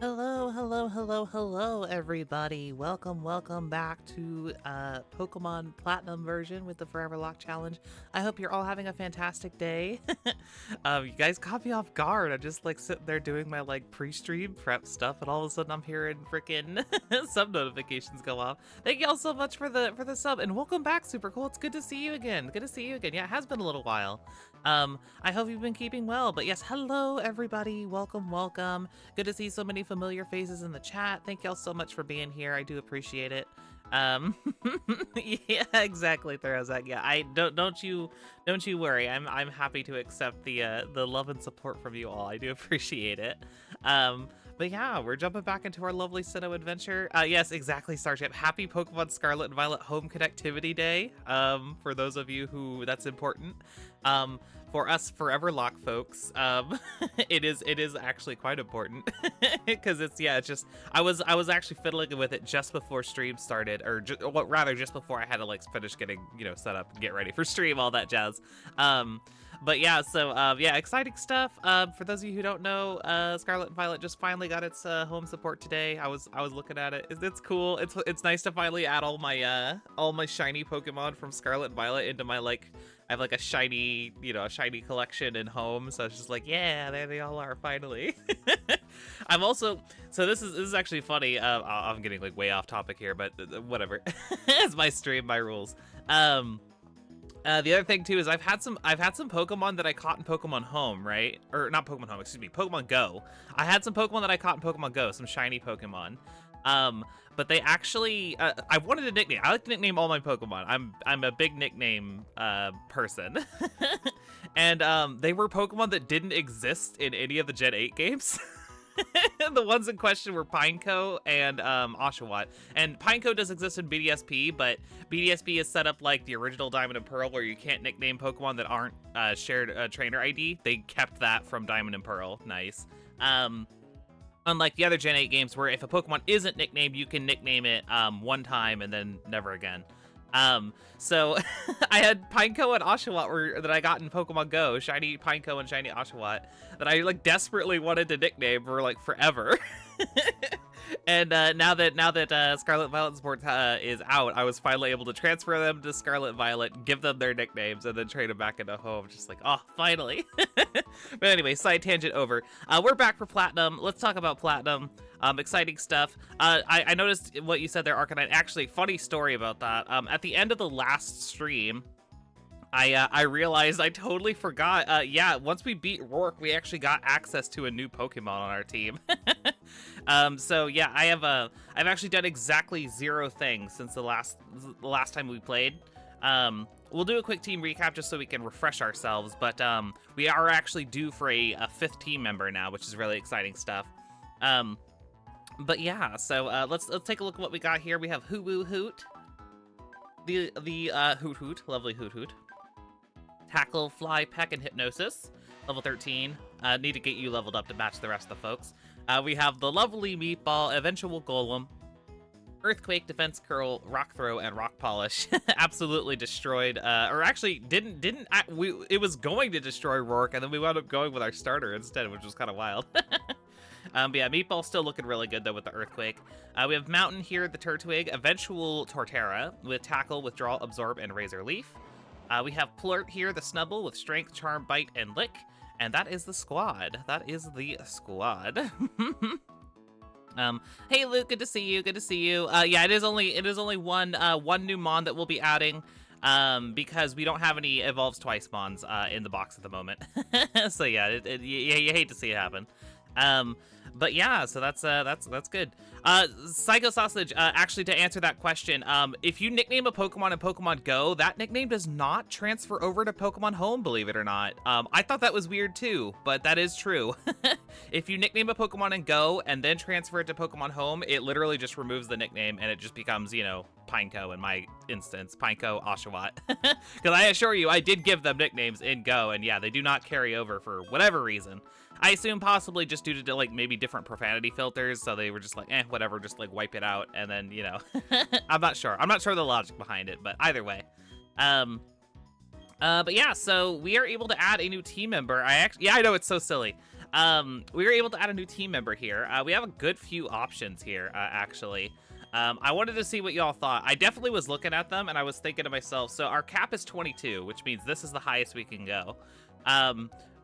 Hello, hello, hello, hello, everybody. Welcome back to Pokemon Platinum version with the Foreverlocke challenge. I hope you're all having a fantastic day. You guys caught me off guard. I'm just like sitting there doing my like pre-stream prep stuff, and all of a sudden I'm hearing freaking sub notifications go off. Thank y'all so much for the sub, and welcome back, Super Cool. It's good to see you again. Good to see you again. Yeah, it has been a little while. I hope you've been keeping well. But yes, hello everybody. Welcome. Good to see so many familiar faces in the chat. Thank y'all so much for being here. I do appreciate it. Um, yeah, exactly, Therozak. Yeah, I don't you worry. I'm happy to accept the love and support from you all. I do appreciate it. But yeah, we're jumping back into our lovely Sinnoh adventure. Yes, exactly, Starship. Happy Pokemon Scarlet and Violet Home Connectivity Day. For those of you who that's important. For us Foreverlocke folks, it is actually quite important because it's just I was actually fiddling with it just before stream started, or rather just before I had to like finish getting set up and get ready for stream, all that jazz. But yeah, so yeah, exciting stuff. For those of you who don't know, Scarlet and Violet just finally got its home support today. I was looking at it. It's cool. It's nice to finally add all my shiny Pokemon from Scarlet and Violet into my I have like a shiny collection in home. So it's just like, yeah, there they all are finally. I'm also, so this is actually funny. I'm getting like way off topic here, but whatever. It's my stream, my rules. The other thing too is I've had some Pokemon that I caught in Pokemon Home, right? Or not Pokemon Home, excuse me, Pokemon Go. I had some Pokemon that I caught in Pokemon Go, some shiny Pokemon. But they actually, I wanted a nickname. I like to nickname all my Pokemon. I'm a big nickname person. And they were Pokemon that didn't exist in any of the Gen 8 games. The ones in question were Pineco and Oshawott. And Pineco does exist in BDSP, but BDSP is set up like the original Diamond and Pearl, where you can't nickname Pokemon that aren't shared trainer ID. They kept that from Diamond and Pearl. Nice. Unlike the other Gen 8 games, where if a Pokemon isn't nicknamed, you can nickname it one time and then never again. So I had Pineco and Oshawott that I got in Pokemon Go, shiny Pineco and shiny Oshawott, that I like desperately wanted to nickname for like forever. And now that Scarlet Violet Sport is out, I was finally able to transfer them to Scarlet Violet, give them their nicknames, and then trade them back into home. Just like, oh, finally. But anyway, side tangent over. We're back for Platinum. Let's talk about Platinum. Exciting stuff. I noticed what you said there, Arcanine. Actually, funny story about that. At the end of the last stream, I realized I totally forgot. Yeah, once we beat Rourke, we actually got access to a new Pokemon on our team. So yeah, I've actually done exactly 0 things since the last time we played. We'll do a quick team recap just so we can refresh ourselves, but we are actually due for a 5th team member now, which is really exciting stuff. But yeah, so let's take a look at what we got here. We have Hoot, the Hoot, lovely Hoot. Tackle, Fly, Peck, and Hypnosis, level 13. Need to get you leveled up to match the rest of the folks. We have the lovely Meatball, Eventual Golem, Earthquake, Defense Curl, Rock Throw, and Rock Polish. Absolutely destroyed, or actually it was going to destroy Rourke, and then we wound up going with our starter instead, which was kind of wild. But yeah, Meatball's still looking really good though with the Earthquake. We have Mountain here, the Turtwig, Eventual Torterra with Tackle, Withdraw, Absorb, and Razor Leaf. We have Plurt here, the Snubble with Strength, Charm, Bite, and Lick. And that is the squad. Hey Luke, good to see you. Yeah, it is only one new mon that we'll be adding, because we don't have any Evolves Twice mons in the box at the moment. So yeah, you hate to see it happen. But yeah, so that's good. Psycho Sausage, actually, to answer that question, if you nickname a Pokemon in Pokemon Go, that nickname does not transfer over to Pokemon Home, believe it or not. I thought that was weird too, but that is true. If you nickname a Pokemon in Go and then transfer it to Pokemon Home, it literally just removes the nickname and it just becomes, Pineco in my instance, Pineco, Oshawott. Because I assure you, I did give them nicknames in Go, and yeah, they do not carry over for whatever reason. I assume possibly just due to like maybe different profanity filters, so they were just like, whatever, just like wipe it out, and then I'm not sure the logic behind it, but either way. But yeah, so we are able to add a new team member. I know it's so silly. we were able to add a new team member here. We have a good few options here, actually. I wanted to see what y'all thought. I definitely was looking at them, and I was thinking to myself, so our cap is 22, which means this is the highest we can go.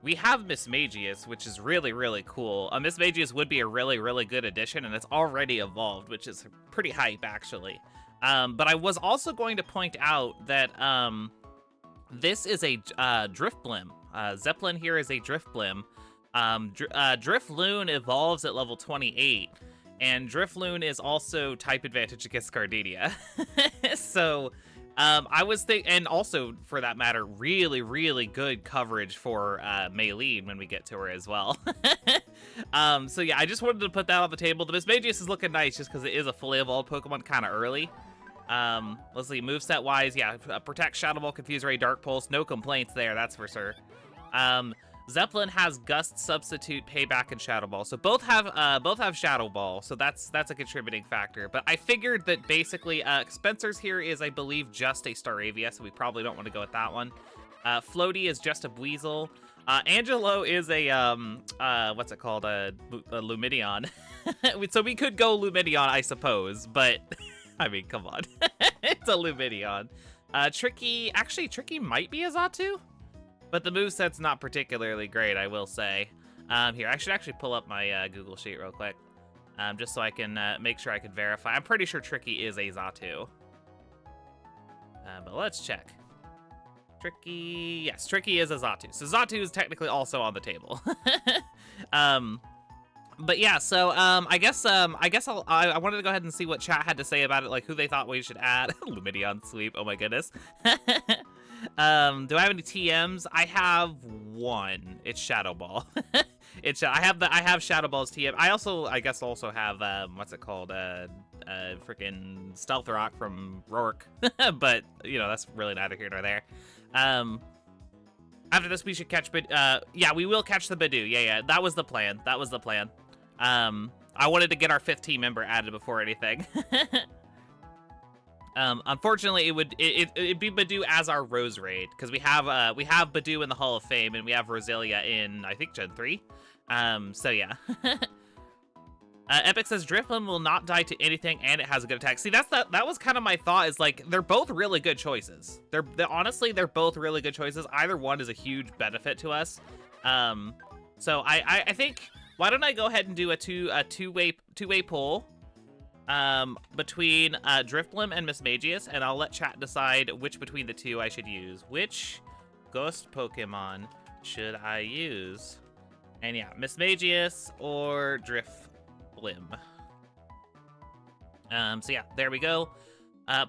We have Miss Magius, which is really, really cool. Miss Magius would be a really, really good addition, and it's already evolved, which is pretty hype, actually. But I was also going to point out that this is a Drift Blim. Zeppelin here is a Drift Blim. Drifloon evolves at level 28, and Drifloon is also type advantage against Gardenia. So, I was thinking, and also, for that matter, really, really good coverage for Maylene when we get to her as well. So yeah, I just wanted to put that on the table. The Miss Magius is looking nice just because it is a fully evolved Pokemon kind of early. Let's see, moveset wise, yeah, Protect, Shadow Ball, Confuse Ray, Dark Pulse, no complaints there, that's for sure. Zeppelin has Gust, Substitute, Payback, and Shadow Ball. So both have Shadow Ball, so that's a contributing factor. But I figured that basically Spencer's here is, I believe, just a Staravia, so we probably don't want to go with that one. Floaty is just a Buizel. Angelo is a what's it called? A Lumineon. So we could go Lumineon, I suppose, but I mean, come on. It's a Lumineon. Tricky might be a Xatu. But the moveset's not particularly great, I will say. Here, I should actually pull up my Google Sheet real quick, just so I can make sure I can verify. I'm pretty sure Tricky is a Xatu. But let's check. Tricky, yes, Tricky is a Xatu. So Xatu is technically also on the table. But yeah, so I guess I wanted to go ahead and see what chat had to say about it, like who they thought we should add. Lumineon Sweep, oh my goodness. Do I have any TMs? I have one. It's Shadow Ball. I have Shadow Ball's TM. I guess also have what's it called? Freaking Stealth Rock from Rourke. But you know, that's really neither here nor there. After this we should catch yeah, we will catch the Bidoof. Yeah, that was the plan. I wanted to get our 5th team member added before anything. Unfortunately, it'd be Bidoof as our Rose Raid, because we have Bidoof in the Hall of Fame, and we have Roselia in, I think, Gen 3. So yeah. Epic says Drifloon will not die to anything, and it has a good attack. See, that was kind of my thought, is like, they're both really good choices. Honestly, they're both really good choices. Either one is a huge benefit to us. So I think, why don't I go ahead and do a two-way poll between Drifblim and Miss Magius, and I'll let chat decide which between the two I should use. Which ghost Pokemon should I use? And yeah, Miss Magius or Drifblim. So yeah, there we go.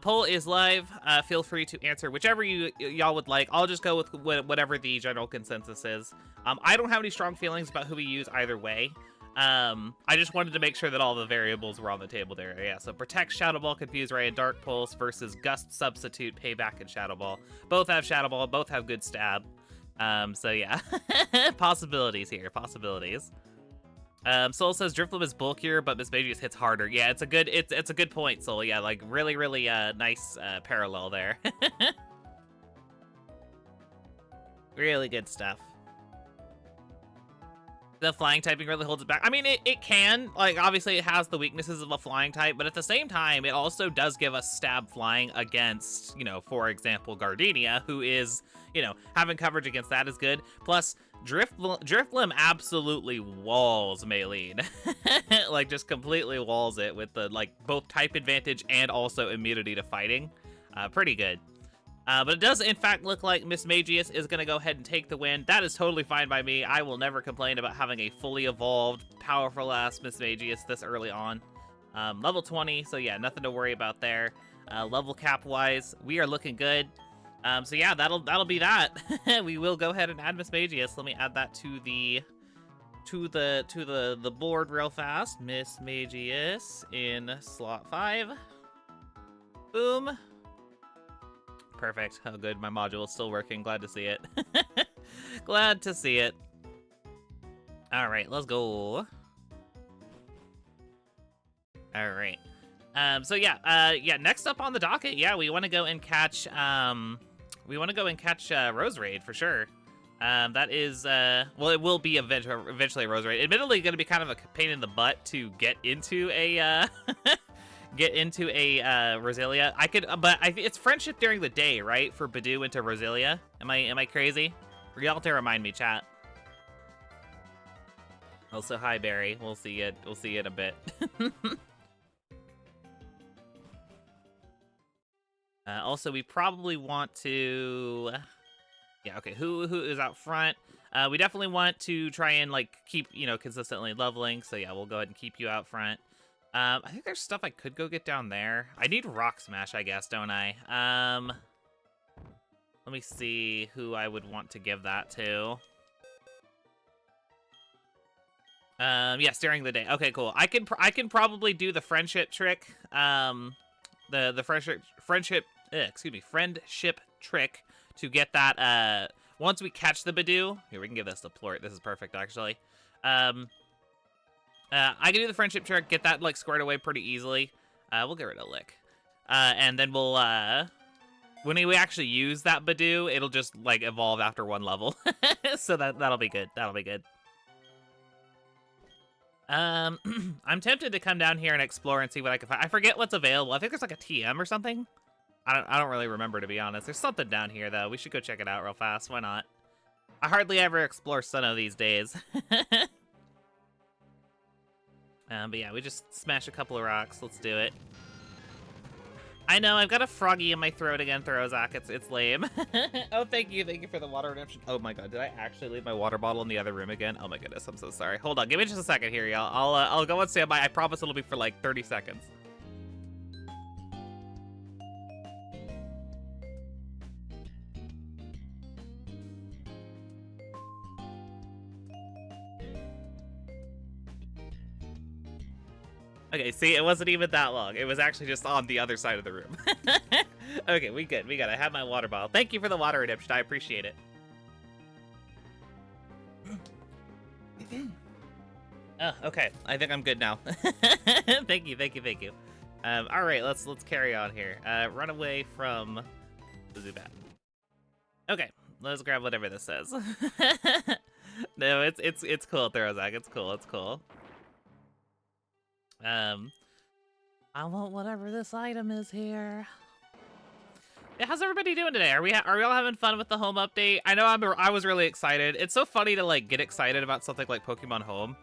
Poll is live. Feel free to answer whichever y'all would like. I'll just go with whatever the general consensus is. I don't have any strong feelings about who we use either way. I just wanted to make sure that all the variables were on the table there. Yeah, so Protect, Shadow Ball, Confuse Ray, and Dark Pulse versus Gust, Substitute, Payback, and Shadow Ball. Both have Shadow Ball, both have good stab. So yeah, possibilities here, possibilities. Soul says Drifloon is bulkier, but Miss Magius hits harder. Yeah, it's a good point, Soul. Yeah, like really nice parallel there. Really good stuff. The flying typing really holds it back. I mean, it can. Like, obviously, it has the weaknesses of a flying type, but at the same time, it also does give us stab flying against, you know, for example, Gardenia, who is, you know, having coverage against that is good. Plus, Drifblim absolutely walls Maylene. Like, just completely walls it with the, like, both type advantage and also immunity to fighting. Pretty good. But it does, in fact, look like Miss Magius is going to go ahead and take the win. That is totally fine by me. I will never complain about having a fully evolved, powerful-ass Miss Magius this early on. Level 20, so yeah, nothing to worry about there. Level cap-wise, we are looking good. So yeah, that'll be that. We will go ahead and add Miss Magius. Let me add that to the board real fast. Miss Magius in slot 5. Boom. Perfect. Oh, good. My module is still working. Glad to see it. Glad to see it. All right, let's go. All right. So yeah, next up on the docket, yeah, we want to go and catch Rose Raid for sure. That is, well, it will be eventually a Roserade. Admittedly, going to be kind of a pain in the butt to get into a, Roselia. I could, but it's friendship during the day, right? For Badoo into Roselia. Am I crazy? Y'all have to remind me, chat. Also, hi, Barry. We'll see you in a bit. Also, we probably want to... Yeah, okay, who is out front? We definitely want to try and, like, keep, you know, consistently leveling. So, yeah, we'll go ahead and keep you out front. I think there's stuff I could go get down there. I need Rock Smash, I guess, don't I? Let me see who I would want to give that to. Yes, during the day. Okay, cool. I can probably do the friendship trick. The friendship trick to get that, once we catch the Badoo. Here, we can give this to Plort. This is perfect, actually. I can do the friendship trick, get that, like, squared away pretty easily. We'll get rid of Lick. And then we'll, when we actually use that Badoo, it'll just, like, evolve after one level. So that'll be good. That'll be good. I'm tempted to come down here and explore and see what I can find. I forget what's available. I think there's, like, a TM or something. I don't really remember, to be honest. There's something down here, though. We should go check it out real fast. Why not? I hardly ever explore Sinnoh these days. But yeah, we just smash a couple of rocks. Let's do it. I know, I've got a froggy in my throat again, Throzak. It's lame. Oh, thank you for the water redemption. Oh my god, did I actually leave my water bottle in the other room again? Oh my goodness, I'm so sorry. Hold on, give me just a second here, y'all. I'll go on standby. I promise it'll be for like 30 seconds. Okay, see, it wasn't even that long. It was actually just on the other side of the room. Okay, we good. I have my water bottle. Thank you for the water redemption. I appreciate it. Oh, okay. I think I'm good now. Thank you. All right, let's carry on here. Run away from the Zubat. Okay, let's grab whatever this says. No, it's cool, Throzak. It's cool. I want whatever this item is here. Yeah, how's everybody doing today? Are we all having fun with the home update? I know I was really excited. It's so funny to like get excited about something like Pokemon Home.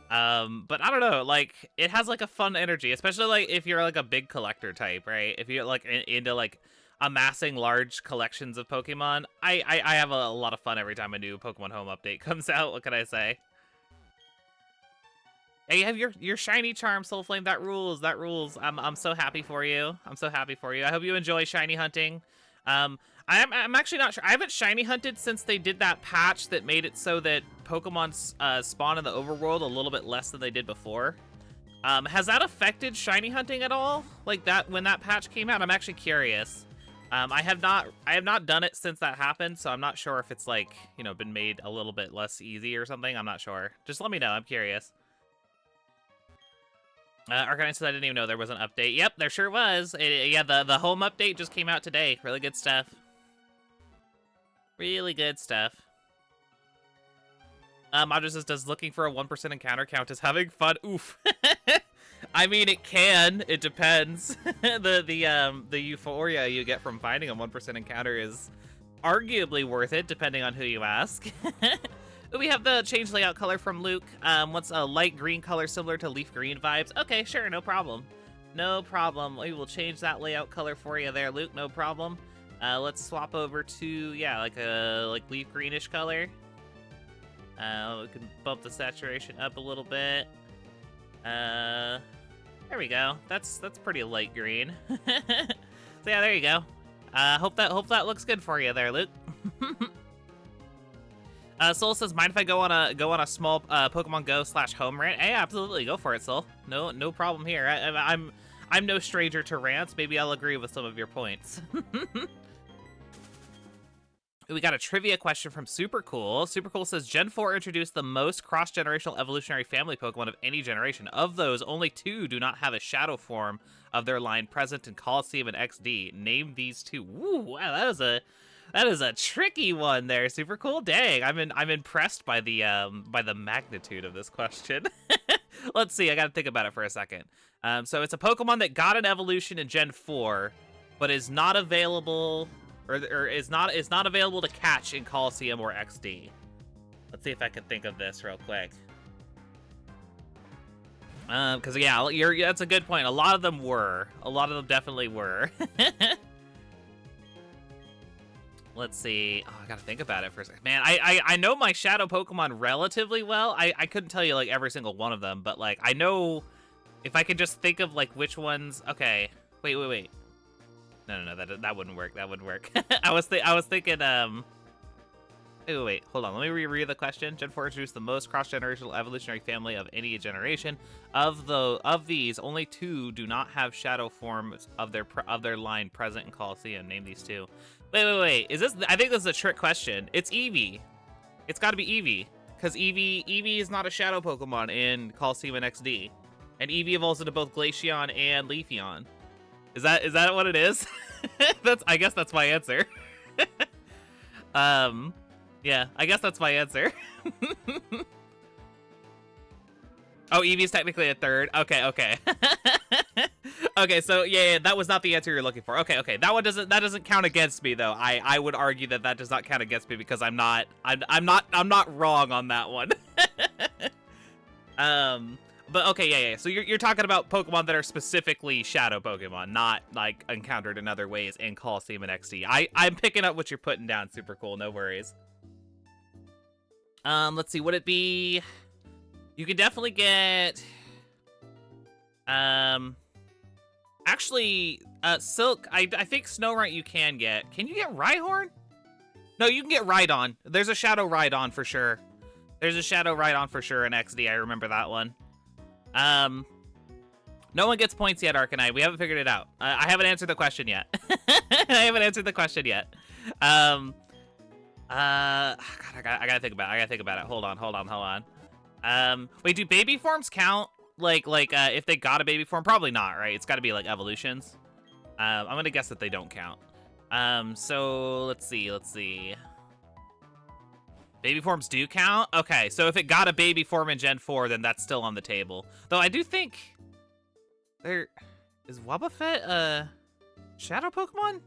But I don't know, like it has like a fun energy, especially like if you're like a big collector type, right? If you're like into like amassing large collections of Pokemon, I have a lot of fun every time a new Pokemon Home update comes out. What can I say? Hey, you have your shiny charm, Soulflame. That rules. I'm so happy for you. I hope you enjoy shiny hunting. I'm actually not sure. I haven't shiny hunted since they did that patch that made it so that Pokemon spawn in the overworld a little bit less than they did before. Has that affected shiny hunting at all? Like that when that patch came out? I'm actually curious. I have not done it since that happened, so I'm not sure if it's like, you know, been made a little bit less easy or something. I'm not sure. Just let me know. I'm curious. Arcanine says I didn't even know there was an update. Yep, there sure was. Yeah, the home update just came out today. Really good stuff. Really good stuff. Modra says, does looking for a 1% encounter count as having fun? Oof. I mean, it can. It depends. The euphoria you get from finding a 1% encounter is arguably worth it, depending on who you ask. We have the change layout color from Luke. What's a light green color similar to leaf green vibes? Okay, sure, no problem. No problem. We will change that layout color for you there, Luke. No problem. Let's swap over to, yeah, like a leaf greenish color. We can bump the saturation up a little bit. There we go. That's pretty light green. So yeah, there you go. Hope that looks good for you there, Luke. Soul says, mind if I go on a small Pokemon Go / home rant? Hey, absolutely, go for it, Soul. No problem here. I'm no stranger to rants. Maybe I'll agree with some of your points. We got a trivia question from Super Cool. Super Cool says, Gen 4 introduced the most cross-generational evolutionary family Pokemon of any generation. Of those, only 2 do not have a shadow form of their line present in Coliseum and XD. Name these 2. Ooh, wow, That is a tricky one there. Super cool. Dang, I'm impressed by the magnitude of this question. Let's see. I gotta think about it for a second. So it's a Pokemon that got an evolution in Gen 4, but is not available, or is not available to catch in Coliseum or XD. Let's see if I can think of this real quick. Because yeah, that's a good point. A lot of them definitely were. Let's see. Oh, I gotta think about it for a second. Man, I know my Shadow Pokemon relatively well. I couldn't tell you like every single one of them, but like I know if I could just think of like which ones. Okay, wait. No, that wouldn't work. That wouldn't work. I was thinking. Oh, wait, hold on. Let me reread the question. Gen 4 introduced the most cross-generational evolutionary family of any generation. Of these, only 2 do not have shadow forms of their line present in Coliseum. Name these 2. Wait. Is this? I think this is a trick question. It's Eevee. It's got to be Eevee, because Eevee is not a shadow Pokemon in Coliseum and XD, and Eevee evolves into both Glaceon and Leafeon. Is that what it is? I guess that's my answer. Yeah, I guess that's my answer. Oh, Eevee's technically a third. Okay. Okay, so yeah, that was not the answer you're looking for. Okay. That doesn't count against me though. I would argue that does not count against me because I'm not wrong on that one. But okay, yeah. So you're talking about Pokemon that are specifically Shadow Pokemon, not like encountered in other ways in Coliseum and XD. I'm picking up what you're putting down. Super cool. No worries. Let's see. Would it be? You could definitely get. Actually, Silk. I think Snorunt you can get. Can you get Rhyhorn? No, you can get Rhydon. There's a Shadow Rhydon for sure. There's a Shadow Rhydon for sure in XD. I remember that one. No one gets points yet, Arcanine. We haven't figured it out. I haven't answered the question yet. God, I gotta think about it. Hold on. Wait, do baby forms count? Like, if they got a baby form? Probably not, right? It's gotta be, like, evolutions. I'm gonna guess that they don't count. So, let's see. Baby forms do count? Okay, so if it got a baby form in Gen 4, then that's still on the table. Though I do think... Is Wobbuffet a Shadow Pokemon?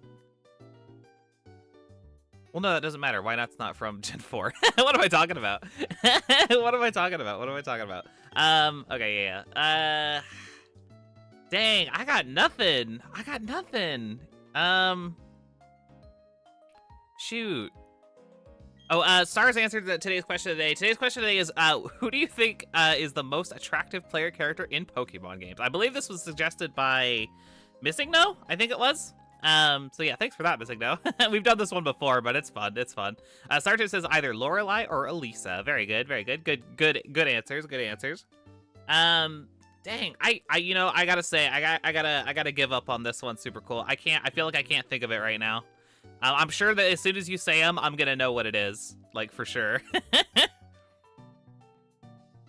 Well, no, that doesn't matter. Why not's not from Gen 4? What am I talking about? What am I talking about? Okay, yeah. Dang, I got nothing. Shoot. Oh, Stars answered today's question today. Today's question today is, who do you think is the most attractive player character in Pokemon games? I believe this was suggested by Missing No, I think it was. So yeah, thanks for that, Missing No. We've done this one before, but it's fun. Sartre says either Lorelei or Elisa. Very good. Good answers. Dang, I gotta say, I gotta give up on this one. Super cool. I feel like I can't think of it right now. I'm sure that as soon as you say them, I'm gonna know what it is, like for sure.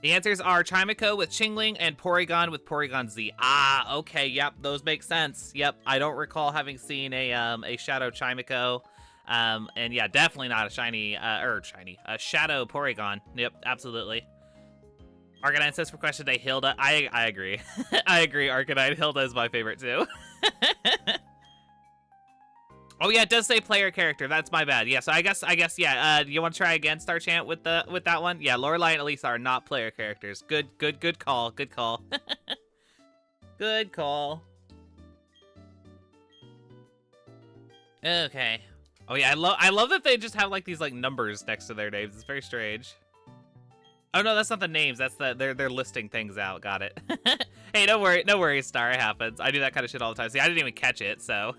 The answers are Chimico with Chingling and Porygon with Porygon Z. Ah, okay, yep, those make sense. Yep, I don't recall having seen a Shadow Chimico. And yeah, definitely not a Shadow Porygon. Yep, absolutely. Arcanine says for question day, Hilda. I agree. I agree, Arcanine. Hilda is my favorite too. Oh yeah, it does say player character. That's my bad. Yeah, so I guess yeah. You want to try again, Star Chant, with that one? Yeah, Lorelei and Elisa are not player characters. Good call. Good call. Okay. Oh yeah, I love that they just have like these like numbers next to their names. It's very strange. Oh no, that's not the names. That's they're listing things out. Got it. Hey, no worries, Star. It happens. I do that kind of shit all the time. See, I didn't even catch it, so.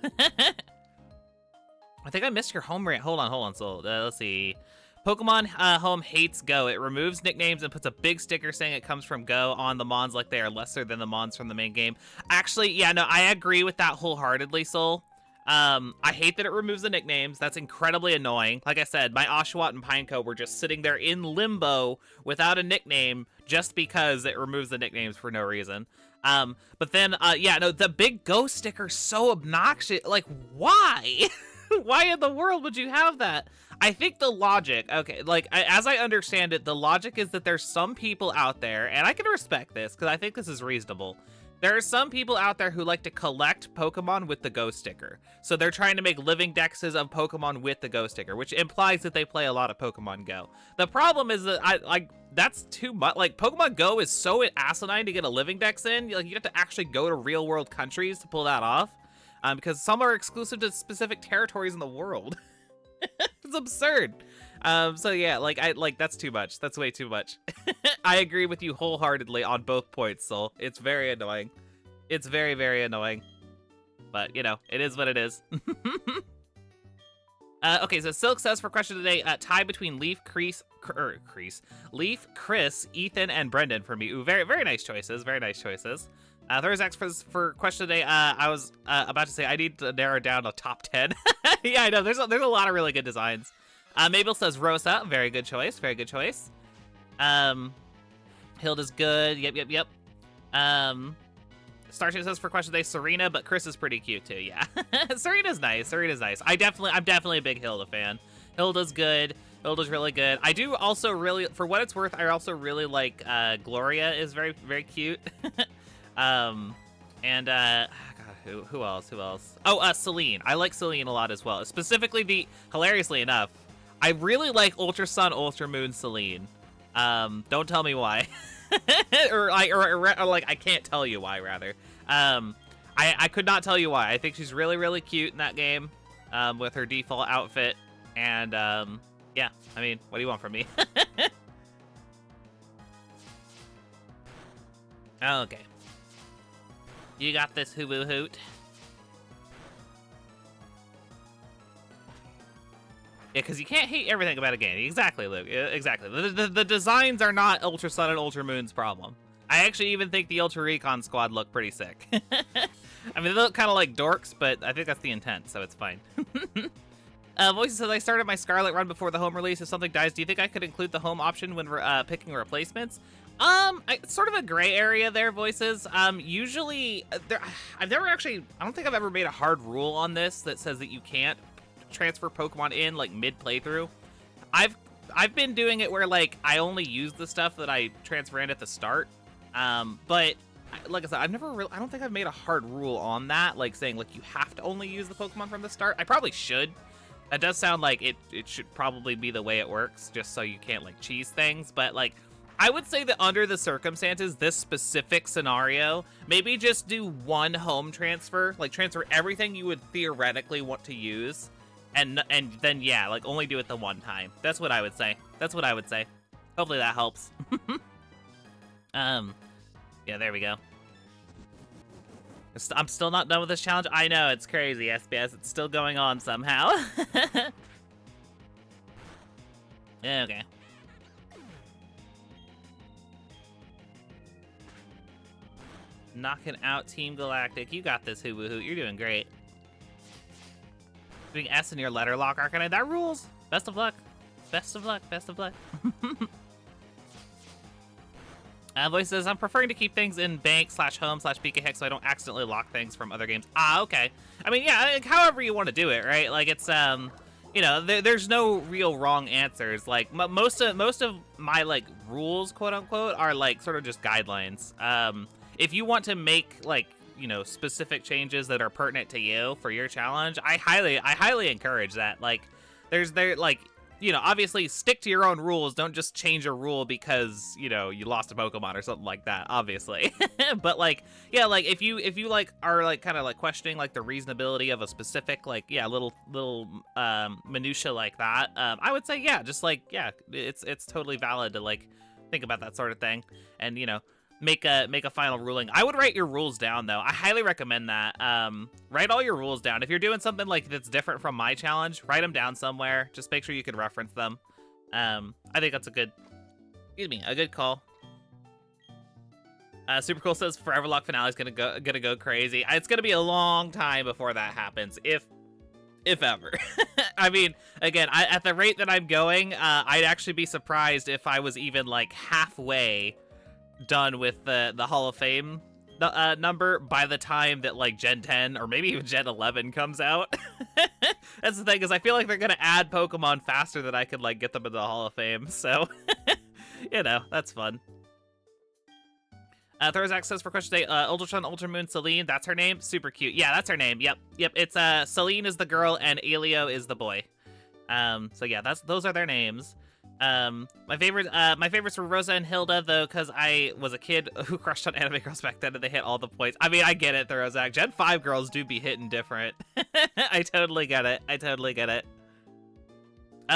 I think I missed your home rant. Hold on. So let's see. Pokemon Home hates Go. It removes nicknames and puts a big sticker saying it comes from Go on the Mons like they are lesser than the Mons from the main game. Actually, yeah, no, I agree with that wholeheartedly, Soul. I hate that it removes the nicknames. That's incredibly annoying. Like I said, my Oshawott and Pineco were just sitting there in limbo without a nickname just because it removes the nicknames for no reason. But then, yeah, no, the big Go sticker's so obnoxious. Like, why? Why in the world would you have that? I think the logic, okay, like, as I understand it, the logic is that there's some people out there, and I can respect this, because I think this is reasonable. There are some people out there who like to collect Pokemon with the Go sticker. So they're trying to make living dexes of Pokemon with the Go sticker, which implies that they play a lot of Pokemon Go. The problem is that that's too much. Like, Pokemon Go is so asinine to get a living dex in. Like, you have to actually go to real world countries to pull that off. Because some are exclusive to specific territories in the world. It's absurd. So yeah, that's too much. That's way too much. I agree with you wholeheartedly on both points, Soul. It's very annoying. It's very, very annoying. But, you know, it is what it is. Okay, so Silk says for question today, tie between Leaf, Chris, Ethan, and Brendan for me. Ooh, very, very nice choices. Very nice choices. Thursdax for question today, I was about to say I need to narrow down a top 10. Yeah, I know. There's a lot of really good designs. Mabel says Rosa. Very good choice. Very good choice. Hilda's good. Yep. Starship says for question today, Serena, but Chris is pretty cute too. Yeah, Serena's nice. I'm definitely a big Hilda fan. Hilda's good. Hilda's really good. I do also really, for what it's worth, I also really like Gloria is very, very cute. God, who else? Oh, Celine. I like Celine a lot as well. Specifically hilariously enough, I really like Ultra Sun, Ultra Moon Celine. Don't tell me why. or I can't tell you why, rather. I could not tell you why. I think she's really, really cute in that game, with her default outfit. And, yeah, I mean, what do you want from me? Okay. You got this, Hoo-Boo Hoot. Yeah, because you can't hate everything about a game. Exactly, Luke. Exactly. The designs are not Ultra Sun and Ultra Moon's problem. I actually even think the Ultra Recon squad look pretty sick. I mean, they look kind of like dorks, but I think that's the intent, so it's fine. Voices says, I started my Scarlet run before the home release. If something dies, do you think I could include the home option when picking replacements? Sort of a gray area there, Voices. Usually, I don't think I've ever made a hard rule on this that says that you can't transfer Pokemon in, like, mid-playthrough. I've been doing it where, like, I only use the stuff that I transfer in at the start. But, like I said, I don't think I've made a hard rule on that, like, saying, like, you have to only use the Pokemon from the start. I probably should. That does sound like it should probably be the way it works, just so you can't, like, cheese things, but, like, I would say that under the circumstances, this specific scenario, maybe just do one home transfer, like transfer everything you would theoretically want to use, and then, yeah, like only do it the one time. That's what I would say. Hopefully that helps. Yeah, there we go. I'm still not done with this challenge. I know, it's crazy, SBS. It's still going on somehow. Okay. Knocking out Team Galactic. You got this, Hoo-Boo Hoot. You're doing great. Doing S in your letter lock Arcanine. That rules. Best of luck. Best of luck. Voice says, I'm preferring to keep things in bank/home/BK so I don't accidentally lock things from other games. Ah, okay. I mean, yeah, like, however you want to do it, right? Like, it's, you know, there's no real wrong answers. Like, most of my, like, rules, quote-unquote, are, like, sort of just guidelines. If you want to make, like, you know, specific changes that are pertinent to you for your challenge, I highly encourage that. Like, like, you know, obviously stick to your own rules. Don't just change a rule because, you know, you lost a Pokemon or something like that, obviously. But, like, yeah, like, if you like are like kind of like questioning like the reasonability of a specific, like, yeah, little minutia like that, I would say, yeah, just like, yeah, it's totally valid to like think about that sort of thing, and, you know, make a final ruling. I would write your rules down, though. I highly recommend that. Write all your rules down. If you're doing something like that's different from my challenge, write them down somewhere. Just make sure you can reference them. I think that's a good call. Super Cool says Foreverlocke finale is gonna go crazy. It's gonna be a long time before that happens, if ever. I mean, again, at the rate that I'm going, I'd actually be surprised if I was even like halfway done with the Hall of Fame number by the time that like Gen 10 or maybe even Gen 11 comes out. That's the thing, is I feel like they're gonna add Pokemon faster than I could like get them into the Hall of Fame. So, you know, that's fun. Thorazak says for question today, Ultratron, Ultramoon, Celine, that's her name? Super cute. Yeah, that's her name. Yep. It's Celine is the girl and Elio is the boy. So yeah, those are their names. My favorites were Rosa and Hilda, though, because I was a kid who crushed on anime girls back then and they hit all the points. I mean, I get it, Thorazak. Gen 5 girls do be hitting different. I totally get it.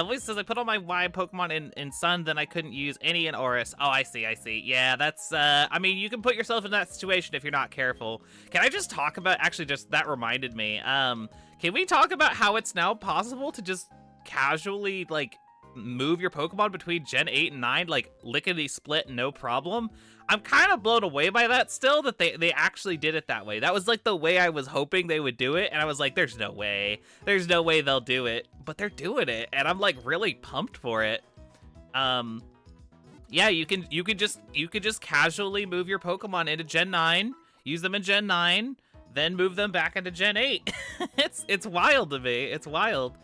Luis says, I put all my Y Pokemon in Sun, then I couldn't use any in Oris. Oh, I see. Yeah, that's, I mean, you can put yourself in that situation if you're not careful. Can I just talk about, actually, just, that reminded me, can we talk about how it's now possible to just casually, like, move your Pokemon between Gen 8 and 9, like, lickety-split, no problem? I'm kind of blown away by that still, that they actually did it that way. That was like the way I was hoping they would do it, and I was like, there's no way they'll do it, but they're doing it, and I'm like really pumped for it. Yeah, you could just casually move your Pokemon into Gen 9, use them in Gen 9, then move them back into Gen 8. It's wild to me. It's wild.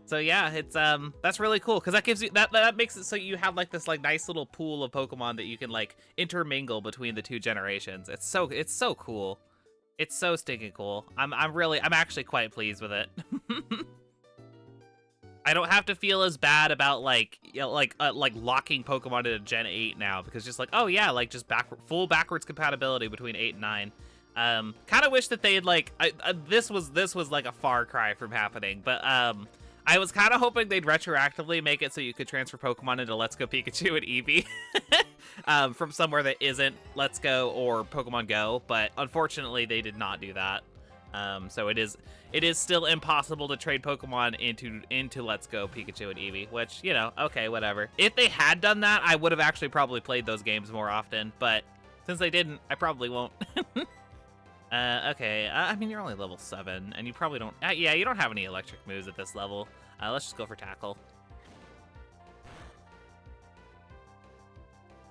So yeah, it's that's really cool, because that gives you that makes it so you have like this like nice little pool of Pokemon that you can like intermingle between the two generations. It's so cool. It's so stinking cool. I'm actually quite pleased with it. I don't have to feel as bad about like locking Pokemon into Gen 8 now, because just like, oh yeah, like just full backwards compatibility between 8 and 9. Kind of wish that they had like this was like a far cry from happening, but I was kind of hoping they'd retroactively make it so you could transfer Pokemon into Let's Go Pikachu and Eevee from somewhere that isn't Let's Go or Pokemon Go, but unfortunately they did not do that. So it is still impossible to trade Pokemon into Let's Go Pikachu and Eevee, which, you know, okay, whatever. If they had done that, I would have actually probably played those games more often, but since they didn't, I probably won't. Okay, I mean, you're only level 7, and you probably don't... yeah, you don't have any electric moves at this level. Let's just go for Tackle.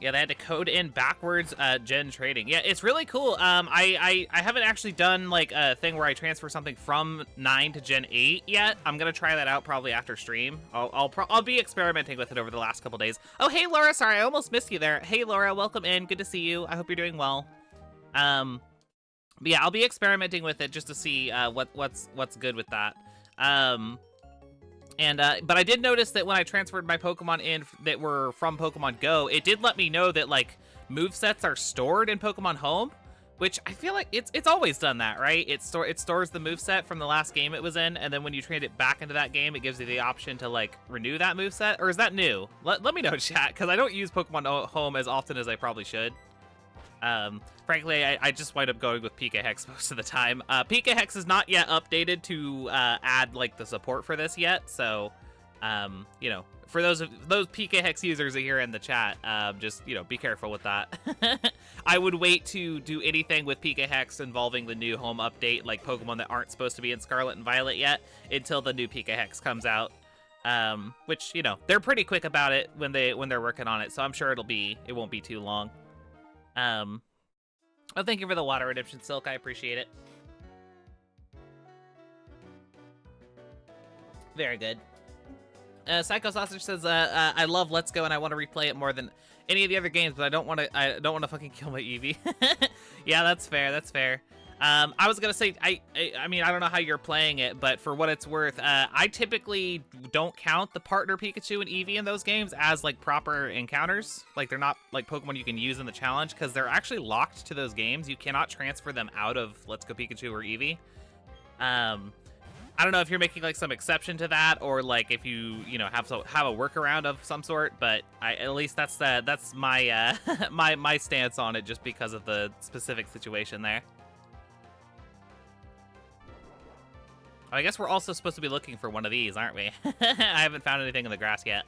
Yeah, they had to code in backwards gen trading. Yeah, it's really cool. I haven't actually done, like, a thing where I transfer something from 9 to Gen 8 yet. I'm gonna try that out probably after stream. I'll be experimenting with it over the last couple days. Oh, hey, Laura, sorry, I almost missed you there. Hey, Laura, welcome in. Good to see you. I hope you're doing well. But yeah, I'll be experimenting with it just to see what's good with that. But I did notice that when I transferred my Pokemon in that were from Pokemon Go, it did let me know that like movesets are stored in Pokemon Home, which I feel like it's always done that, right? It stores the moveset from the last game it was in, and then when you trade it back into that game, it gives you the option to like renew that moveset. Or is that new? Let me know, chat, because I don't use Pokemon Home as often as I probably should. Frankly, I just wind up going with Pika Hex most of the time. Pika Hex is not yet updated to add like the support for this yet, so you know, for those Pika Hex users here in the chat, just, you know, be careful with that. I would wait to do anything with Pika Hex involving the new home update, like Pokemon that aren't supposed to be in Scarlet and Violet yet, until the new Pika Hex comes out. Which, you know, they're pretty quick about it when they're working on it, so I'm sure it won't be too long. Oh, thank you for the water redemption, Silk. I appreciate it. Very good. Psycho Sausage says, I love Let's Go and I want to replay it more than any of the other games, but I don't want to fucking kill my Eevee. Yeah, that's fair. That's fair. I was gonna say, I mean, I don't know how you're playing it, but for what it's worth, I typically don't count the partner Pikachu and Eevee in those games as like proper encounters. Like they're not like Pokemon you can use in the challenge, because they're actually locked to those games. You cannot transfer them out of Let's Go Pikachu or Eevee. I don't know if you're making like some exception to that, or like if you know have a workaround of some sort, but at least that's my my stance on it, just because of the specific situation there. I guess we're also supposed to be looking for one of these, aren't we? I haven't found anything in the grass yet.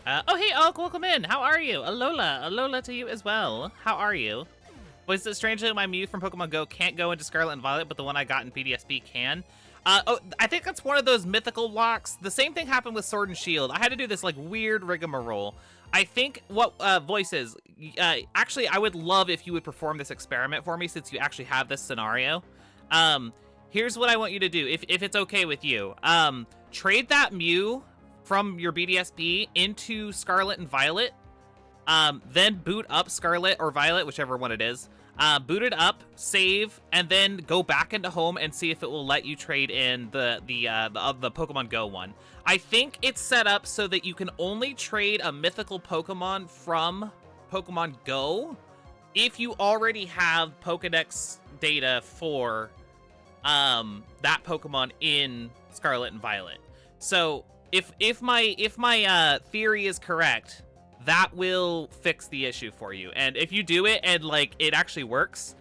Oh, hey, Ulk, welcome in. How are you? Alola. Alola to you as well. How are you? Was it strangely my Mew from Pokemon Go can't go into Scarlet and Violet, but the one I got in PDSP can? Oh, I think that's one of those mythical locks. The same thing happened with Sword and Shield. I had to do this like weird rigmarole. I think what voices. Actually, I would love if you would perform this experiment for me since you actually have this scenario. Here's what I want you to do, if it's okay with you. Trade that Mew from your BDSP into Scarlet and Violet. Then boot up Scarlet or Violet, whichever one it is. Boot it up, save, and then go back into home and see if it will let you trade in the Pokemon Go one. I think it's set up so that you can only trade a mythical Pokemon from Pokemon Go if you already have Pokedex data for that Pokemon in Scarlet and Violet. So if my theory is correct, that will fix the issue for you. And if you do it and like it actually works,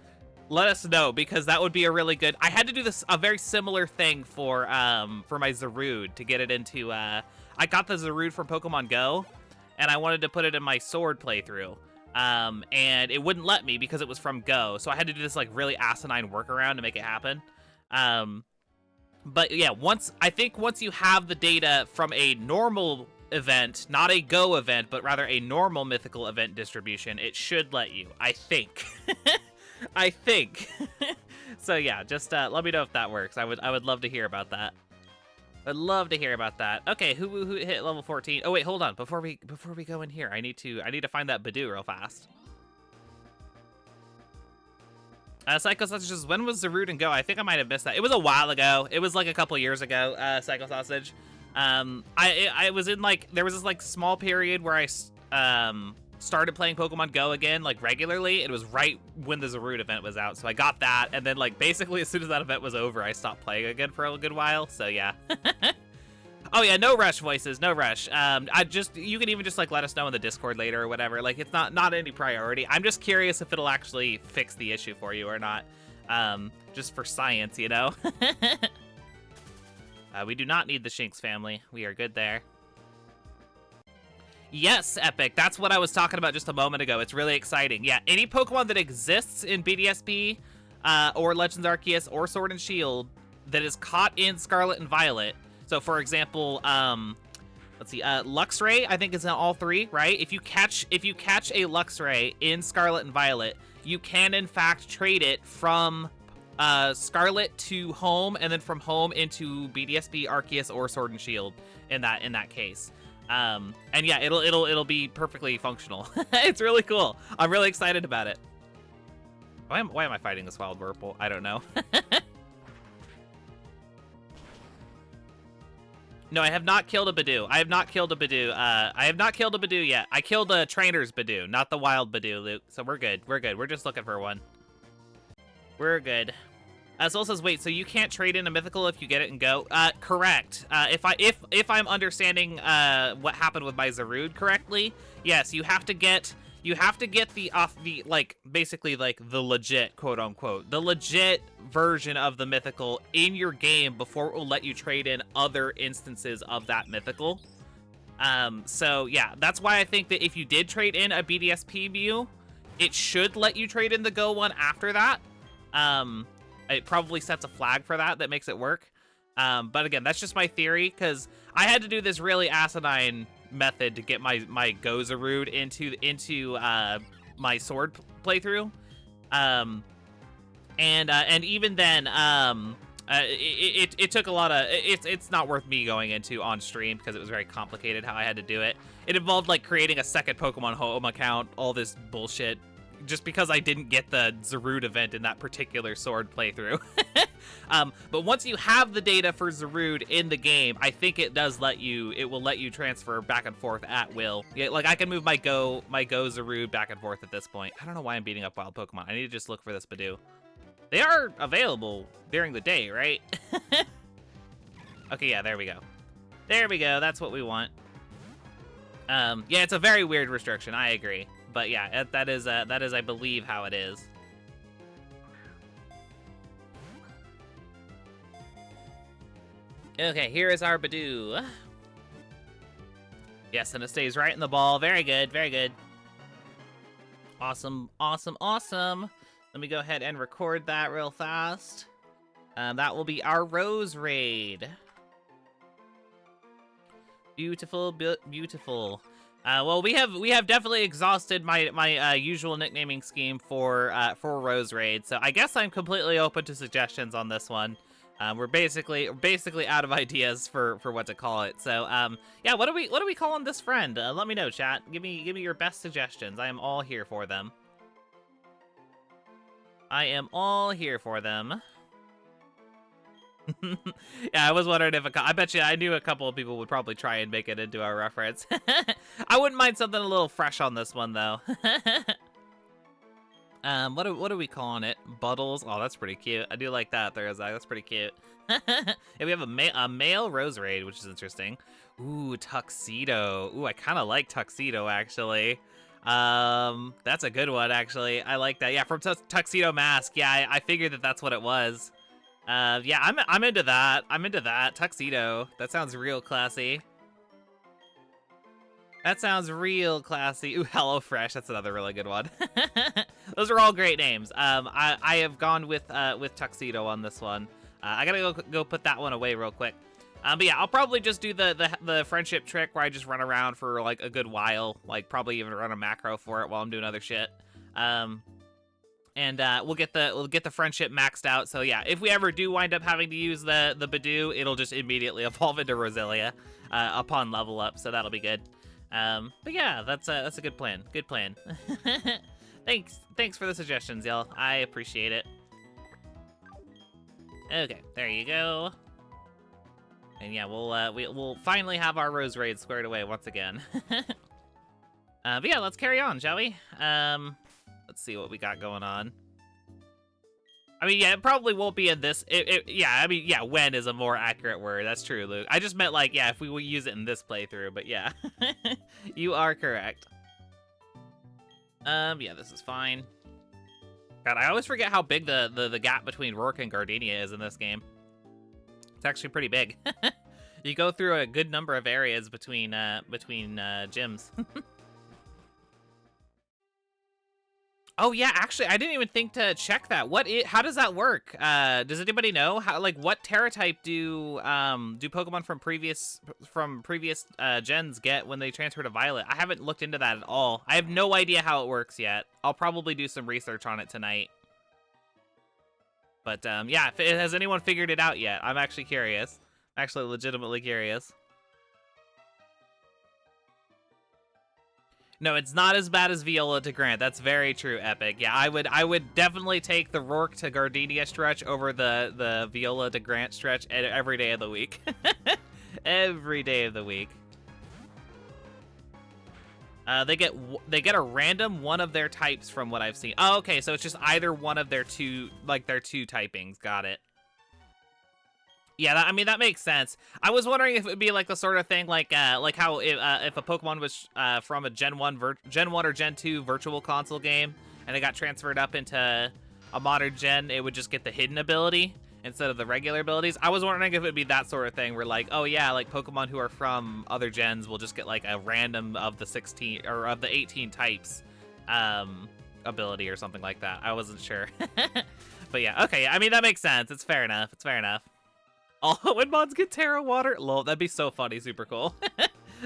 let us know, because that would be a really good. I had to do a very similar thing for my Zarude to get it into. I got the Zarude from Pokemon Go, and I wanted to put it in my Sword playthrough. And it wouldn't let me because it was from Go, so I had to do this like really asinine workaround to make it happen. But yeah, once you have the data from a normal event, not a Go event, but rather a normal mythical event distribution, it should let you. I think. I think. So yeah, just let me know if that works. I would love to hear about that. I'd love to hear about that. Okay, who hit level 14? Oh wait, hold on. Before we go in here, I need to find that Badoo real fast. Psycho Sausage, when was Zarude and Go? I think I might have missed that. It was a while ago. It was like a couple years ago, Psycho Sausage. I was in like, there was this like small period where I started playing Pokemon Go again, like regularly. It was right when the Zarude event was out, so I got that, and then like basically as soon as that event was over, I stopped playing again for a good while. So yeah. Oh yeah, no rush, voices, no rush. You can even just like let us know in the Discord later or whatever. Like it's not any priority. I'm just curious if it'll actually fix the issue for you or not. Just for science, you know. We do not need the Shinx family. We are good there. Yes, Epic. That's what I was talking about just a moment ago. It's really exciting. Yeah, any Pokemon that exists in BDSP, or Legends Arceus, or Sword and Shield that is caught in Scarlet and Violet. So, for example, let's see, Luxray, I think is in all three, right? If you catch a Luxray in Scarlet and Violet, you can in fact trade it from Scarlet to home, and then from home into BDSP, Arceus, or Sword and Shield. In that case. And yeah, it'll be perfectly functional. It's really cool. I'm really excited about it. Why am I fighting this wild Whirlpool? I don't know. No, I have not killed a Badoo. I have not killed a Badoo yet. I killed a trainer's Badoo, not the wild Badoo, Luke. So we're good. We're just looking for one. We're good. Soul says, wait, so you can't trade in a mythical if you get it and go? Correct. If I'm understanding what happened with my Zarude correctly, yes, you have to get the like basically like the legit, quote unquote, the legit version of the mythical in your game before it will let you trade in other instances of that mythical. So yeah, that's why I think that if you did trade in a BDSP Mew, it should let you trade in the Go one after that. It probably sets a flag for that makes it work. But again, that's just my theory, because I had to do this really asinine method to get my Go Zarude into my Sword playthrough. And even then, it took a lot of, it's not worth me going into on stream because it was very complicated how I had to do it. It involved like creating a second Pokemon Home account, all this bullshit, just because I didn't get the Zarude event in that particular Sword playthrough. But once you have the data for Zarude in the game, I think it will let you transfer back and forth at will. Yeah, like I can move my Go Zarude back and forth at this point. I don't know why I'm beating up wild Pokemon. I need to just look for this Badoo. They are available during the day, right? Okay, yeah, there we go. There we go, that's what we want. Yeah, it's a very weird restriction, I agree. But yeah, that is, I believe, how it is. Okay, here is our Badoo. Yes, and it stays right in the ball. Very good, very good. Awesome, awesome, awesome. Let me go ahead and record that real fast. That will be our Rose Raid. Beautiful, beautiful. Well, we have definitely exhausted my usual nicknaming scheme for Rose Raid, so I guess I'm completely open to suggestions on this one. We're basically out of ideas for what to call it. So yeah, what are we calling this friend? Let me know, chat. Give me your best suggestions. I am all here for them. I am all here for them. Yeah, I was wondering if I bet you I knew a couple of people would probably try and make it into our reference. I wouldn't mind something a little fresh on this one though. What are we calling it? Buddles. Oh, that's pretty cute. I do like that. That's pretty cute. Yeah, we have a male Rose Raid, which is interesting. Ooh, tuxedo. Ooh, I kind of like tuxedo actually. That's a good one actually. I like that. Yeah, from Tuxedo Mask. Yeah, I figured that's what it was. Yeah, I'm into that. I'm into that. Tuxedo. That sounds real classy. That sounds real classy. Ooh, HelloFresh. That's another really good one. Those are all great names. I have gone with Tuxedo on this one. I gotta go put that one away real quick. But yeah, I'll probably just do the friendship trick where I just run around for like a good while, like probably even run a macro for it while I'm doing other shit. And we'll get the friendship maxed out. So yeah, if we ever do wind up having to use the Badoo, it'll just immediately evolve into Roselia upon level up. So that'll be good. But yeah, that's a good plan. Good plan. Thanks for the suggestions, y'all. I appreciate it. Okay, there you go. And yeah, we'll finally have our Rose Raid squared away once again. But yeah, let's carry on, shall we? Let's see what we got going on. I mean, yeah, it probably won't be in this. Yeah, I mean, yeah, when is a more accurate word. That's true, Luke. I just meant, like, yeah, if we will use it in this playthrough, but yeah. You are correct. Yeah, this is fine. God, I always forget how big the gap between Rourke and Gardenia is in this game. It's actually pretty big. You go through a good number of areas between gyms. Oh yeah, actually, I didn't even think to check that. How does that work? Does anybody know how, like, what Terra type do Pokemon from previous gens get when they transfer to Violet? I haven't looked into that at all. I have no idea how it works yet. I'll probably do some research on it tonight. But yeah, has anyone figured it out yet? I'm actually curious. I'm actually legitimately curious. No, it's not as bad as Viola to Grant. That's very true, Epic. Yeah, I would definitely take the Rourke to Gardenia stretch over the Viola to Grant stretch every day of the week. Every day of the week. They get a random one of their types from what I've seen. Oh, okay, so it's just either one of their two typings. Got it. Yeah, I mean, that makes sense. I was wondering if it would be like the sort of thing like how if a Pokemon was from a Gen 1 or Gen 2 virtual console game and it got transferred up into a modern gen, it would just get the hidden ability instead of the regular abilities. I was wondering if it would be that sort of thing where, like, oh yeah, like Pokemon who are from other gens will just get like a random of the 16 or of the 18 types ability or something like that. I wasn't sure. But yeah, okay. I mean, that makes sense. It's fair enough. It's fair enough. Oh, when mods get Terra Water? Lol, that'd be so funny, super cool.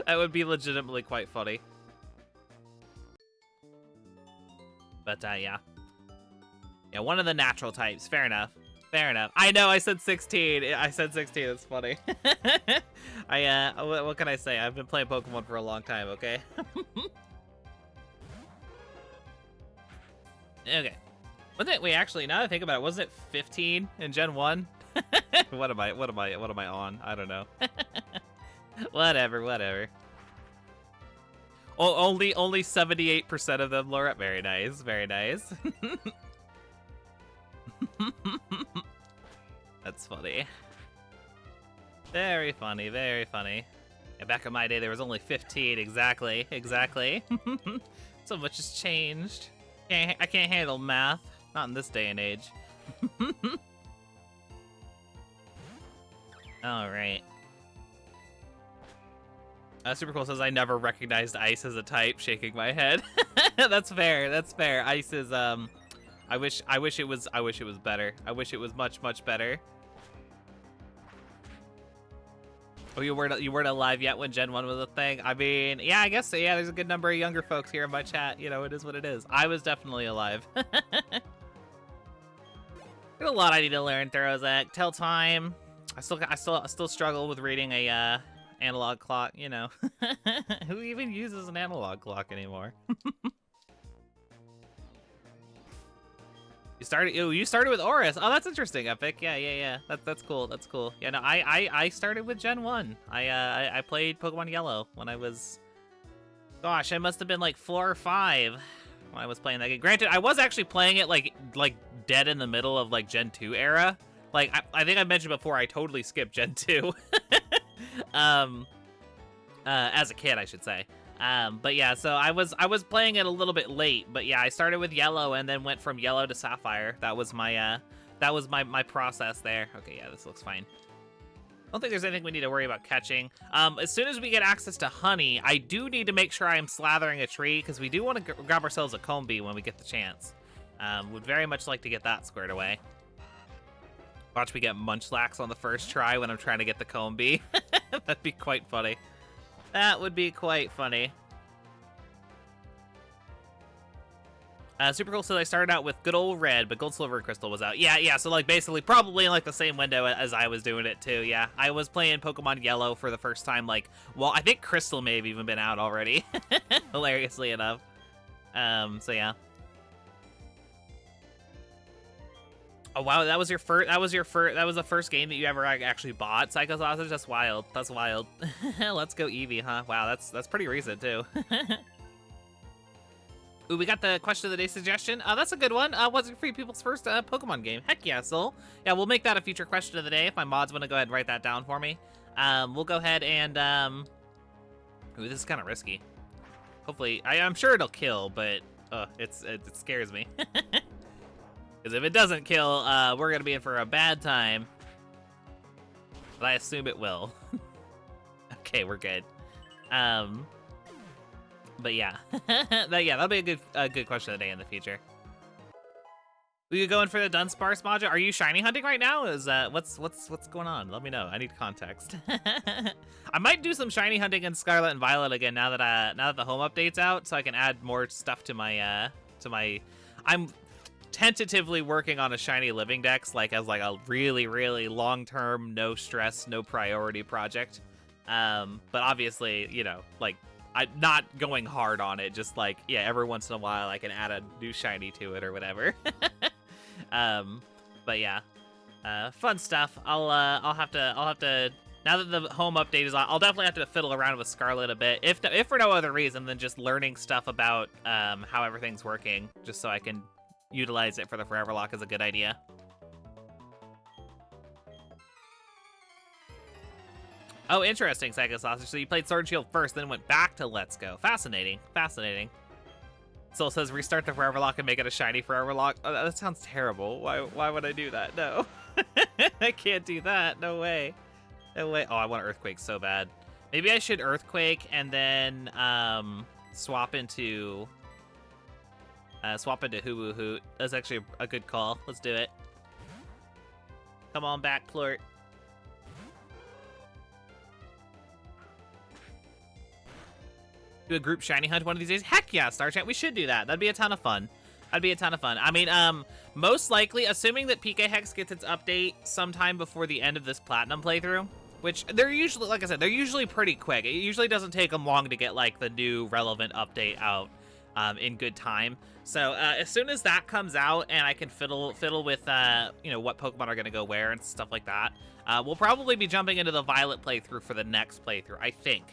That would be legitimately quite funny. But, yeah. Yeah, one of the natural types. Fair enough. Fair enough. I know, I said 16. I said 16, it's funny. What can I say? I've been playing Pokemon for a long time, okay? Okay. Wait, actually, now that I think about it, wasn't it 15 in Gen 1? What am I on? I don't know. Whatever. Oh, only 78% of them, Laura. Very nice, very nice. That's funny. Very funny, very funny. Yeah, back in my day, there was only 15. Exactly. So much has changed. I can't handle math. Not in this day and age. All right. Super Cool says, I never recognized ice as a type, shaking my head. That's fair. That's fair. Ice is I wish it was better. I wish it was much better. Oh, you weren't alive yet when Gen 1 was a thing? I mean, yeah, I guess so. Yeah, there's a good number of younger folks here in my chat. You know, it is what it is. I was definitely alive. There's a lot I need to learn, Therozak. Tell time. I still struggle with reading a analog clock, you know. Who even uses an analog clock anymore? You started with Oris. Oh, that's interesting, Epic. Yeah. That's cool. That's cool. Yeah, no, I started with Gen 1. I played Pokemon Yellow when I was, gosh, I must have been like 4 or 5 when I was playing that game. Granted, I was actually playing it like dead in the middle of like Gen 2 era. Like I think I mentioned before, I totally skipped Gen 2. As a kid, I should say. But yeah, so I was playing it a little bit late, but yeah, I started with Yellow and then went from Yellow to Sapphire. That was my my process there. Okay, yeah, this looks fine. I don't think there's anything we need to worry about catching. As soon as we get access to honey, I do need to make sure I'm slathering a tree, because we do want to grab ourselves a Combi when we get the chance. Would very much like to get that squared away. Watch me get Munchlax on the first try when I'm trying to get the Combi. That'd be quite funny. That would be quite funny. Super cool. So I started out with good old Red, but Gold, Silver, and Crystal was out. Yeah. So like basically probably in like the same window as I was doing it too. Yeah, I was playing Pokemon Yellow for the first time. Like, well, I think Crystal may have even been out already. Hilariously enough. So yeah. Oh wow, that was your first. That was the first game that you ever actually bought, Psycho Sausage. That's wild. That's wild. Let's go Eevee, huh? Wow, that's pretty recent too. Ooh, we got the question of the day suggestion. That's a good one. What's your free people's first Pokemon game? Heck yeah, Soul. Yeah, we'll make that a future question of the day if my mods want to go ahead and write that down for me. We'll go ahead and ooh, this is kind of risky. Hopefully, I'm sure it'll kill, but it scares me. Because if it doesn't kill, we're going to be in for a bad time. But I assume it will. Okay, we're good. But yeah. That'll be a good question of the day in the future. We could go in for the Dunsparce module. Are you shiny hunting right now? Is what's going on? Let me know. I need context. I might do some shiny hunting in Scarlet and Violet again now that the home update's out, so I can add more stuff to my I'm tentatively working on a shiny living dex, like as like a really long-term, no stress, no priority project. But obviously, you know, like I'm not going hard on it, just like, yeah, every once in a while I can add a new shiny to it or whatever. But yeah, fun stuff. I'll have to now that the home update is on, I'll definitely have to fiddle around with Scarlet a bit, if for no other reason than just learning stuff about how everything's working, just so I can utilize it for the Foreverlocke is a good idea. Oh, interesting, Psycho Sausage. So you played Sword and Shield first, then went back to Let's Go. Fascinating. Soul says restart the Foreverlocke and make it a shiny Foreverlocke. Oh, that sounds terrible. Why would I do that? No. I can't do that. No way. No way. Oh, I want Earthquake so bad. Maybe I should Earthquake and then swap into Hoo-Woo-Hoot. That's actually a good call. Let's do it. Come on back, Plort. Do a group shiny hunt one of these days? Heck yeah, Star Chat. We should do that. That'd be a ton of fun. I mean, most likely, assuming that PK Hex gets its update sometime before the end of this Platinum playthrough, which they're usually, like I said, they're usually pretty quick. It usually doesn't take them long to get, like, the new relevant update out in good time. So as soon as that comes out and I can fiddle with, you know, what Pokemon are going to go where and stuff like that, we'll probably be jumping into the Violet playthrough for the next playthrough, I think.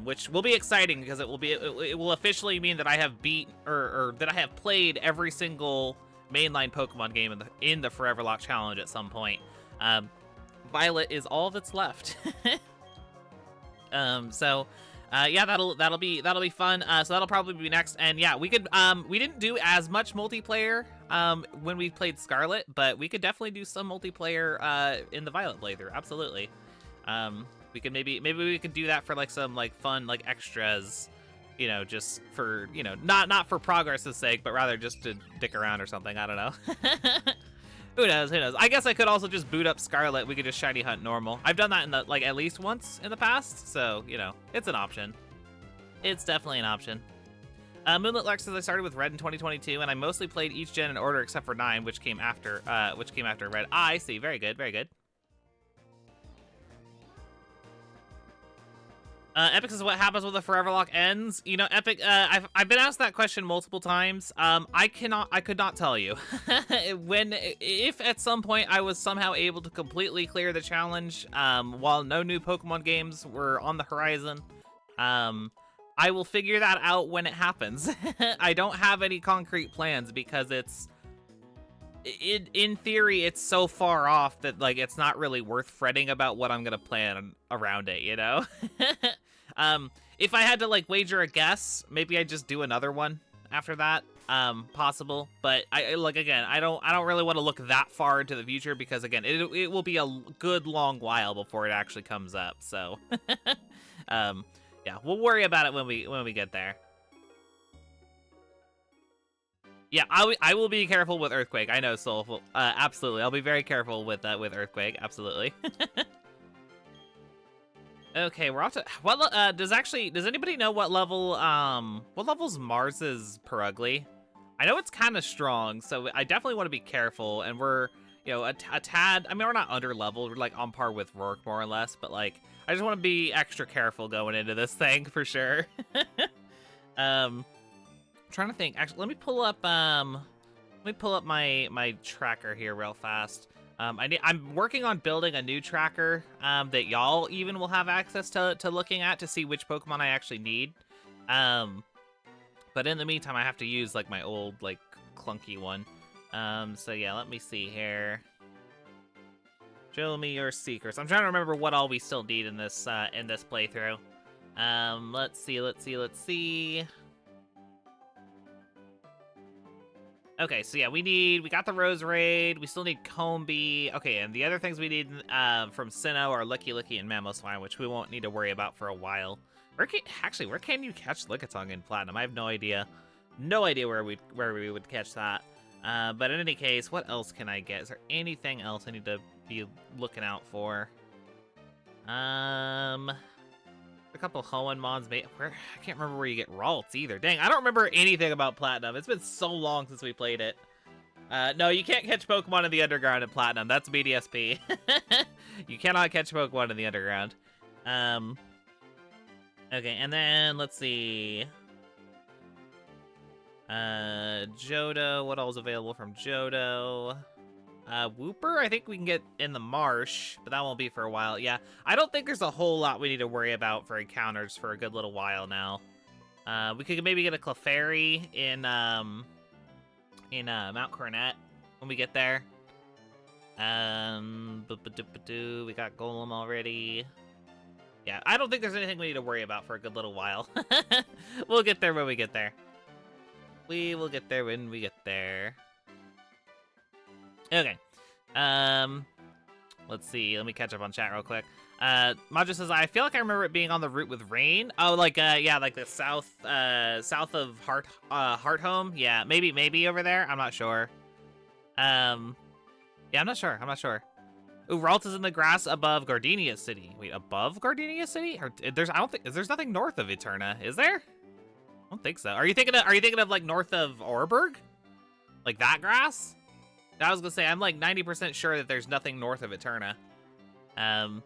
Which will be exciting because it will officially mean that I have beat or that I have played every single mainline Pokemon game in the Foreverlocke challenge at some point. Violet is all that's left. Yeah, that'll be fun. So that'll probably be next. And yeah, we didn't do as much multiplayer when we played Scarlet, but we could definitely do some multiplayer in the Violet playthrough. Absolutely. We could maybe we could do that for like some like fun like extras, you know, just for, you know, not for progress's sake, but rather just to dick around or something. I don't know. Who knows? Who knows? I guess I could also just boot up Scarlet. We could just shiny hunt normal. I've done that in the like at least once in the past, so you know it's an option. It's definitely an option. Moonlit Lark says I started with Red in 2022, and I mostly played each gen in order except for 9, which came after Red. I see. Very good. Very good. Epic says, what happens when the Foreverlocke ends? You know, Epic, I've been asked that question multiple times. I could not tell you. If at some point I was somehow able to completely clear the challenge, while no new Pokemon games were on the horizon, I will figure that out when it happens. I don't have any concrete plans because in theory, it's so far off that like it's not really worth fretting about what I'm gonna plan around it, you know? If I had to like wager a guess, maybe I'd just do another one after that. Possible, but I like again, I don't really want to look that far into the future because again, it will be a good long while before it actually comes up. So, yeah, we'll worry about it when we get there. Yeah, I will be careful with Earthquake. I know, Soulful. Absolutely, I'll be very careful with Earthquake. Absolutely. Okay, we're off to what? Does anybody know what level's Mars's Perugly? I know it's kind of strong, so I definitely want to be careful. And we're, you know, a tad. I mean, we're not under leveled. We're like on par with Rourke more or less, but like I just want to be extra careful going into this thing for sure. Trying to think. Actually, let me pull up my tracker here real fast. I'm working on building a new tracker that y'all even will have access to looking at to see which Pokemon I actually need. But in the meantime, I have to use like my old like clunky one. So yeah, let me see here. Show me your secrets. I'm trying to remember what all we still need in this playthrough. Let's see. Okay, so yeah, we got the Rose Raid, we still need Combee. Okay, and the other things we need from Sinnoh are Licky Licky and Mamoswine, which we won't need to worry about for a while. Where can you catch Lickitung in Platinum? I have no idea. No idea where we would catch that. But in any case, what else can I get? Is there anything else I need to be looking out for? A couple Hoenmons, I can't remember where you get Ralts either. Dang, I don't remember anything about Platinum. It's been so long since we played it. No, you can't catch Pokemon in the underground in Platinum. That's BDSP. You cannot catch Pokemon in the underground. Okay, and then let's see. Johto, what all is available from Johto? Wooper, I think we can get in the marsh, but that won't be for a while. Yeah, I don't think there's a whole lot we need to worry about for encounters for a good little while now. We could maybe get a Clefairy in Mount Coronet when we get there. We got Golem already. Yeah, I don't think there's anything we need to worry about for a good little while. We'll get there when we get there. We will get there when we get there. Okay. Let's see. Let me catch up on chat real quick. Maja says, I feel like I remember it being on the route with rain. Oh, like, yeah, like the south of Hearthome. Yeah, maybe over there. I'm not sure. Yeah, I'm not sure. Ooh, Ralt is in the grass above Gardenia City. Wait, above Gardenia City? Or there's nothing north of Eterna, is there? I don't think so. Are you thinking of like north of Orberg? Like that grass? I was gonna say, I'm like 90% sure that there's nothing north of Eterna. But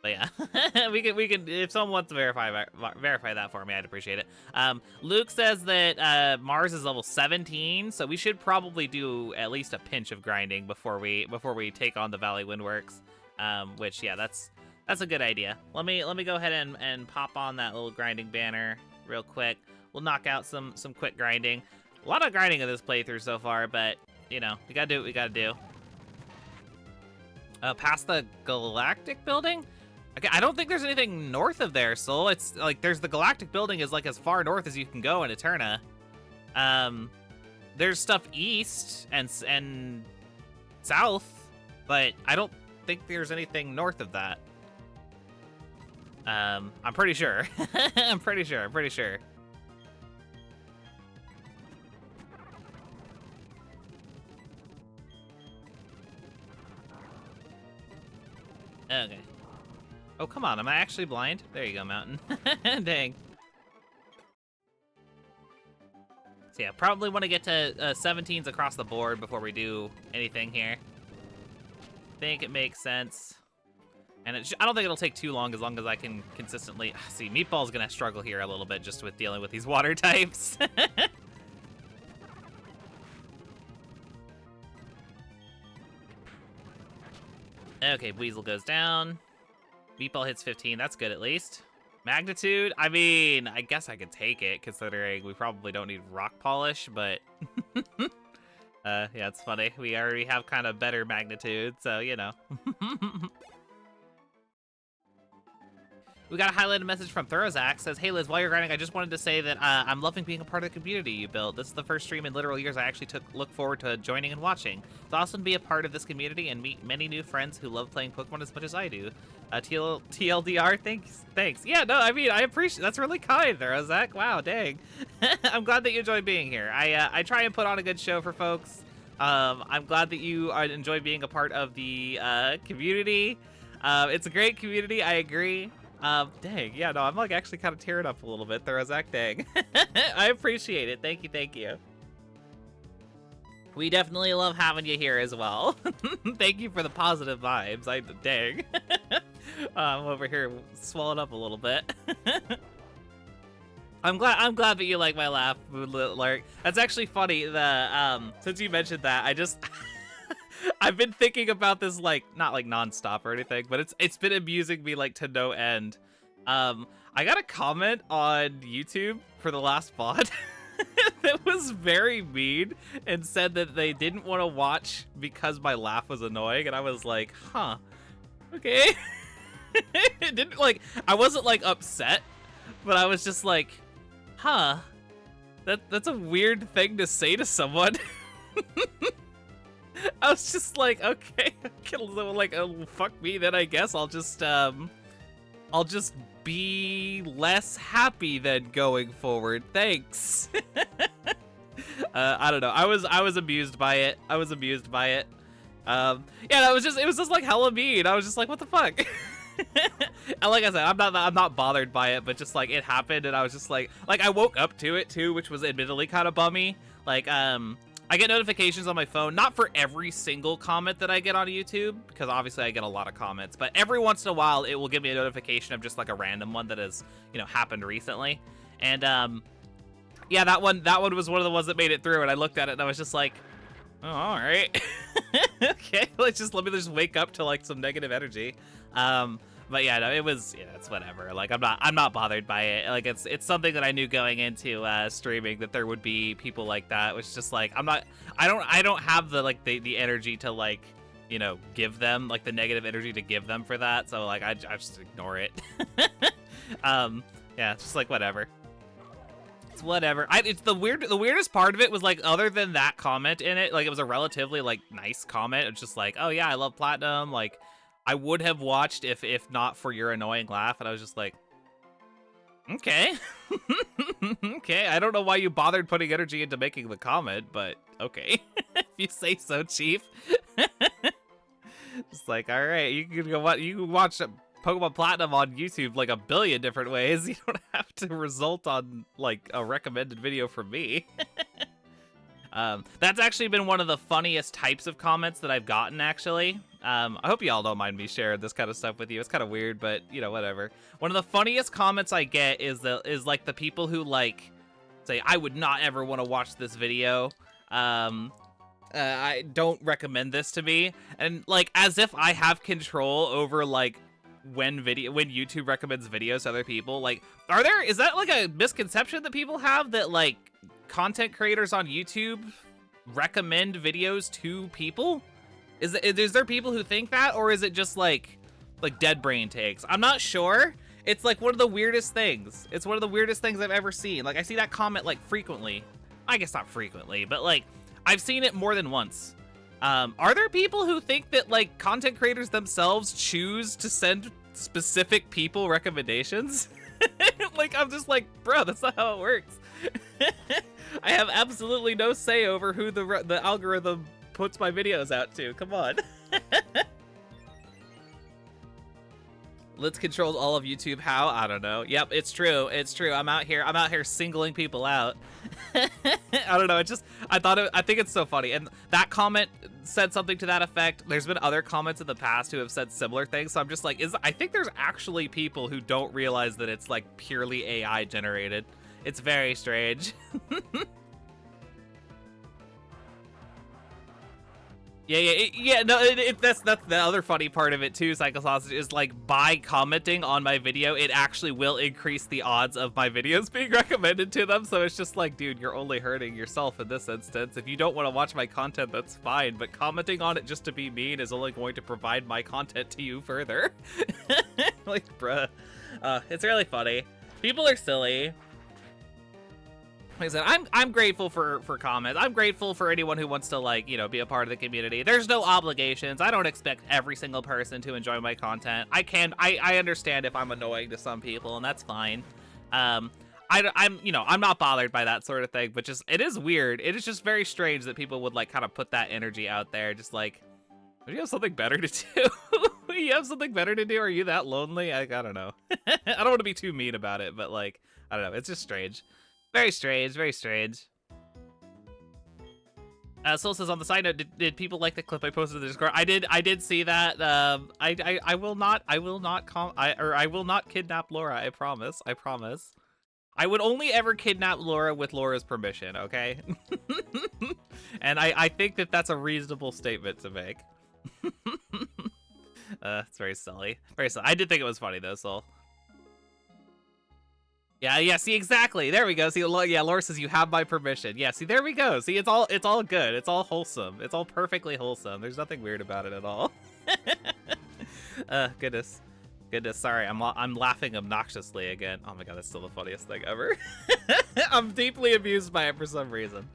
yeah, we can if someone wants to verify that for me, I'd appreciate it. Luke says that Mars is level 17, so we should probably do at least a pinch of grinding before we take on the Valley Windworks. Which yeah, that's a good idea. Let me go ahead and pop on that little grinding banner real quick. We'll knock out some quick grinding. A lot of grinding in this playthrough so far, but you know, we gotta do what we gotta do. Past the Galactic Building? Okay, I don't think there's anything north of there, Soul. It's like there's the Galactic Building is like as far north as you can go in Eterna. There's stuff east and south, but I don't think there's anything north of that. I'm pretty sure. I'm pretty sure. Okay. Oh, come on. Am I actually blind? There you go, Mountain. Dang. So yeah, probably want to get to 17s across the board before we do anything here. Think it makes sense. And I don't think it'll take too long as I can consistently... See, Meatball's going to struggle here a little bit just with dealing with these water types. Okay, Weasel goes down. Meatball hits 15. That's good at least. Magnitude? I mean, I guess I could take it considering we probably don't need rock polish, but... yeah, it's funny. We already have kind of better magnitude, so, you know. We got a highlighted message from Thorazak. Says, hey Liz, while you're grinding, I just wanted to say that I'm loving being a part of the community you built. This is the first stream in literal years I actually look forward to joining and watching. It's awesome to be a part of this community and meet many new friends who love playing Pokemon as much as I do. TLDR, thanks. Yeah, no, I mean, I appreciate, that's really kind, Thorazak. Wow, dang. I'm glad that you enjoy being here. I try and put on a good show for folks. I'm glad that you enjoy being a part of the community. It's a great community, I agree. Dang, yeah, no, I'm like actually kind of tearing up a little bit, Thorazak, dang. I appreciate it, thank you. We definitely love having you here as well. Thank you for the positive vibes, dang. I'm over here swelling up a little bit. I'm glad that you like my laugh, Lark. That's actually funny, since you mentioned that, I've been thinking about this, like, not like nonstop or anything, but it's been amusing me like to no end. I got a comment on YouTube for the last VOD that was very mean and said that they didn't want to watch because my laugh was annoying, and I was like, huh, okay. It didn't, like, I wasn't like upset, but I was just like, huh, that's a weird thing to say to someone. I was just like, okay, like, oh, fuck me, then I guess I'll just be less happy then going forward. Thanks. I don't know. I was amused by it. Yeah, it was just like hella mean. I was just like, what the fuck? And like I said, I'm not bothered by it, but just like it happened, and I was just like I woke up to it too, which was admittedly kind of bummy. Like, I get notifications on my phone, not for every single comment that I get on YouTube, because obviously I get a lot of comments, but every once in a while it will give me a notification of just like a random one that has, you know, happened recently. And yeah, that one was one of the ones that made it through, and I looked at it and I was just like, oh, all right. Okay, let me just wake up to like some negative energy. But yeah, no, it's whatever. Like, I'm not bothered by it. Like, it's something that I knew going into streaming that there would be people like that, which is just like, I don't have the like the energy to, like, you know, give them like the negative energy to give them for that. So like I just ignore it. Yeah, it's just like whatever. It's whatever. It's the weirdest part of it was like, other than that comment in it, like it was a relatively like nice comment. It's just like, oh yeah, I love Platinum, like I would have watched if not for your annoying laugh. And I was just like, okay. Okay, I don't know why you bothered putting energy into making the comment, but okay. If you say so, Chief. Just like, all right, you can watch Pokemon Platinum on YouTube like a billion different ways. You don't have to result on like a recommended video from me. That's actually been one of the funniest types of comments that I've gotten, actually. I hope y'all don't mind me sharing this kind of stuff with you. It's kind of weird, but you know, whatever. One of the funniest comments I get is like the people who like say, I would not ever want to watch this video. I don't recommend this to me. And like, as if I have control over like when YouTube recommends videos to other people. Like, is that like a misconception that people have, that like content creators on YouTube recommend videos to people? Is there people who think that, or is it just like dead brain takes? I'm not sure. It's like one of the weirdest things. It's one of the weirdest things I've ever seen. Like, I see that comment like frequently. I guess not frequently, but like I've seen it more than once. Are there people who think that like content creators themselves choose to send specific people recommendations? Like, I'm just like, bro, that's not how it works. I have absolutely no say over who the algorithm puts my videos out to. Come on. Litz controls all of YouTube. How? I don't know. Yep, it's true. It's true. I'm out here singling people out. I don't know. I think it's so funny. And that comment said something to that effect. There's been other comments in the past who have said similar things. So I'm just like, I think there's actually people who don't realize that it's like purely AI generated. It's very strange. Yeah. No, that's the other funny part of it too. Psycho Sausage is like, by commenting on my video, it actually will increase the odds of my videos being recommended to them. So it's just like, dude, you're only hurting yourself in this instance. If you don't want to watch my content, that's fine. But commenting on it just to be mean is only going to provide my content to you further. Like, bruh, it's really funny. People are silly. Like I said, I'm grateful for comments. I'm grateful for anyone who wants to, like, you know, be a part of the community. There's no obligations. I don't expect every single person to enjoy my content. I understand if I'm annoying to some people, and that's fine. I'm not bothered by that sort of thing, but just, it is weird. It is just very strange that people would like kind of put that energy out there. Just like, do you have something better to do? You have something better to do? Are you that lonely? I don't know. I don't want to be too mean about it, but like, I don't know. It's just strange. Very strange, very strange. Soul says, on the side note, did people like the clip I posted in the Discord? I did see that. I will not kidnap Laura. I promise. I would only ever kidnap Laura with Laura's permission, okay? And I think that that's a reasonable statement to make. It's very silly. Very silly. I did think it was funny though, Soul. Yeah, see, exactly. There we go. See, yeah, Laura says, you have my permission. Yeah, see, there we go. See, it's all good. It's all wholesome. It's all perfectly wholesome. There's nothing weird about it at all. Goodness. Sorry, I'm laughing obnoxiously again. Oh my god, that's still the funniest thing ever. I'm deeply amused by it for some reason.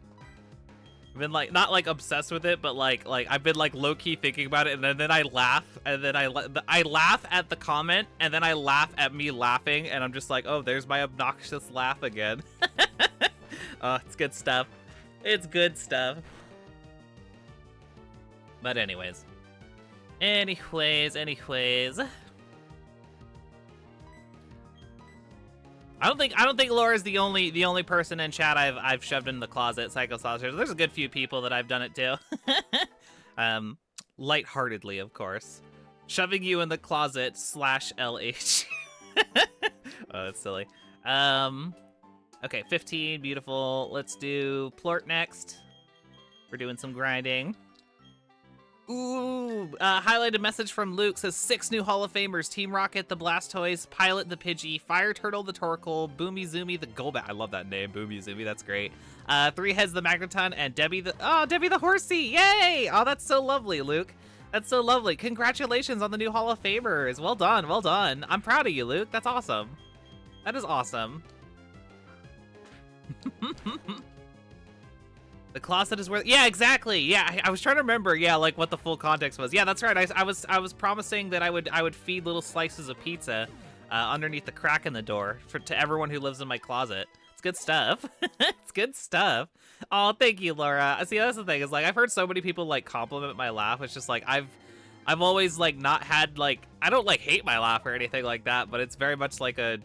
I've been like, not like obsessed with it, but like I've been like low-key thinking about it, and then I laugh, and then I laugh at the comment, and then I laugh at me laughing, and I'm just like, oh, there's my obnoxious laugh again. It's good stuff. It's good stuff. But anyways. I don't think Laura's the only person in chat I've shoved in the closet, Psycho Sausage. There's a good few people that I've done it to. Lightheartedly, of course. Shoving you in the closet /LH. Oh, that's silly. Okay, 15, beautiful. Let's do Plort next. We're doing some grinding. Ooh, highlighted message from Luke says 6 new Hall of Famers: Team Rocket, the Blastoise, Pilot, the Pidgey, Fire Turtle, the Torkoal, Boomy Zoomy, the Golbat. I love that name, Boomy Zoomy. That's great. 3 Heads, the Magneton, and Debbie the Horsey. Yay! Oh, that's so lovely, Luke. That's so lovely. Congratulations on the new Hall of Famers. Well done, well done. I'm proud of you, Luke. That's awesome. That is awesome. The closet is where, yeah, exactly. Yeah, I was trying to remember, yeah, like what the full context was. Yeah, that's right. I was promising that I would feed little slices of pizza underneath the crack in the door to everyone who lives in my closet. It's good stuff. It's good stuff. Oh, thank you, Laura. See, that's the thing, is like, I've heard so many people like compliment my laugh. It's just like, I've always like not had like, I don't like hate my laugh or anything like that, but it's very much like a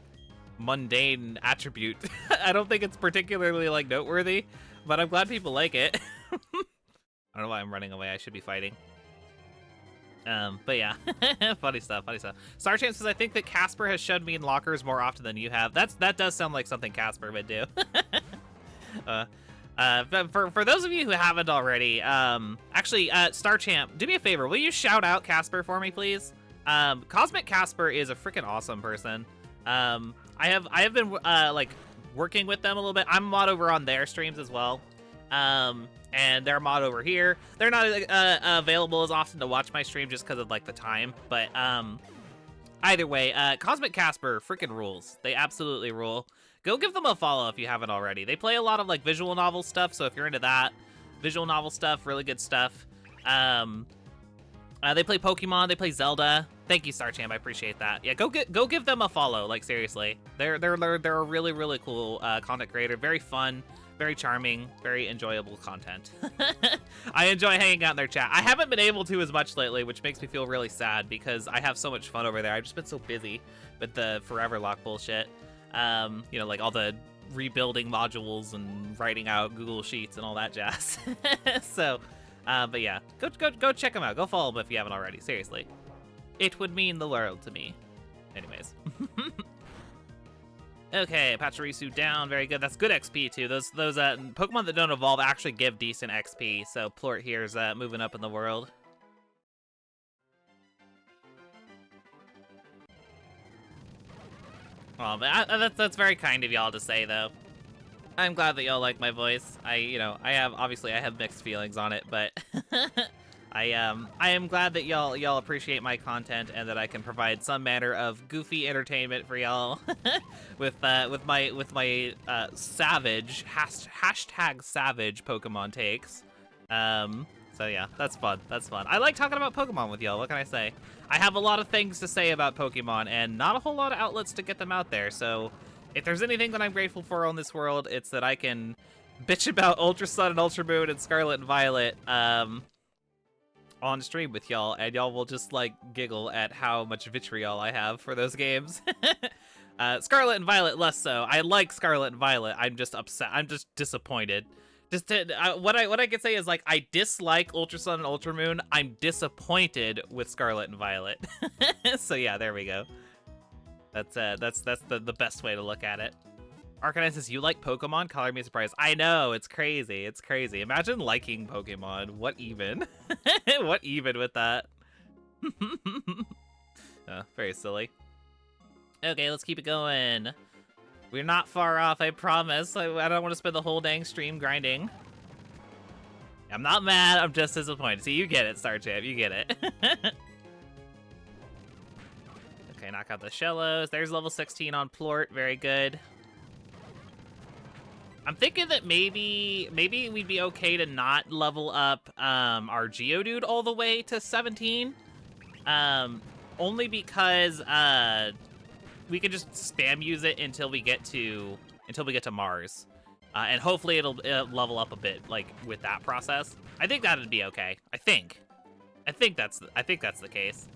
mundane attribute. I don't think it's particularly like noteworthy, but I'm glad people like it. I don't know why I'm running away. I should be fighting. But yeah, funny stuff. Star Champ says, I think that Casper has shoved me in lockers more often than you have. That does sound like something Casper would do. For those of you who haven't already, actually, Star Champ, do me a favor. Will you shout out Casper for me, please? Cosmic Casper is a freaking awesome person. I have been like working with them a little bit. I'm mod over on their streams as well. And they're mod over here. They're not available as often to watch my stream just because of like the time. But either way, Cosmic Casper freaking rules. They absolutely rule. Go give them a follow if you haven't already. They play a lot of like visual novel stuff, so if you're into that, visual novel stuff, really good stuff. They play Pokemon, they play Zelda. Thank you, Star Champ, I appreciate that. Yeah, go give them a follow, like seriously. They're a really cool content creator, very fun, very charming, very enjoyable content. I enjoy hanging out in their chat. I haven't been able to as much lately, which makes me feel really sad because I have so much fun over there. I've just been so busy with the Foreverlocke bullshit. You know, like all the rebuilding modules and writing out Google Sheets and all that jazz. So, but yeah, go check them out. Go follow them if you haven't already. Seriously, it would mean the world to me. Anyways. Okay, Pachirisu down, very good. That's good XP too. Those Pokemon that don't evolve actually give decent XP. So Plort here is moving up in the world. Oh, but that's very kind of y'all to say, though. I'm glad that y'all like my voice. I have mixed feelings on it, but I am glad that y'all appreciate my content and that I can provide some manner of goofy entertainment for y'all with my savage hashtag savage Pokemon takes. So yeah, that's fun. That's fun. I like talking about Pokemon with y'all. What can I say? I have a lot of things to say about Pokemon and not a whole lot of outlets to get them out there. So if there's anything that I'm grateful for on this world, it's that I can bitch about Ultra Sun and Ultra Moon and Scarlet and Violet on stream with y'all, and y'all will just like giggle at how much vitriol I have for those games. Scarlet and Violet less so. I like Scarlet and Violet. I'm just upset. I'm just disappointed. What I could say is, like, I dislike Ultra Sun and Ultra Moon. I'm disappointed with Scarlet and Violet. So yeah, there we go. That's the best way to look at it. Arcanine says, you like Pokemon? Color me surprised. I know, it's crazy. It's crazy. Imagine liking Pokemon. What even? What even with that? Oh, very silly. Okay, let's keep it going. We're not far off, I promise. I don't want to spend the whole dang stream grinding. I'm not mad, I'm just disappointed. See, you get it, Star Champ, you get it. Okay, knock out the Shellos. There's level 16 on Plort, very good. I'm thinking that maybe we'd be okay to not level up our Geodude all the way to 17. Only because we can just spam use it until we get to Mars, and hopefully it'll level up a bit, like with that process. I think that'd be okay. I think that's the case.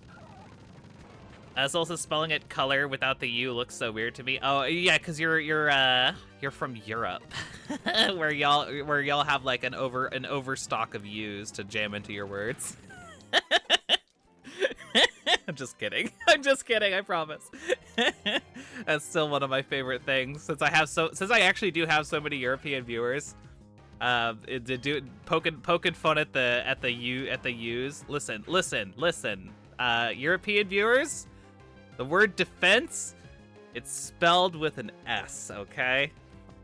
It's also spelling it color without the U looks so weird to me. Oh yeah, because you're from Europe, where y'all have like an overstock of U's to jam into your words. I'm just kidding. I'm just kidding. I promise. That's still one of my favorite things since I actually do have so many European viewers. Poking fun at the U's. Listen. European viewers, the word defense, it's spelled with an S. Okay,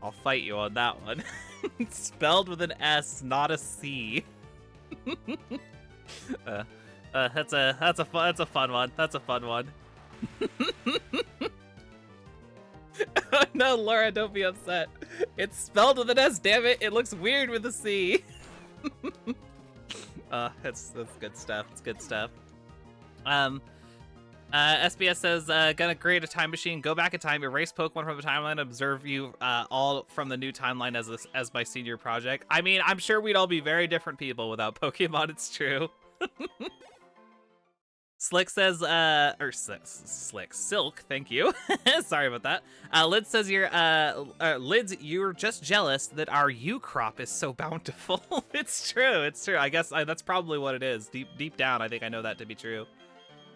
I'll fight you on that one. It's spelled with an S, not a C. That's a fun one. That's a fun one. Oh, no, Laura, don't be upset. It's spelled with an S, damn it. It looks weird with a C. That's good stuff. It's good stuff. SBS says, gonna create a time machine, go back in time, erase Pokemon from the timeline, observe you all from the new timeline as my senior project. I mean, I'm sure we'd all be very different people without Pokemon, it's true. Slick says, Silk, thank you. Sorry about that. Lid says Lids, you're just jealous that our U crop is so bountiful. It's true. I guess that's probably what it is. Deep down, I think I know that to be true.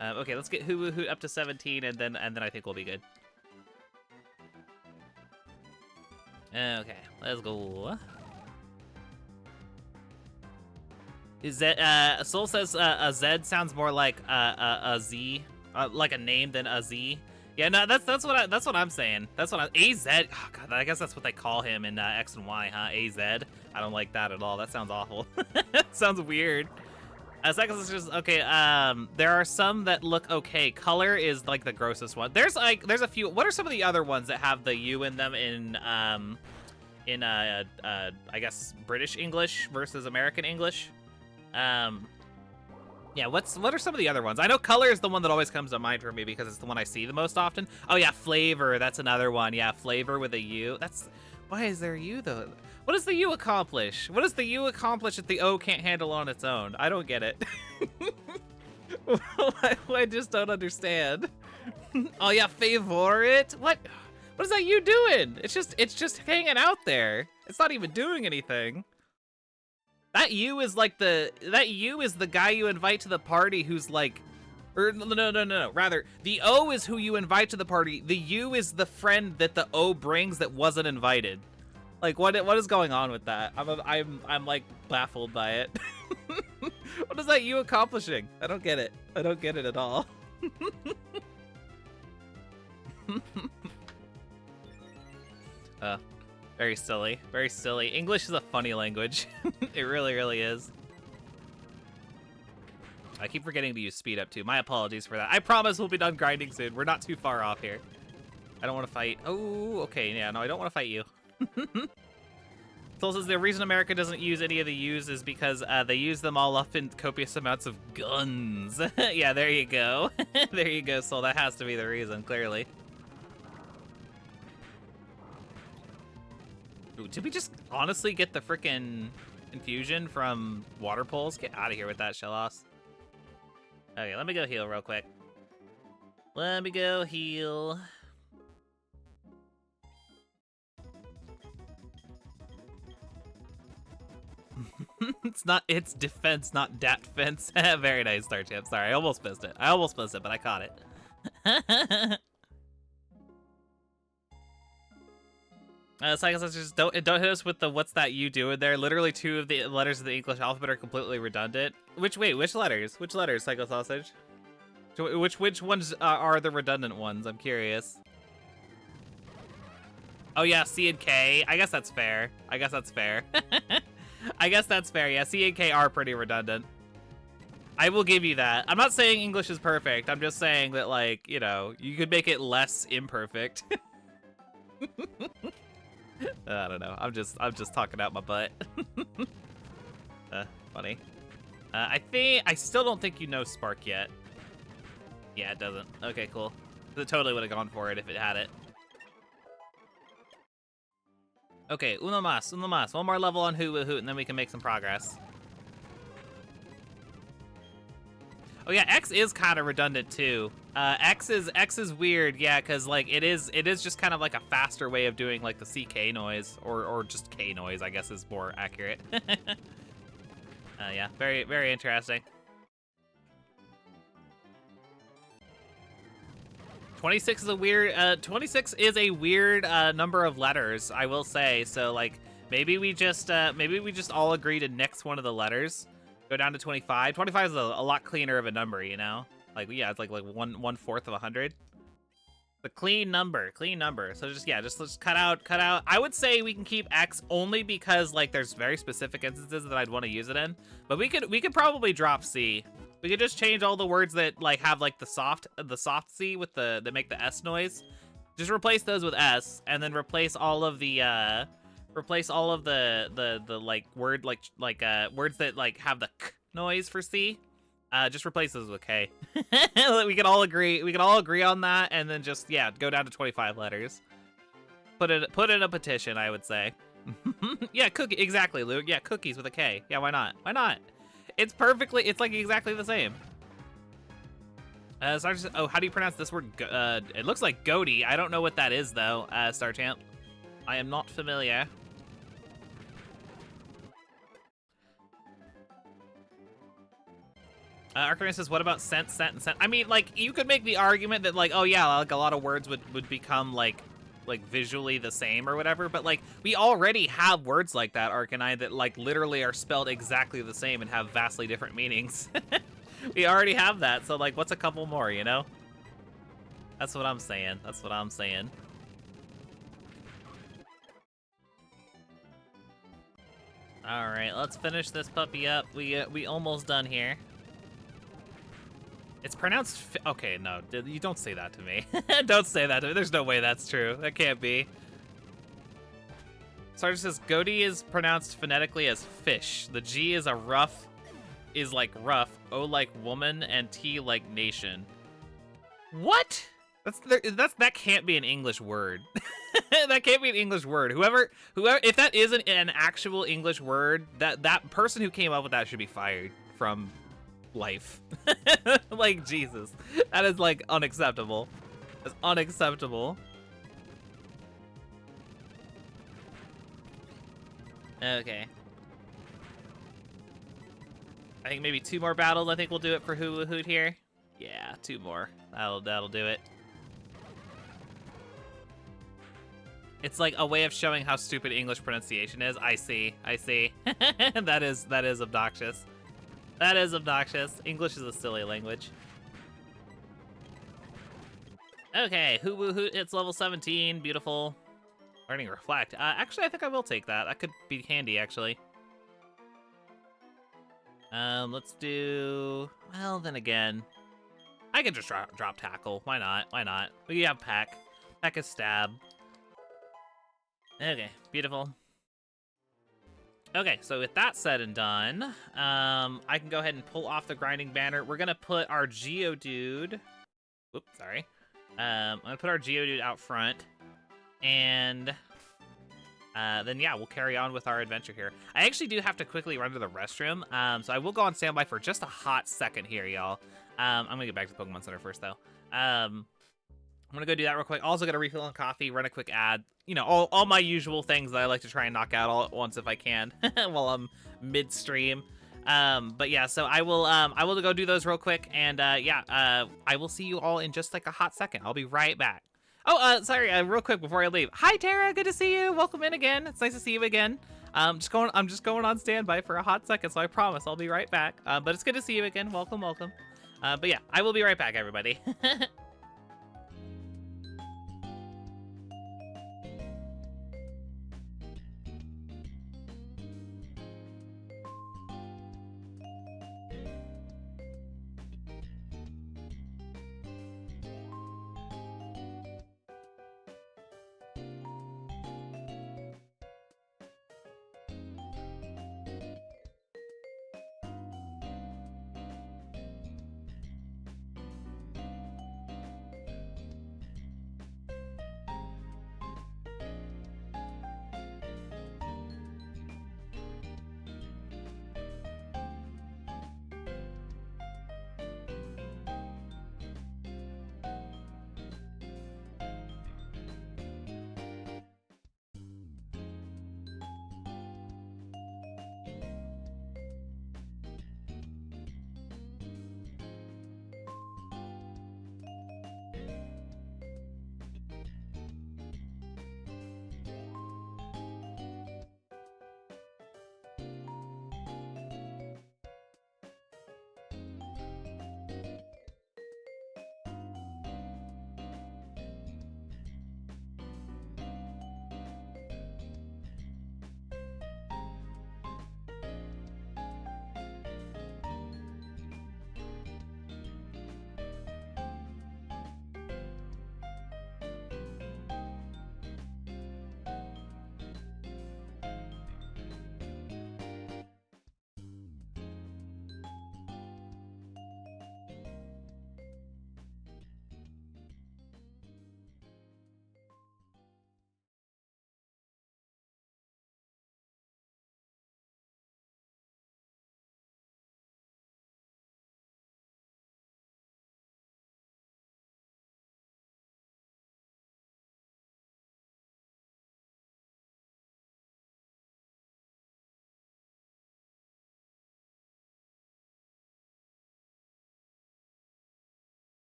Okay, let's get Hoot up to 17, and then I think we'll be good. Okay, let's go. Is that Soul says a Z sounds more like a Z, like a name than a Z. Yeah, no, that's what I'm saying. That's what AZ. Oh god, I guess that's what they call him in X and Y, huh? AZ. I don't like that at all. That sounds awful. Sounds weird. Second is just okay. There are some that look okay. Color is like the grossest one. There's a few. What are some of the other ones that have the U in them in I guess British English versus American English? Yeah, what are some of the other ones? I know color is the one that always comes to mind for me because it's the one I see the most often. Oh yeah, flavor, that's another one. Yeah, flavor with a U. Why is there a U though? What does the U accomplish? What does the U accomplish that the O can't handle on its own? I don't get it. I just don't understand. Oh yeah, favor it? What is that U doing? It's just hanging out there. It's not even doing anything. That U is like that U is the guy you invite to the party who's like, or no. Rather, the O is who you invite to the party. The U is the friend that the O brings that wasn't invited. Like, what is going on with that? I'm like baffled by it. What is that U accomplishing? I don't get it. I don't get it at all. Very silly. Very silly. English is a funny language. It really, really is. I keep forgetting to use speed up too. My apologies for that. I promise we'll be done grinding soon. We're not too far off here. I don't want to fight. Oh, okay. Yeah, no, I don't want to fight you. Soul says the reason America doesn't use any of the U's is because they use them all up in copious amounts of guns. Yeah, there you go. There you go, Soul. That has to be the reason, clearly. Ooh, did we just honestly get the frickin' infusion from water poles? Get out of here with that, Shellos. Okay, let me go heal real quick. Let me go heal. It's defense, not dat fence. Very nice, Star Champ. Sorry, I almost missed it. But I caught it. Just don't hit us with the what's that you doing there. Literally 2 of the letters of the English alphabet are completely redundant. Which letters? Which letters, Psycho Sausage? Which ones are the redundant ones? I'm curious. Oh yeah, C and K. I guess that's fair. I guess that's fair. Yeah, C and K are pretty redundant. I will give you that. I'm not saying English is perfect. I'm just saying that, like, you know, you could make it less imperfect. I don't know. I'm just talking out my butt. Funny. I still don't think you know Spark yet. Yeah, it doesn't. Okay, cool. It totally would have gone for it if it had it. Okay, uno más. One more level on Hoot Hoot, and then we can make some progress. Oh yeah, X is kind of redundant too. X is weird, yeah, because like it is just kind of like a faster way of doing like the CK noise, or just K noise, I guess is more accurate. Yeah, very, very interesting. 26 is a weird. 26 is a weird number of letters, I will say. So like maybe we just all agree to nix one of the letters. Go down to 25. 25 is a lot cleaner of a number, you know? Like, yeah, it's like 1/4 of 100. The clean number. So just cut out. I would say we can keep X only because like there's very specific instances that I'd want to use it in. But we could probably drop C. We could just change all the words that like have like the soft C with that make the S noise. Just replace those with S, and then replace all of the like word words that like have the K noise for C. Just replace those with K. We can all agree on that, and then just go down to 25 letters. Put in a petition, I would say. Yeah, cookie, exactly, Luke. Yeah, cookies with a K. Yeah, why not? It's like exactly the same. Oh, how do you pronounce this word? It looks like goatee. I don't know what that is though, Star Champ. I am not familiar. Archivist says, what about sent? I mean, like, you could make the argument that, like, oh yeah, like a lot of words would become like visually the same or whatever, but like we already have words like that, Arcanine, that like literally are spelled exactly the same and have vastly different meanings. We already have that, so like what's a couple more, you know? That's what I'm saying. All right, let's finish this puppy up. We almost done here. It's pronounced okay, no, you don't say that to me. Don't say that to me. There's no way that's true. That can't be. Sarge says goatee is pronounced phonetically as fish. The G is like rough, O like woman, and T like nation. What? That can't be an English word. That can't be an English word. Whoever, if that isn't an actual English word, that person who came up with that should be fired from life. Like, Jesus, that is like unacceptable. That's unacceptable. Okay. I think maybe 2 more battles. I think we'll do it for Hoot here. Yeah, 2 more. That'll do it. It's like a way of showing how stupid English pronunciation is. I see. That is obnoxious. That is obnoxious. English is a silly language. Okay, Hoot, it's level 17. Beautiful. Learning Reflect. Actually, I think I will take that. That could be handy, actually. Let's do... Well, then again, I could just drop Tackle. Why not? Why not? We have Peck. Peck is Stab. Okay, beautiful. Okay, so with that said and done, I can go ahead and pull off the Grinding Banner. We're gonna put our Geodude... Oops, sorry. I'm gonna put our Geodude out front, and then yeah, we'll carry on with our adventure here. I actually do have to quickly run to the restroom, so I will go on standby for just a hot second here, y'all. I'm gonna get back to the Pokemon Center first, though. I'm gonna go do that real quick. Also gonna refill on coffee, run a quick ad. You know, all my usual things that I like to try and knock out all at once if I can while I'm midstream. But yeah, so I will go do those real quick, and yeah, I will see you all in just like a hot second. I'll be right back. Oh, sorry, real quick before I leave. Hi, Tara, good to see you. Welcome in again. It's nice to see you again. I'm just going on standby for a hot second, so I promise I'll be right back. But it's good to see you again. Welcome, welcome. But yeah, I will be right back, everybody.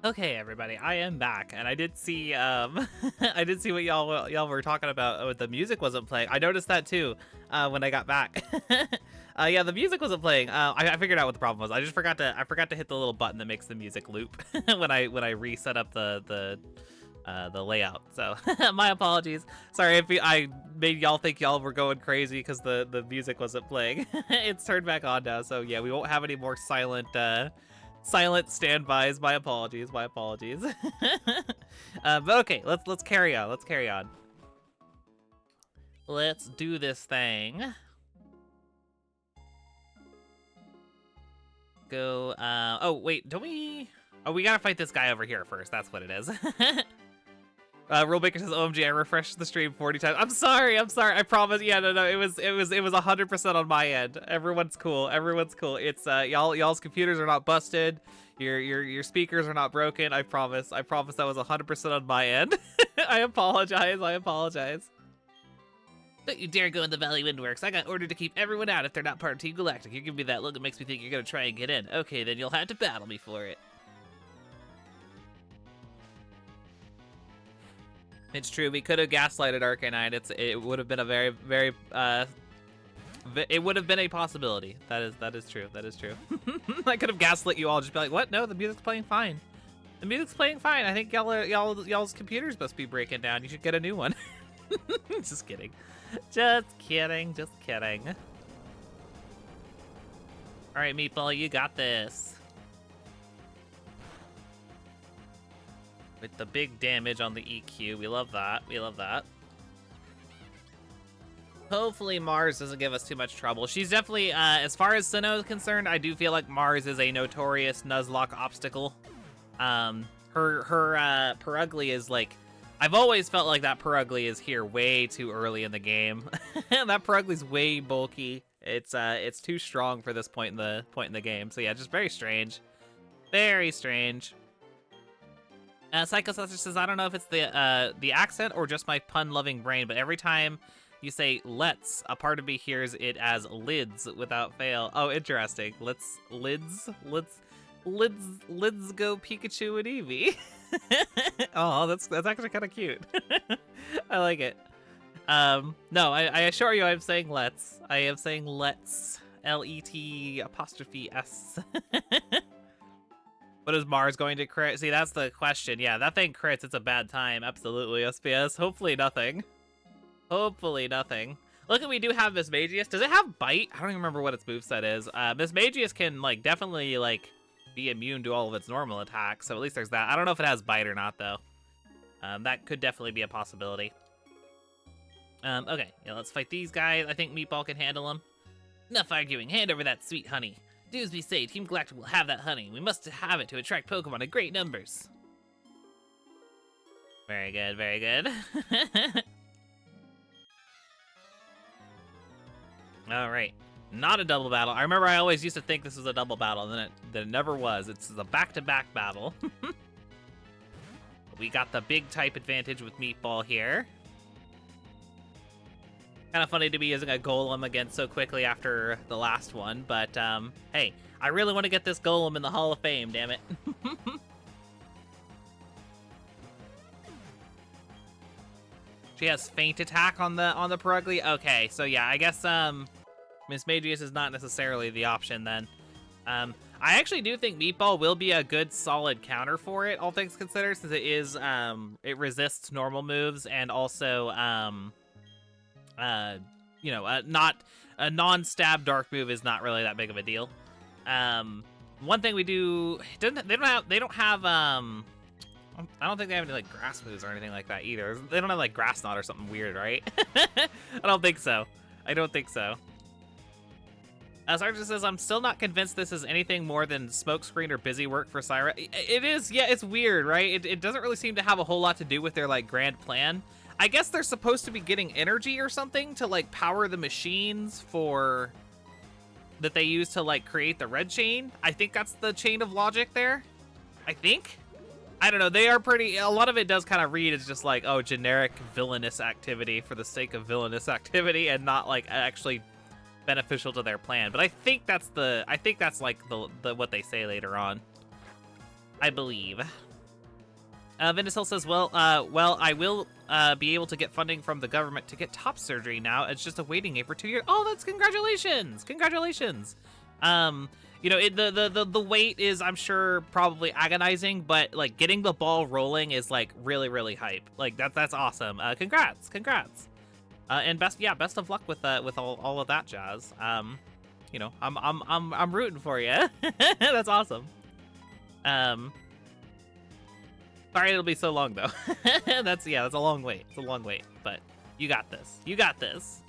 Okay, everybody, I am back, and I did see I did see what y'all were talking about. Oh, the music wasn't playing. I noticed that too when I got back. Yeah, the music wasn't playing. I figured out what the problem was. I forgot to hit the little button that makes the music loop when I reset up the layout. So my apologies. Sorry if I made y'all think y'all were going crazy because the music wasn't playing. It's turned back on now, so yeah, we won't have any more silent standbys. My apologies. My apologies. But okay, let's carry on. Let's carry on. Let's do this thing. Go. Oh wait, don't we? Oh, we gotta fight this guy over here first. That's what it is. Rulemaker says, "OMG, I refreshed the stream 40 times." I'm sorry. I promise. Yeah, no. It was 100% on my end. Everyone's cool. It's y'all's computers are not busted. Your speakers are not broken. I promise. That was 100% on my end. I apologize. Don't you dare go in the Valley Windworks. I got ordered to keep everyone out if they're not part of Team Galactic. You give me that look, it makes me think you're gonna try and get in. Okay, then you'll have to battle me for it. It's true. We could have gaslighted Arcanine. It would have been a very it would have been a possibility. That is true. I could have gaslit you all. Just be like, what? No, the music's playing fine. The music's playing fine. I think y'all's computers must be breaking down. You should get a new one. Just kidding. Just kidding. All right, Meatball, you got this. With the big damage on the EQ. We love that. Hopefully Mars doesn't give us too much trouble. She's definitely, as far as Sinnoh is concerned, I do feel like Mars is a notorious Nuzlocke obstacle. Her Perugly is like, I've always felt like that Perugly is here way too early in the game. That Perugly's way bulky. It's too strong for this point in the game. So yeah, just very strange. Very strange. Psycho Saucer says, I don't know if it's the accent or just my pun-loving brain, but every time you say "let's," a part of me hears it as "lids" without fail. Oh, interesting. Lids go Pikachu and Eevee. Oh, that's actually kind of cute. I like it. No, I assure you, I'm saying "let's." I am saying "let's." LET''S. What is Mars going to crit? See, that's the question. Yeah, that thing crits. It's a bad time. Absolutely, SPS. Hopefully nothing. Look, we do have Mismagius. Does it have Bite? I don't even remember what its moveset is. Mismagius can, like, definitely, like, be immune to all of its normal attacks. So at least there's that. I don't know if it has Bite or not, though. That could definitely be a possibility. Okay. Yeah, let's fight these guys. I think Meatball can handle them. Enough arguing. Hand over that sweet honey. Do as we say, Team Galactic will have that honey. We must have it to attract Pokemon in great numbers. Very good. Alright. Not a double battle. I remember I always used to think this was a double battle, and then it never was. It's a back-to-back battle. We got the big type advantage with Meatball here. Kind of funny to be using a Golem again so quickly after the last one, but hey, I really want to get this Golem in the Hall of Fame, damn it. She has Feint Attack on the Perugly. Okay, so yeah, I guess Mismagius is not necessarily the option then. I actually do think Meatball will be a good solid counter for it, all things considered, since it is it resists normal moves and also not a non-stab dark move is not really that big of a deal. One thing we do, they don't have I don't think they have any like grass moves or anything like that either. They don't have like Grass Knot or something weird, right? I don't think so. Sergeant says, I'm still not convinced this is anything more than smokescreen or busy work for Syra. It is, yeah, it's weird, right? It doesn't really seem to have a whole lot to do with their like grand plan. I guess they're supposed to be getting energy or something to like power the machines that they use to like create the red chain. I think that's the chain of logic there. I think. I don't know. They are a lot of it does kind of read as just like, oh, generic villainous activity for the sake of villainous activity and not like actually beneficial to their plan. But I think that's like the what they say later on. I believe. Vindisil says, well, I will be able to get funding from the government to get top surgery now. It's just a waiting game for 2 years. Oh, that's congratulations. Congratulations. You know, the wait is, I'm sure, probably agonizing, but like getting the ball rolling is like really, really hype. Like that's awesome. Congrats. And best of luck with all of that jazz. You know, I'm rooting for you. That's awesome. Sorry it'll be so long though. That's a long wait. It's a long wait, but you got this. You got this.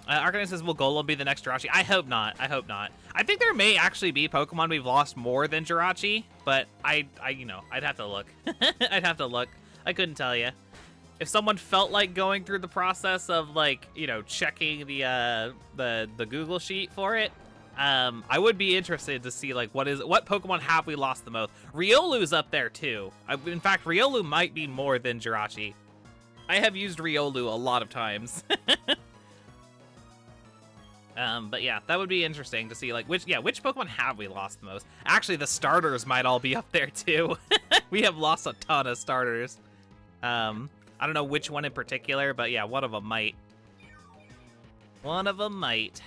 Arcanine says, will Golem be the next Jirachi? I hope not. I hope not. I think there may actually be Pokemon we've lost more than Jirachi, but I you know, I'd have to look. I'd have to look. I couldn't tell you. If someone felt like going through the process of like, you know, checking the Google sheet for it, I would be interested to see like what Pokemon have we lost the most. Riolu's up there too. In fact, Riolu might be more than Jirachi. I have used Riolu a lot of times. But yeah, that would be interesting to see like which Pokemon have we lost the most. Actually, the starters might all be up there too. We have lost a ton of starters. I don't know which one in particular, but yeah, one of them might. One of them might.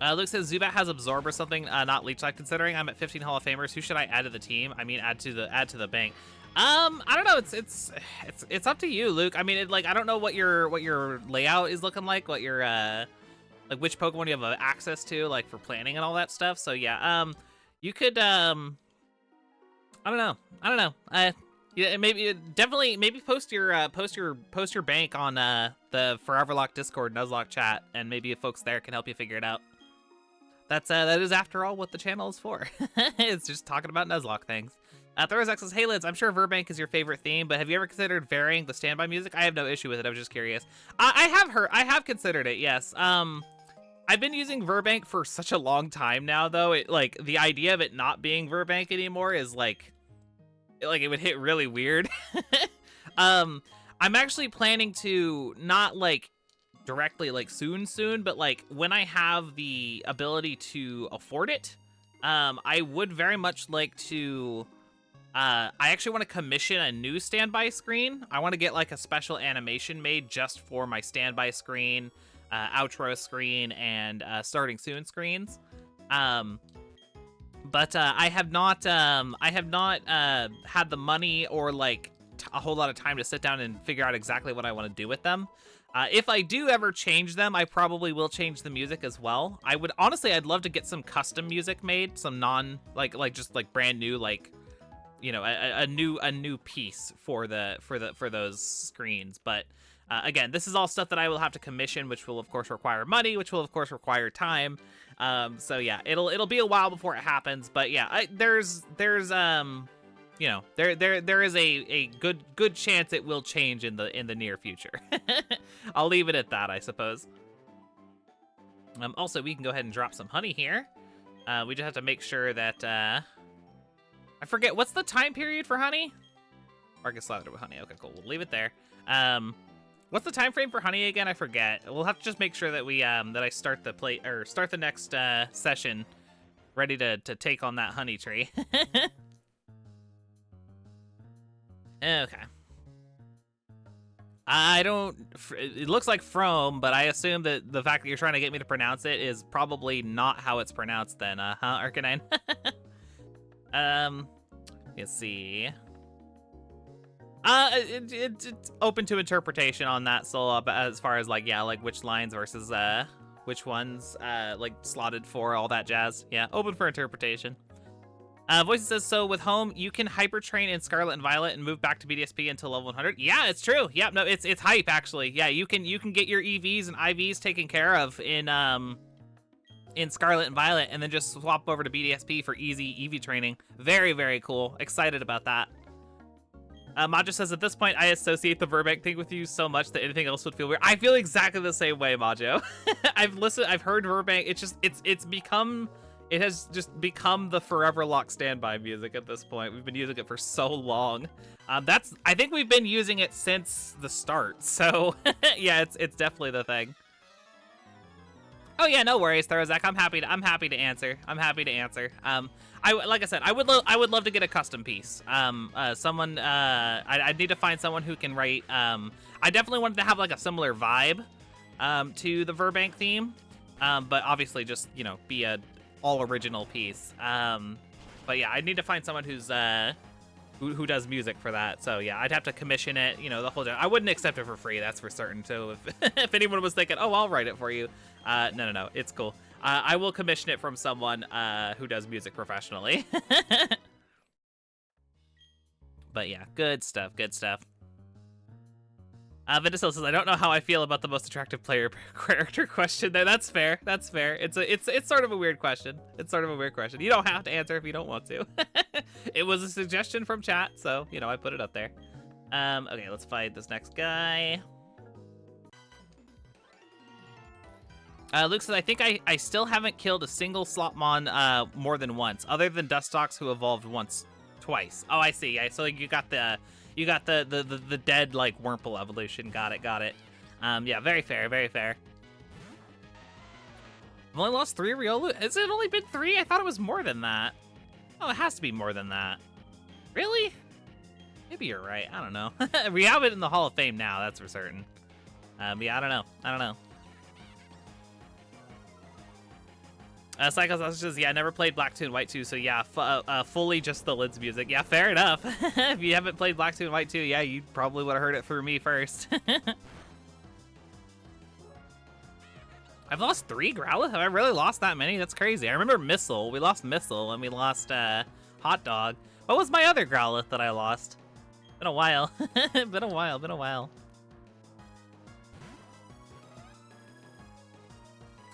Luke says Zubat has Absorb or something, not Leech Life. Considering I'm at 15 Hall of Famers, who should I add to the team? I mean, add to the bank. I don't know. It's up to you, Luke. I mean, I don't know what your layout is looking like, what your like which Pokemon you have access to, like for planning and all that stuff. So yeah, you could I don't know. Yeah, maybe post your bank on the Foreverlocke Discord Nuzlocke chat, and maybe folks there can help you figure it out. That is after all what the channel is for. It's just talking about Nuzlocke things. Thorazek says, hey Lids, I'm sure Verbank is your favorite theme, but have you ever considered varying the standby music? I have no issue with it. I was just curious. I have considered it, yes. I've been using Verbank for such a long time now, though. It like the idea of it not being Verbank anymore is like it would hit really weird. I'm actually planning to not like directly like soon, but like when I have the ability to afford it, I would very much like to. I actually want to commission a new standby screen. I want to get like a special animation made just for my standby screen, outro screen, and starting soon screens. But I have not had the money or like a whole lot of time to sit down and figure out exactly what I want to do with them. If I do ever change them, I probably will change the music as well. I'd love to get some custom music made, some just brand new, like, you know, a new piece for those screens. But again, this is all stuff that I will have to commission, which will of course require money, which will of course require time. So yeah, it'll be a while before it happens. But yeah, there's you know, there is a good chance it will change in the near future. I'll leave it at that, I suppose. Also, we can go ahead and drop some honey here. We just have to make sure that I forget, what's the time period for honey? Or get slathered with honey. Okay, cool. We'll leave it there. What's the time frame for honey again? I forget. We'll have to just make sure that we that I start the next session ready to take on that honey tree. Okay. It looks like From, but I assume that the fact that you're trying to get me to pronounce it is probably not how it's pronounced then, huh, Arcanine? Let's see. It's open to interpretation on that, so as far as like, yeah, like which lines versus which ones like slotted for, all that jazz. Yeah, open for interpretation. Voices says, so with Home, you can hyper train in Scarlet and Violet and move back to BDSP until level 100. Yeah, it's true. Yeah, no, it's hype actually. Yeah, you can get your EVs and IVs taken care of in Scarlet and Violet, and then just swap over to BDSP for easy EV training. Very, very cool. Excited about that. Majo says, at this point, I associate the Verbank thing with you so much that anything else would feel weird. I feel exactly the same way, Majo. I've heard Verbank. It has just become the Foreverlocke standby music at this point. We've been using it for so long. I think we've been using it since the start. So yeah, it's definitely the thing. Oh yeah, no worries, Thorazak. I'm happy to answer. I'm happy to answer. Like I said, I would love to get a custom piece. Someone I'd need to find someone who can write. I definitely wanted to have like a similar vibe, to the Verbank theme, but obviously just be a all original piece. But yeah, I'd need to find someone who does music for that. So yeah, I'd have to commission it. The whole. I wouldn't accept it for free. That's for certain. So if anyone was thinking, oh, I'll write it for you. No, it's cool. I will commission it from someone who does music professionally. But yeah, good stuff. Vinicius says, I don't know how I feel about the most attractive player character question there. That's fair. It's sort of a weird question. You don't have to answer if you don't want to. It was a suggestion from chat, so I put it up there. Okay, let's fight this next guy. Luke says, I think I still haven't killed a single Slotmon more than once, other than Dustox, who evolved twice. Oh, I see. So you got the dead like Wurmple evolution. Got it. Yeah, very fair. I've only lost 3 Riolu. Has it only been 3? I thought it was more than that. Oh, it has to be more than that. Really? Maybe you're right. I don't know. We have it in the Hall of Fame now, that's for certain. Yeah, I don't know. Psychos says, yeah, I never played Black 2 and White 2, so yeah, fully just the Lids music. Yeah, fair enough. If you haven't played Black 2 and White 2, yeah, you probably would have heard it through me first. I've lost 3 Growlithe? Have I really lost that many? That's crazy. I remember Missile. We lost Missile, and we lost Hot Dog. What was my other Growlithe that I lost? Been a while. Been a while.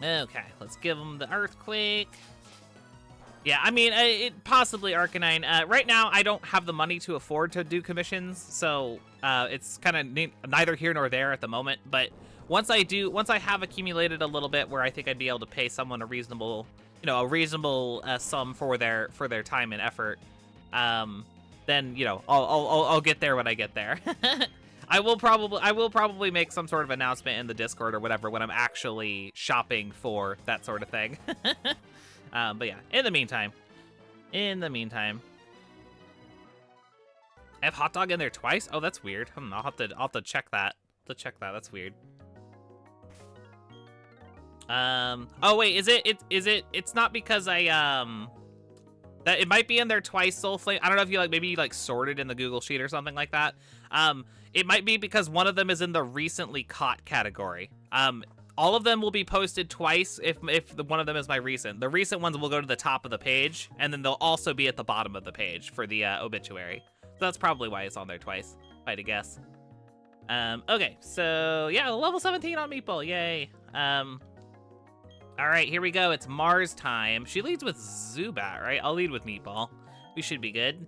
Okay, let's give him the Earthquake. Yeah, I mean, it possibly Arcanine. Right now, I don't have the money to afford to do commissions, so it's kind of neither here nor there at the moment. But once I have accumulated a little bit where I think I'd be able to pay someone a reasonable sum for their time and effort, then I'll get there when I get there. I will probably make some sort of announcement in the Discord or whatever when I'm actually shopping for that sort of thing. But yeah, in the meantime, I have Hot Dog in there twice. Oh, that's weird. I'll have to check that. That's weird. Oh wait, is it? It's not because that it might be in there twice, Soulflame. I don't know if you maybe sorted in the Google Sheet or something like that. It might be because one of them is in the recently caught category. All of them will be posted twice if one of them is my recent. The recent ones will go to the top of the page, and then they'll also be at the bottom of the page for the obituary. So that's probably why it's on there twice, if I had to guess. Okay, so yeah, level 17 on Meatball, yay. All right, here we go. It's Mars time. She leads with Zubat, right? I'll lead with Meatball. We should be good.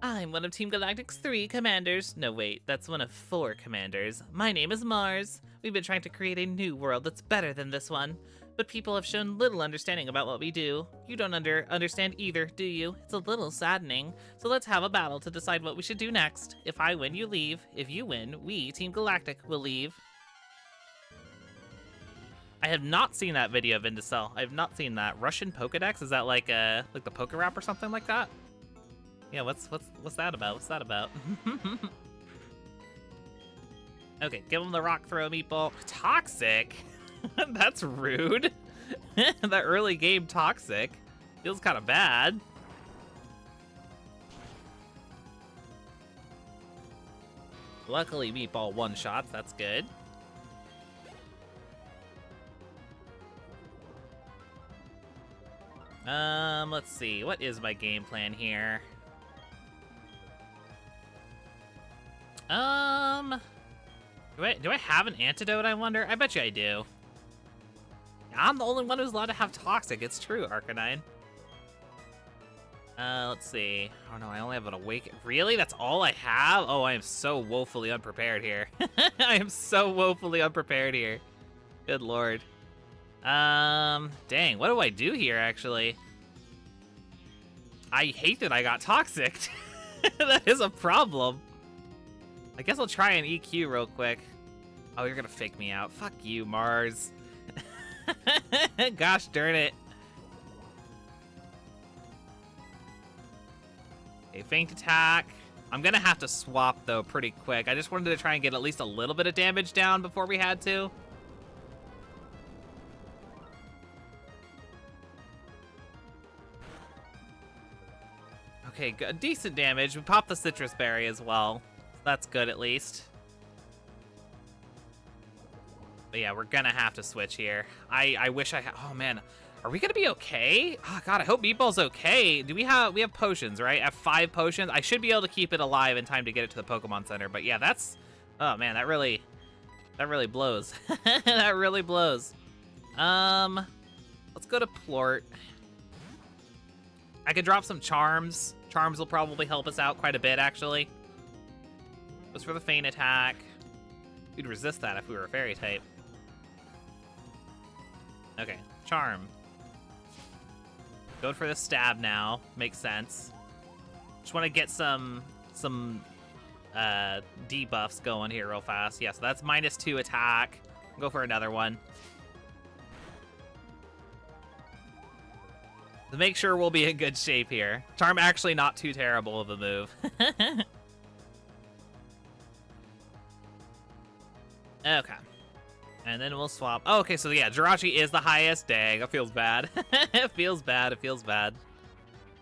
I'm one of Team Galactic's 3 commanders. No, wait, that's one of 4 commanders. My name is Mars. We've been trying to create a new world that's better than this one, but people have shown little understanding about what we do. You don't understand either, do you? It's a little saddening. So let's have a battle to decide what we should do next. If I win, you leave. If you win, we, Team Galactic, will leave. I have not seen that video of Indicel. I have not seen that. Russian Pokedex? Is that like the Poke Rap or something like that? Yeah, what's that about? What's that about? Okay, give him the rock throw, Meatball. Toxic? That's rude. That early game Toxic. Feels kind of bad. Luckily, Meatball one-shots. That's good. Let's see. What is my game plan here? Do I have an antidote, I wonder? I bet you I do. I'm the only one who's allowed to have Toxic. It's true, Arcanine. Let's see. Oh no, I only have an Awake. Really? That's all I have? Oh, I am so woefully unprepared here. I am so woefully unprepared here. Good lord. Dang, what do I do here, actually? I hate that I got Toxic. That is a problem. I guess I'll try an EQ real quick. Oh, you're gonna fake me out. Fuck you, Mars. Gosh darn it. Okay, feint attack. I'm gonna have to swap though pretty quick. I just wanted to try and get at least a little bit of damage down before we had to. Okay, good. Decent damage. We popped the citrus berry as well. That's good at least. But yeah, we're gonna have to switch here. I wish I had. Oh man, are we gonna be okay? Oh god, I hope Meatball's okay. Do we have potions, right? I have 5 potions. I should be able to keep it alive in time to get it to the Pokemon Center. But yeah, that's. Oh man, that really blows. That really blows. Let's go to Plort. I could drop some charms. Charms will probably help us out quite a bit, actually. Goes for the feint attack. We'd resist that if we were a fairy type. Okay, charm. Going for the stab now. Makes sense. Just want to get some debuffs going here real fast. Yeah, so that's -2 attack. Go for another one. To make sure we'll be in good shape here. Charm actually not too terrible of a move. Okay. And then we'll swap. Oh, okay, so yeah, Jirachi is the highest. Dang, it feels bad. It feels bad, it feels bad.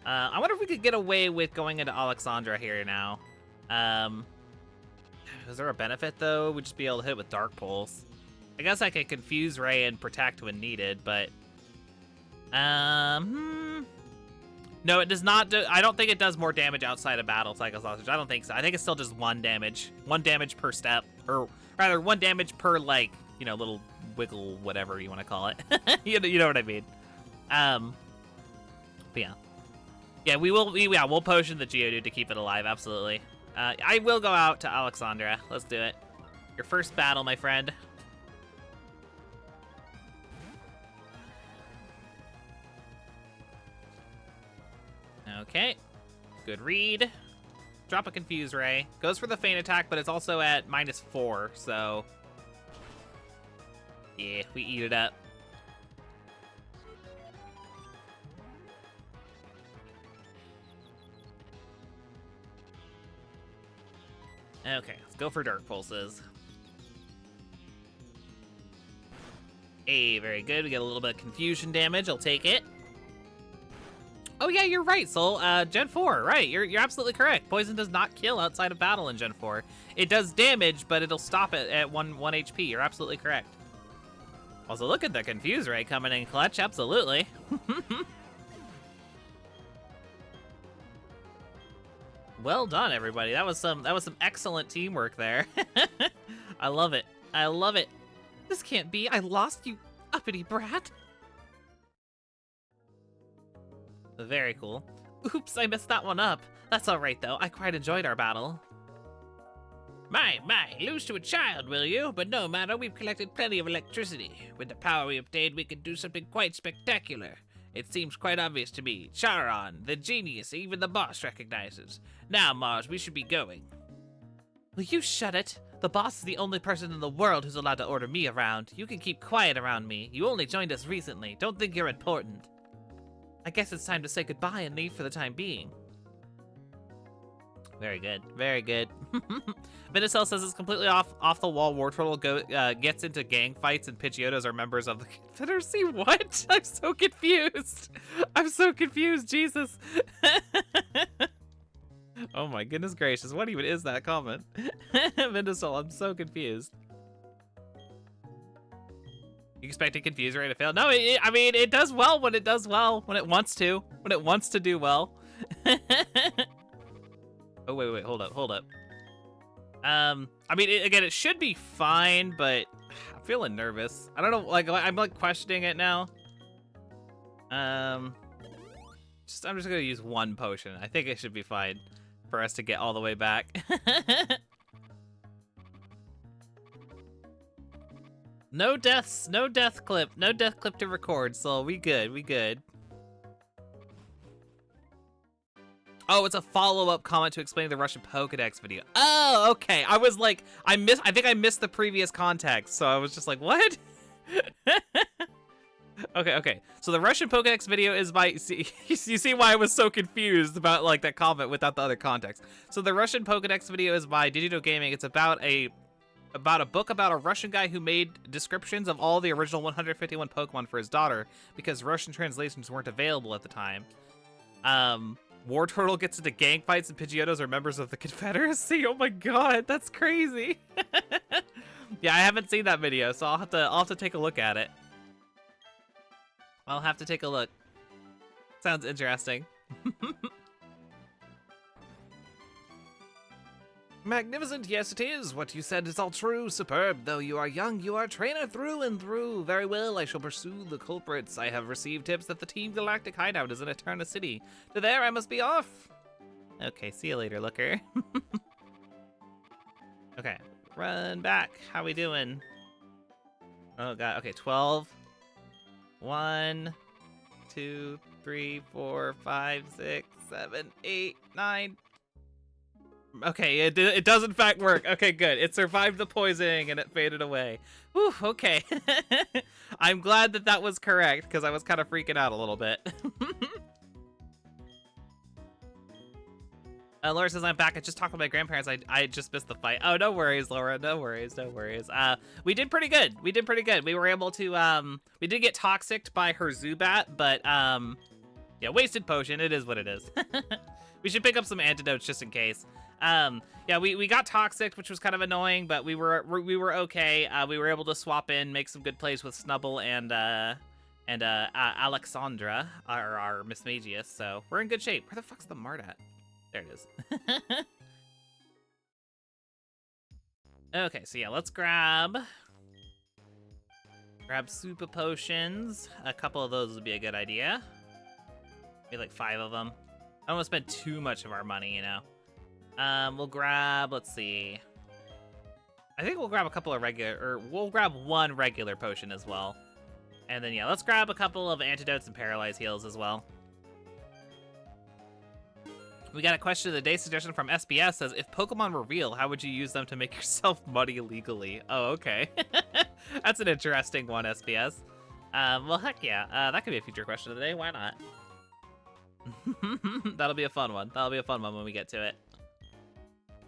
I wonder if we could get away with going into Alexandra here now. Is there a benefit, though? We'd just be able to hit with Dark Pulse. I guess I could Confuse Ray and Protect when needed, but... No, it does not do... I don't think it does more damage outside of battle, Psycho Sausage. I don't think so. I think it's still just 1 damage. 1 damage per step. Or rather, 1 damage per, like, you know, little wiggle, whatever you want to call it. You know what I mean. But yeah. Yeah, we'll potion the Geodude to keep it alive, absolutely. I will go out to Alexandra. Let's do it. Your first battle, my friend. Okay, good read. Drop a Confuse Ray. Goes for the feint attack, but it's also at -4, so... Yeah, we eat it up. Okay, let's go for Dark Pulses. Hey, very good. We get a little bit of confusion damage. I'll take it. Oh yeah, you're right, Soul. Gen 4, right. You're absolutely correct. Poison does not kill outside of battle in Gen 4. It does damage, but it'll stop it at 1 HP. You're absolutely correct. Also, look at the Confuse Ray coming in clutch. Absolutely. Well done, everybody. That was some excellent teamwork there. I love it. I love it. This can't be. I lost, you uppity brat. Very cool. Oops, I messed that one up. That's all right, though. I quite enjoyed our battle. My, lose to a child, will you? But no matter, we've collected plenty of electricity. With the power we obtained, we can do something quite spectacular. It seems quite obvious to me. Charon, the genius, even the boss recognizes. Now, Mars, we should be going. Will you shut it? The boss is the only person in the world who's allowed to order me around. You can keep quiet around me. You only joined us recently. Don't think you're important. I guess it's time to say goodbye and leave for the time being. Very good. Very good. Minacell says it's completely off the wall. Wartortle gets into gang fights and Pidgeotos are members of the Confederacy. What? I'm so confused. I'm so confused. Jesus. Oh my goodness gracious. What even is that comment? Minacell, I'm so confused. You expect a Confuse Ray to fail? No, I mean, it does well when it does well. When it wants to. When it wants to do well. Oh, wait, hold up. I mean, again, it should be fine, but I'm feeling nervous. I don't know, like, I'm like questioning it now. I'm just gonna use 1 potion. I think it should be fine for us to get all the way back. No deaths, no death clip to record, so we good. Oh, it's a follow-up comment to explain the Russian Pokédex video. Oh, okay. I was like, I think I missed the previous context, so I was just like, what? Okay. So the Russian Pokédex video is by, you see why I was so confused about like that comment without the other context. So the Russian Pokédex video is by Digito Gaming. It's about a book about a Russian guy who made descriptions of all the original 151 Pokemon for his daughter because Russian translations weren't available at the time. War Turtle gets into gang fights and Pidgeotos are members of the Confederacy. Oh my god, that's crazy. Yeah, I haven't seen that video, so I'll have to take a look at it. I'll have to take a look. Sounds interesting. Magnificent, yes it is. What you said is all true. Superb. Though you are young, you are a trainer through and through. Very well, I shall pursue the culprits. I have received tips that the Team Galactic hideout is in Eterna City. To there, I must be off. Okay, see you later, looker. Okay, run back. How we doing? Oh god, okay, 12. 1, 2, 3, 4, 5, 6, 7, 8, 9. Okay, it does in fact work. Okay, good. It survived the poisoning and it faded away. Whew, okay. I'm glad that was correct because I was kind of freaking out a little bit. Laura says, I'm back. I just talked with my grandparents. I just missed the fight. Oh, no worries, Laura. No worries. We did pretty good. We were able to, we did get toxicked by her Zubat, but, yeah, wasted potion. It is what it is. We should pick up some antidotes just in case. Yeah, we got toxic, which was kind of annoying, but we were okay. We were able to swap in, make some good plays with Snubble and Alexandra, our Miss Magius, so we're in good shape. Where the fuck's the Mardat? There it is. Okay, so yeah, let's grab super potions. A couple of those would be a good idea. Maybe like 5 of them. I don't want to spend too much of our money, you know. We'll grab, let's see. I think we'll grab a couple of we'll grab 1 regular potion as well. And then, yeah, let's grab a couple of antidotes and paralyze heals as well. We got a question of the day suggestion from SBS says, if Pokemon were real, how would you use them to make yourself money legally? Oh, okay. That's an interesting one, SBS. Well, heck yeah. That could be a future question of the day. Why not? That'll be a fun one. That'll be a fun one when we get to it.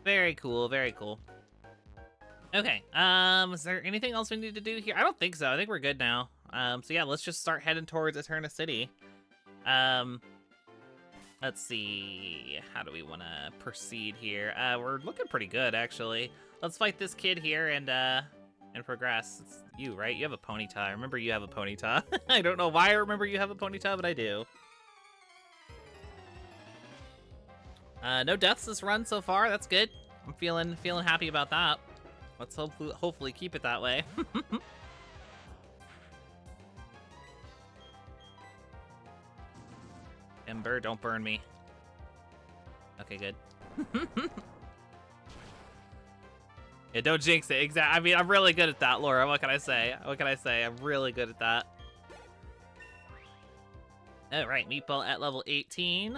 Very cool, very cool. Okay, is there anything else we need to do here? I don't think so. I think we're good now. So yeah, let's just start heading towards Eterna City. Let's see. How do we want to proceed here? We're looking pretty good, actually. Let's fight this kid here and progress. It's you, right? You have a Ponyta. I remember you have a Ponyta. I don't know why I remember you have a Ponyta, but I do. No deaths this run so far. That's good. I'm feeling happy about that. Let's hopefully keep it that way. Ember, don't burn me. Okay, good. Yeah, don't jinx it. Exactly. I mean, I'm really good at that, Laura. What can I say? I'm really good at that. All right, Meatball at level 18.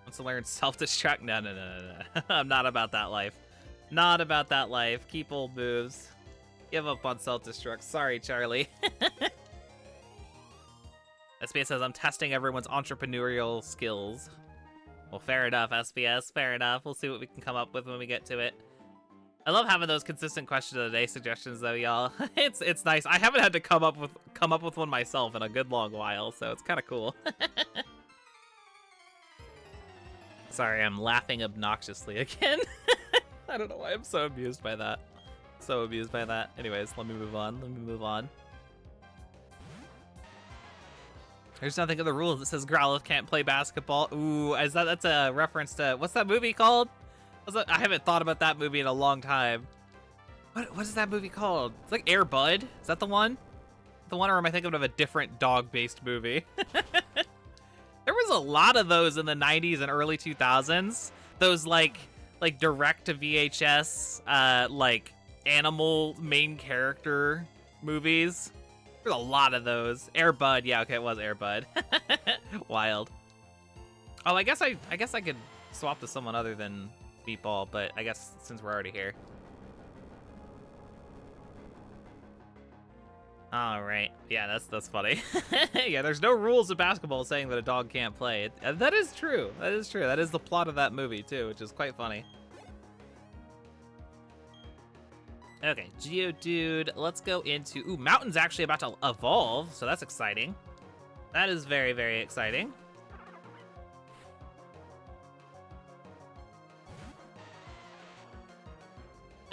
Wants to learn self-destruct. No. I'm not about that life. Not about that life. Keep old moves. Give up on self-destruct. Sorry, Charlie. SBS says, I'm testing everyone's entrepreneurial skills. Well, fair enough, SBS. Fair enough. We'll see what we can come up with when we get to it. I love having those consistent question of the day suggestions, though, y'all. It's nice. I haven't had to come up with one myself in a good long while, so it's kind of cool. Sorry, I'm laughing obnoxiously again. I don't know why I'm so amused by that. So amused by that. Anyways, let me move on. There's nothing in the rules that says Growlithe can't play basketball. Ooh, that's a reference to, what's that movie called? I haven't thought about that movie in a long time. What is that movie called? It's like Air Bud. Is that the one? The one, or am I thinking of a different dog-based movie? There was a lot of those in the 90s and early 2000s. Those like direct to VHS, like animal main character movies. There's a lot of those. Air Bud, yeah, okay, it was Air Bud. Wild. Oh, I guess I could swap to someone other than Meatball, but I guess since we're already here. All right. Yeah, that's funny. Yeah, there's no rules of basketball saying that a dog can't play. That is true. That is true. That is the plot of that movie, too, which is quite funny. Okay, Geodude. Let's go into... Ooh, Mountain's actually about to evolve, so that's exciting. That is very, very exciting.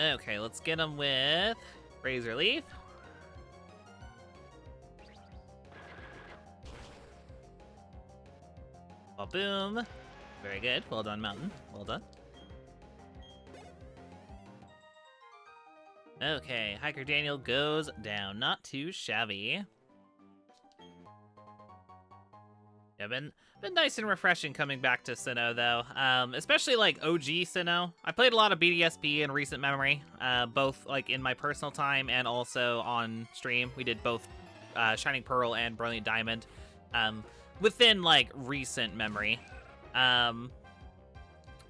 Okay, let's get him with Razor Leaf. Oh, boom. Very good. Well done, Mountain. Well done. Okay, Hiker Daniel goes down. Not too shabby. Yeah, been nice and refreshing coming back to Sinnoh, though. Especially, like, OG Sinnoh. I played a lot of BDSP in recent memory, both, like, in my personal time and also on stream. We did both Shining Pearl and Brilliant Diamond within, like, recent memory.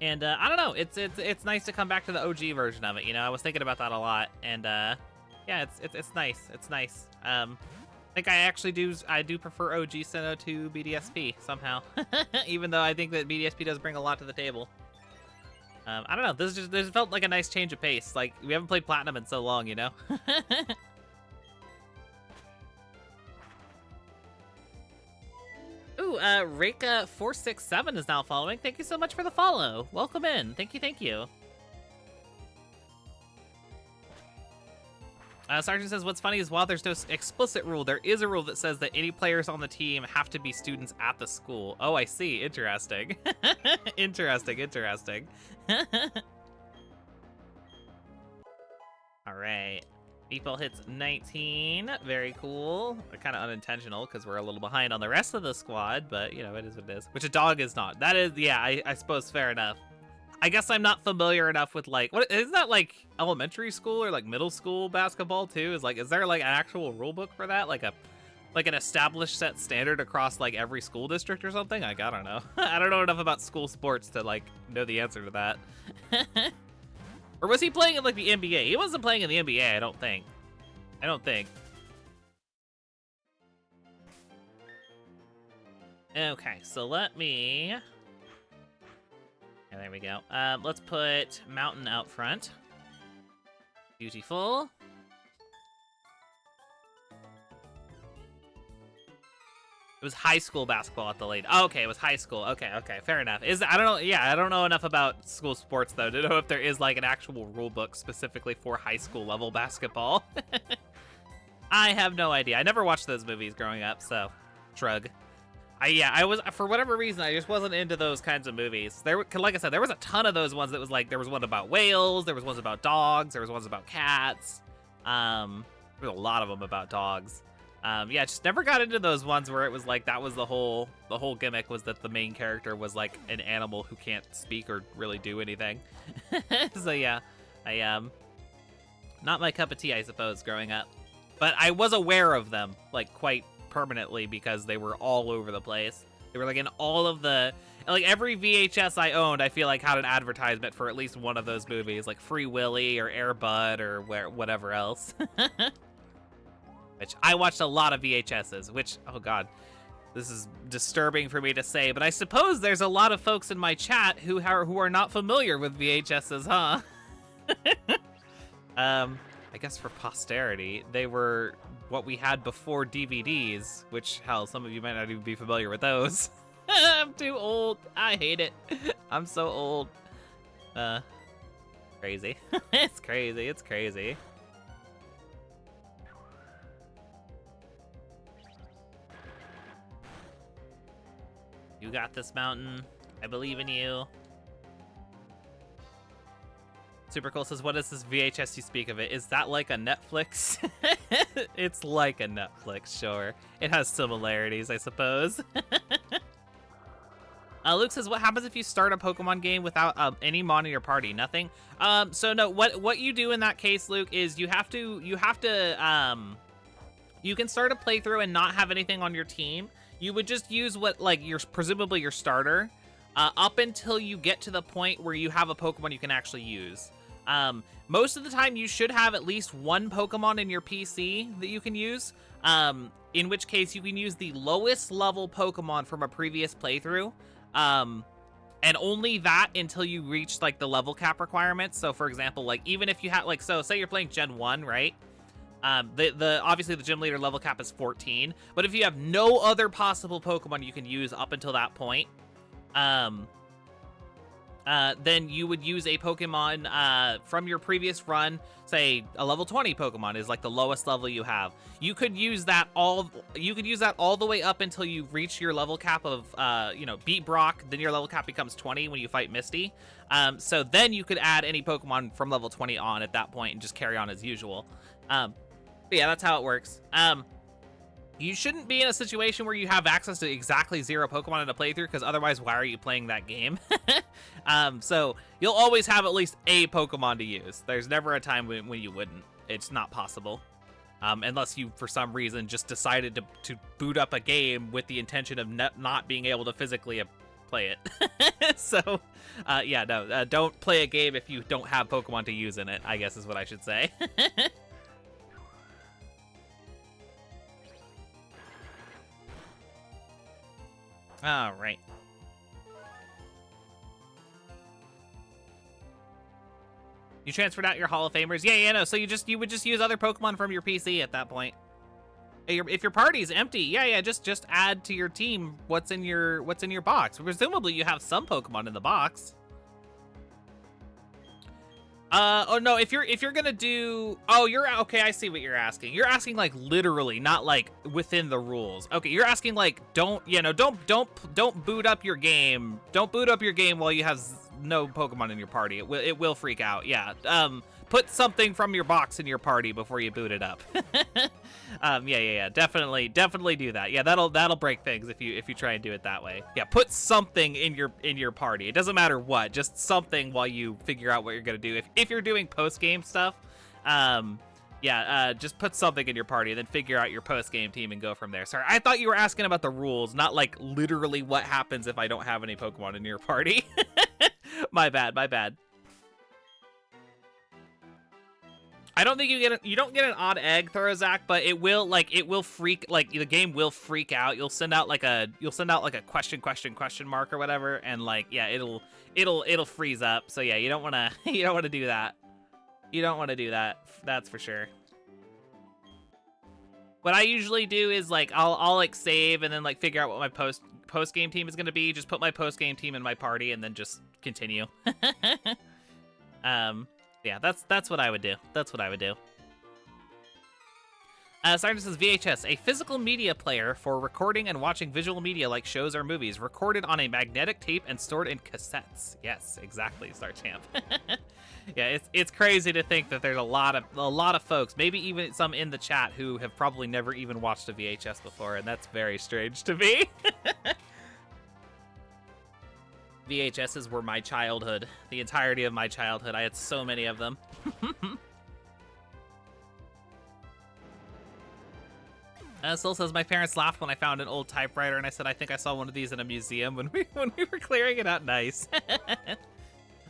And I don't know, it's nice to come back to the OG version of it, you know? I was thinking about that a lot, and yeah, it's nice. It's nice. I think I do prefer OG Sinnoh to BDSP somehow, even though I think that BDSP does bring a lot to the table. I don't know, this felt like a nice change of pace. Like, we haven't played Platinum in so long, you know? Ooh, Reika467 is now following. Thank you so much for the follow. Welcome in. Thank you, thank you. Sergeant says, what's funny is while there's no explicit rule, there is a rule that says that any players on the team have to be students at the school. Oh, I see. Interesting. Interesting, interesting. All right. Meatball hits 19. Very cool. Kind of unintentional because we're a little behind on the rest of the squad, but, you know, it is what it is. Which a dog is not. That is, yeah, I suppose fair enough. I guess I'm not familiar enough with, like, what isn't that, like, elementary school or, like, middle school basketball, too? Is there, like, an actual rule book for that? Like an established set standard across, like, every school district or something? Like, I don't know. I don't know enough about school sports to, like, know the answer to that. Or was he playing in, like, the NBA? He wasn't playing in the NBA, I don't think. Okay, so let me... Yeah, there we go. Let's put Mountain out front. Beautiful. It was high school basketball at the late. Oh, okay, it was high school. Okay, fair enough. I don't know. Yeah, I don't know enough about school sports though to know if there is like an actual rule book specifically for high school level basketball. I have no idea. I never watched those movies growing up, so shrug. I was, for whatever reason, I just wasn't into those kinds of movies. Like I said, there was a ton of those ones that was like, there was one about whales, there was ones about dogs, there was ones about cats. There was a lot of them about dogs. Yeah, just never got into those ones where it was like, that was the whole gimmick was that the main character was like an animal who can't speak or really do anything. So yeah, not my cup of tea, I suppose, growing up. But I was aware of them, like, quite permanently because they were all over the place. They were like in all of the, like every VHS I owned, I feel like had an advertisement for at least one of those movies, like Free Willy or Air Bud or whatever else. Which I watched a lot of VHSs, which, oh god, this is disturbing for me to say, but I suppose there's a lot of folks in my chat who are not familiar with VHSs, huh? I guess for posterity, they were what we had before DVDs, which, hell, some of you might not even be familiar with those. I'm too old. I hate it. I'm so old. Crazy. It's crazy. It's crazy. You got this, Mountain. I believe in you. Super Cool says, what is this VHS you speak of it? Is that like a Netflix? It's like a Netflix, sure. It has similarities, I suppose. Luke says, what happens if you start a Pokemon game without any mon in your party? Nothing? So no, what you do in that case, Luke, is you have to, you can start a playthrough and not have anything on your team. You would just use what, like, presumably your starter. up until you get to the point where you have a Pokemon you can actually use. Most of the time, you should have at least one Pokemon in your PC that you can use, in which case you can use the lowest level Pokemon from a previous playthrough, and only that until you reach, like, the level cap requirements. So, for example, like, even if you have, like, so say you're playing Gen 1, right? Obviously the gym leader level cap is 14, but if you have no other possible Pokemon you can use up until that point, then you would use a Pokemon from your previous run. Say a level 20 Pokemon is like the lowest level you have. You could use that all the way up until you reach your level cap of beat Brock. Then your level cap becomes 20 when you fight Misty. So then you could add any Pokemon from level 20 on at that point and just carry on as usual. But yeah, that's how it works. You shouldn't be in a situation where you have access to exactly 0 Pokemon in a playthrough, because otherwise, why are you playing that game? So you'll always have at least a Pokemon to use. There's never a time when you wouldn't. It's not possible. Unless you, for some reason, just decided to boot up a game with the intention of not being able to physically play it. So, yeah, no, don't play a game if you don't have Pokemon to use in it, I guess is what I should say. All right. You transferred out your Hall of Famers? Yeah, no. So you would just use other Pokemon from your PC at that point. If your party's empty, yeah, just add to your team what's in your box. Presumably you have some Pokemon in the box. Oh no, if you're gonna do, oh, you're okay, I see what you're asking. You're asking like literally, not like within the rules. Okay, you're asking like don't boot up your game. Don't boot up your game while you have no Pokemon in your party. It will freak out. Yeah. Put something from your box in your party before you boot it up. Yeah. Definitely do that. Yeah, that'll break things if you try and do it that way. Yeah, put something in your party. It doesn't matter what, just something while you figure out what you're gonna do. If you're doing post-game stuff, just put something in your party, then figure out your post-game team and go from there. Sorry, I thought you were asking about the rules, not like literally what happens if I don't have any Pokemon in your party. My bad. I don't think you don't get an odd egg, Thorazak, but it will freak, like the game will freak out. You'll send out like a question mark or whatever, and like yeah, it'll freeze up. So yeah, you don't want to do that. You don't want to do that. That's for sure. What I usually do is like I'll like save and then like figure out what my post game team is going to be. Just put my post game team in my party and then just continue. Yeah, that's what I would do. Sergeant says VHS, a physical media player for recording and watching visual media like shows or movies, recorded on a magnetic tape and stored in cassettes. Yes, exactly, Star Champ. Yeah, it's crazy to think that there's a lot of folks, maybe even some in the chat, who have probably never even watched a VHS before, and that's very strange to me. VHSs were my childhood. The entirety of my childhood. I had so many of them. Still says, my parents laughed when I found an old typewriter, and I said, I think I saw one of these in a museum when we were clearing it out. Nice.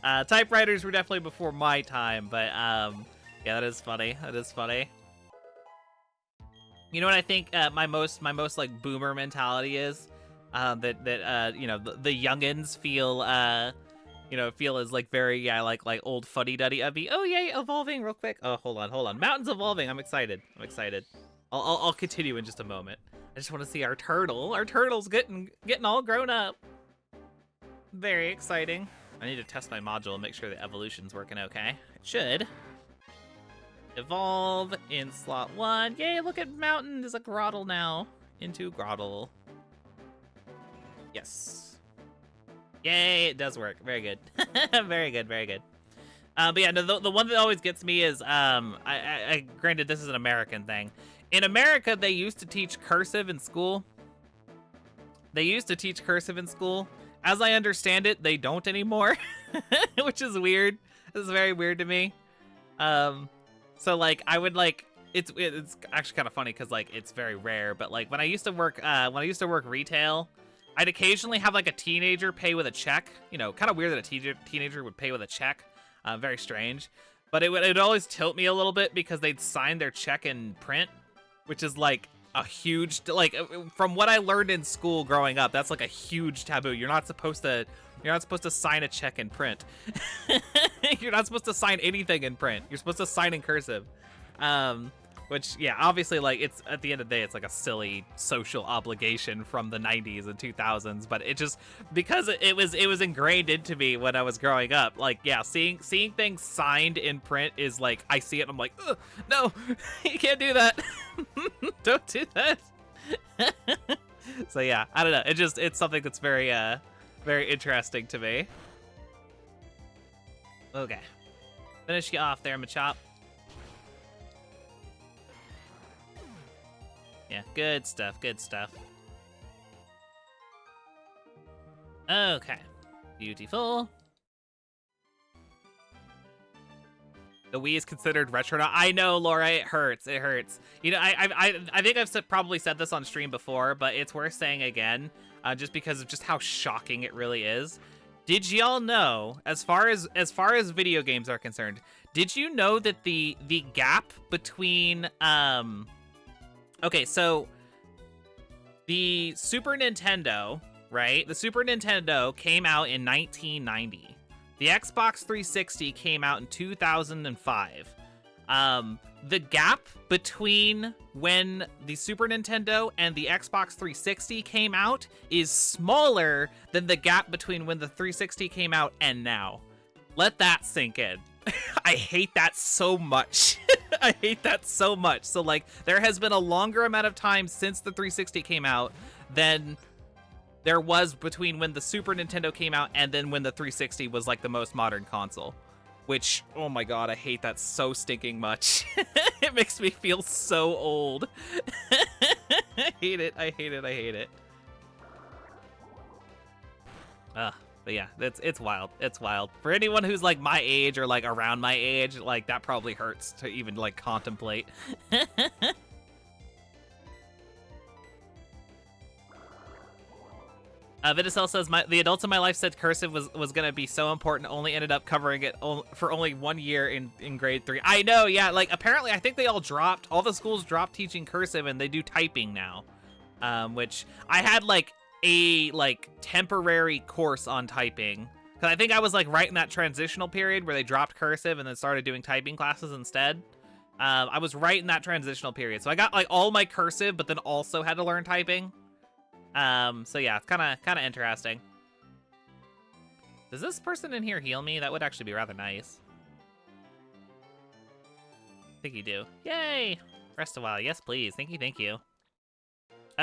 Typewriters were definitely before my time, but yeah, that is funny. You know what I think my most like boomer mentality is? The youngins feel as like very like old fuddy-duddy upbeat. Oh yeah, evolving real quick. Oh, hold on. Mountain's evolving. I'm excited. I'll continue in just a moment. I just want to see our turtle. Our turtle's getting all grown up. Very exciting. I need to test my module and make sure the evolution's working okay. It should. Evolve in slot 1. Yay, look at Mountain is a Groddle now. Into Groddle. Yes. Yay, it does work. Very good. Very good. But yeah, no, the one that always gets me is, I granted this is an American thing. In America, they used to teach cursive in school. As I understand it, they don't anymore, which is weird. This is very weird to me. So like, I would like, it's actually kind of funny because like it's very rare, but like when I used to work retail, I'd occasionally have like a teenager pay with a check. You know, kind of weird that a teenager would pay with a check. Very strange. But it'd always tilt me a little bit because they'd sign their check in print, which is like a huge, like, from what I learned in school growing up, that's like a huge taboo. You're not supposed to sign a check in print. You're not supposed to sign anything in print. You're supposed to sign in cursive. Which, yeah, obviously, like, it's, at the end of the day, it's like a silly social obligation from the 90s and 2000s, but it just, because it was ingrained into me when I was growing up, like, yeah, seeing things signed in print is like, I see it and I'm like, ugh, no, you can't do that. Don't do that. So yeah, I don't know, it's something that's very interesting to me. Okay, finish you off there, Machop. Yeah, good stuff, good stuff. Okay, beautiful. The Wii is considered retro now. I know, Laura, it hurts, it hurts. You know, I think I've probably said this on stream before, but it's worth saying again, just because of just how shocking it really is. Did y'all know, as far as video games are concerned, did you know that the gap between okay, so the Super Nintendo, right? The Super Nintendo came out in 1990. The Xbox 360 came out in 2005. The gap between when the Super Nintendo and the Xbox 360 came out is smaller than the gap between when the 360 came out and now. Let that sink in. I hate that so much. I hate that so much. So, like, there has been a longer amount of time since the 360 came out than there was between when the Super Nintendo came out and then when the 360 was, like, the most modern console. Which, oh my god, I hate that so stinking much. It makes me feel so old. I hate it, I hate it, I hate it. Ugh. But yeah, it's wild. It's wild. For anyone who's like my age or like around my age, like that probably hurts to even like contemplate. Vinicel says, the adults in my life said cursive was gonna be so important, only ended up covering it for only 1 year in grade 3. I know, yeah, like apparently I think all the schools dropped teaching cursive and they do typing now. Which I had like a temporary course on typing, because I think I was like right in that transitional period where they dropped cursive and then started doing typing classes instead. I was right in that transitional period, so I got like all my cursive but then also had to learn typing. So yeah, it's kind of interesting. Does this person in here heal me? That would actually be rather nice. I think you do. Yay! Rest a while. Yes, please. Thank you.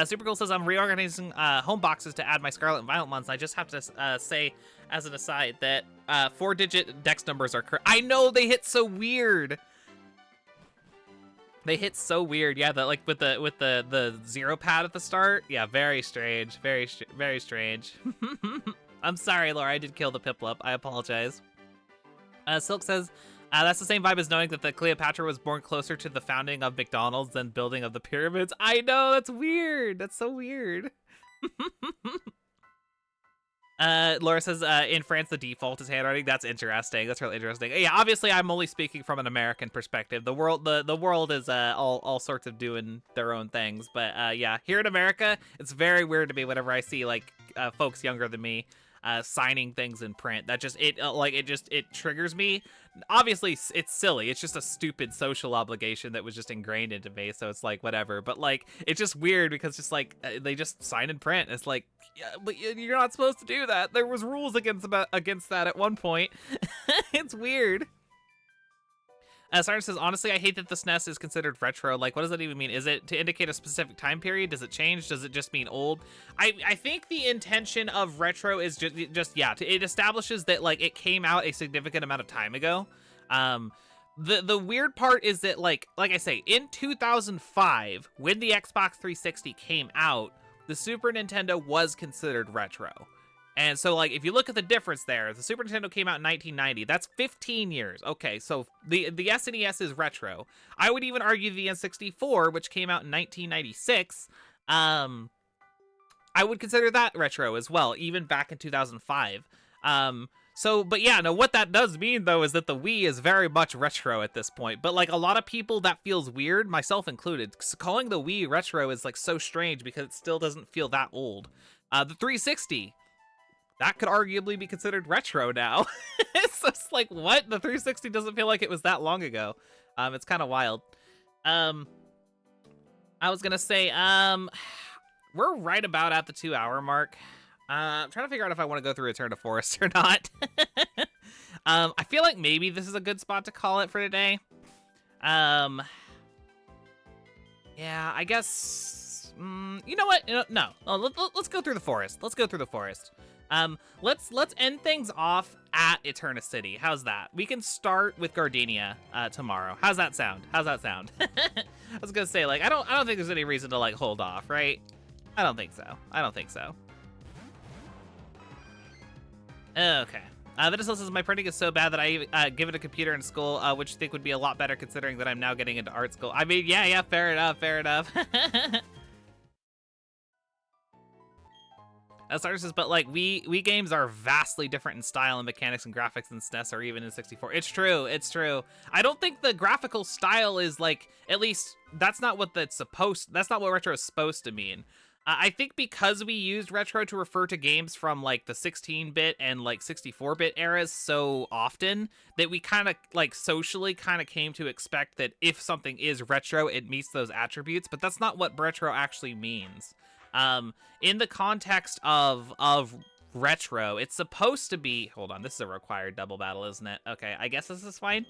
Super Cool says, I'm reorganizing home boxes to add my Scarlet and Violet months. I just have to say, as an aside, that 4-digit dex numbers are correct. I know, they hit so weird. They hit so weird. Yeah, that like with the 0 pad at the start. Yeah, very strange. Very strange. I'm sorry, Laura. I did kill the Piplup. I apologize. Silk says, that's the same vibe as knowing that the Cleopatra was born closer to the founding of McDonald's than building of the pyramids. I know, that's weird. That's so weird. Laura says, in France, the default is handwriting. That's interesting. That's really interesting. Yeah, obviously, I'm only speaking from an American perspective. The world is all sorts of doing their own things. But yeah, here in America, it's very weird to me whenever I see like folks younger than me signing things in print. That just it triggers me. Obviously it's silly, it's just a stupid social obligation that was just ingrained into me, so it's like whatever. But like it's just weird because just like they just sign in print. It's like, yeah, but you're not supposed to do that. There was rules against that at one point. It's weird. Sarge says, honestly, I hate that the SNES is considered retro. Like, what does that even mean? Is it to indicate a specific time period? Does it change? Does it just mean old? I think the intention of retro is just yeah, it establishes that, like, it came out a significant amount of time ago. The weird part is that, like I say, in 2005, when the Xbox 360 came out, the Super Nintendo was considered retro. And so, like, if you look at the difference there, the Super Nintendo came out in 1990. That's 15 years. Okay, so the SNES is retro. I would even argue the N64, which came out in 1996, I would consider that retro as well, even back in 2005. But yeah, no, what that does mean though is that the Wii is very much retro at this point. But like a lot of people, that feels weird, myself included. Calling the Wii retro is like so strange because it still doesn't feel that old. The 360, that could arguably be considered retro now. It's just like, what? The 360 doesn't feel like it was that long ago. It's kind of wild. I was gonna say, we're right about at the 2-hour mark. I'm trying to figure out if I want to go through Return to Forest or not. I feel like maybe this is a good spot to call it for today. Yeah, I guess. You know what? No. Let's go through the forest. Let's go through the forest. Let's end things off at Eterna City. How's that? We can start with Gardenia tomorrow. How's that sound? How's that sound? I was gonna say, like, I don't think there's any reason to like hold off, right? I don't think so. I don't think so. Okay. Vinicius says, my printing is so bad that I give it a computer in school, which I think would be a lot better considering that I'm now getting into art school. I mean, yeah, fair enough, fair enough. Starter says, but like, Wii games are vastly different in style and mechanics and graphics than SNES or even in 64. It's true, it's true. I don't think the graphical style is like, at least, that's not what retro is supposed to mean. I think because we used retro to refer to games from like the 16-bit and like 64-bit eras so often that we kind of like socially kind of came to expect that if something is retro, it meets those attributes, but that's not what retro actually means. In the context of retro, it's supposed to be, hold on, this is a required double battle, isn't it? Okay, I guess this is fine.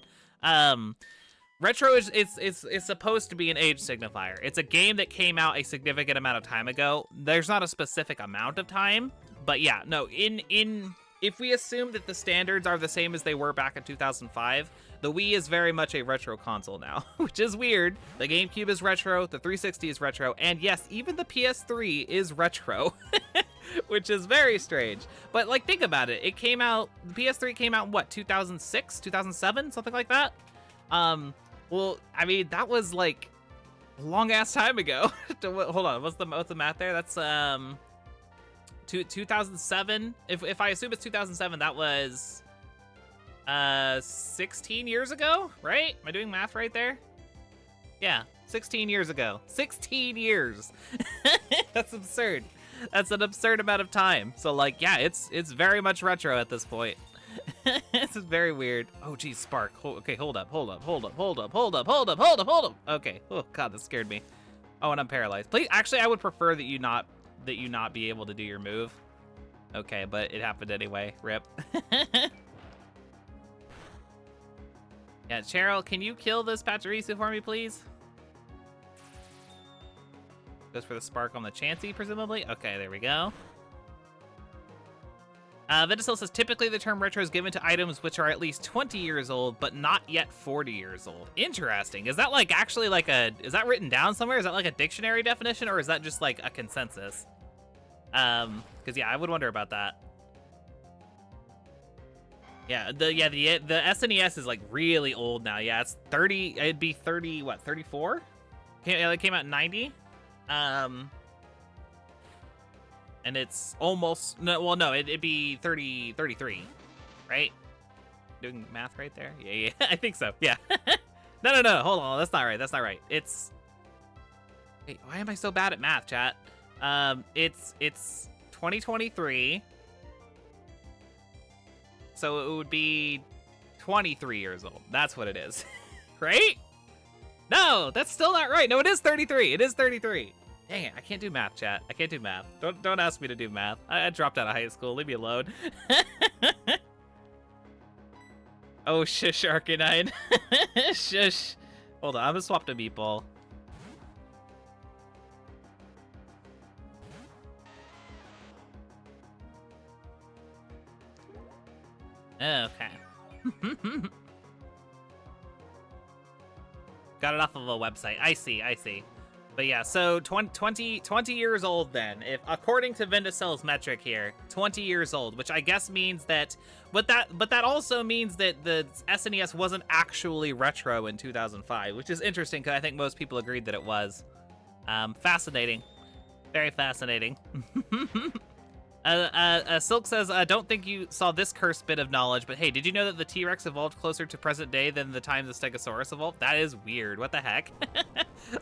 Retro is it's supposed to be an age signifier. It's a game that came out a significant amount of time ago. There's not a specific amount of time, but yeah, no, if we assume that the standards are the same as they were back in 2005, the Wii is very much a retro console now, which is weird. The GameCube is retro, the 360 is retro, and yes, even the PS3 is retro, which is very strange. But like, think about it. The PS3 came out in what, 2006, 2007, something like that? Well, I mean, that was like a long ass time ago. Hold on, what's the math there? That's 2007. If I assume it's 2007, that was 16 years ago, right? Am I doing math right there? Yeah, 16 years ago. 16 years. That's absurd. That's an absurd amount of time. So like, yeah, it's very much retro at this point. This is very weird. Oh geez, Spark. Okay, hold up. Okay. Oh god, that scared me. Oh, and I'm paralyzed. Please, actually, I would prefer that you not be able to do your move. Okay, but it happened anyway. Rip. Yeah, Cheryl, can you kill this Pachirisu for me, please? Goes for the Spark on the Chansey, presumably. Okay, there we go. Vinicil says, typically the term retro is given to items which are at least 20 years old, but not yet 40 years old. Interesting. Is that like actually like is that written down somewhere? Is that like a dictionary definition, or is that just like a consensus? Because yeah, I would wonder about that. Yeah, the SNES is like really old now. Yeah, it's 30, it'd be 30, what, 34? It came out in 90. And it's almost, no, it'd be 33, right? Doing math right there? Yeah, I think so, yeah. No, hold on, that's not right. It's, wait, why am I so bad at math, chat? It's 2023, so it would be 23 years old. That's what it is, right? No, that's still not right. No, it is 33, Dang it, I can't do math, chat. I can't do math. Don't ask me to do math. I dropped out of high school. Leave me alone. Oh, shush, Arcanine. Shush. Hold on, I'm gonna swap to Meatball. Okay. Got it off of a website. I see. But yeah, so 20 years old then, if according to Vindicell's metric here, 20 years old, which I guess means that, but that also means that the SNES wasn't actually retro in 2005, which is interesting because I think most people agreed that it was. Fascinating. Very fascinating. Silk says, I don't think you saw this cursed bit of knowledge, but hey, did you know that the T-Rex evolved closer to present day than the time the Stegosaurus evolved? That is weird. What the heck?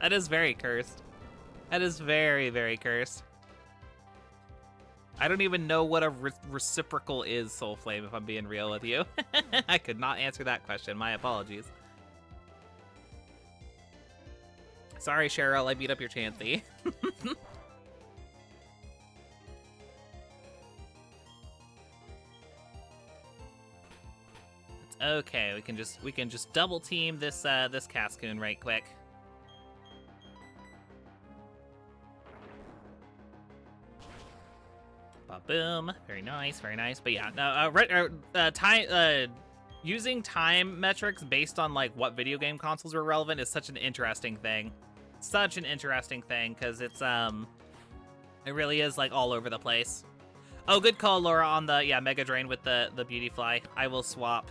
That is very cursed. That is very, very cursed. I don't even know what a reciprocal is, Soulflame, if I'm being real with you. I could not answer that question. My apologies. Sorry, Cheryl, I beat up your Chansey. Okay, we can just double team this this Cascoon right quick. Boom, very nice, very nice. But yeah, no, using time metrics based on like what video game consoles are relevant is such an interesting thing. Such an interesting thing, because it's it really is like all over the place. Oh, good call, Laura, on the Mega Drain with the Beauty Fly. I will swap.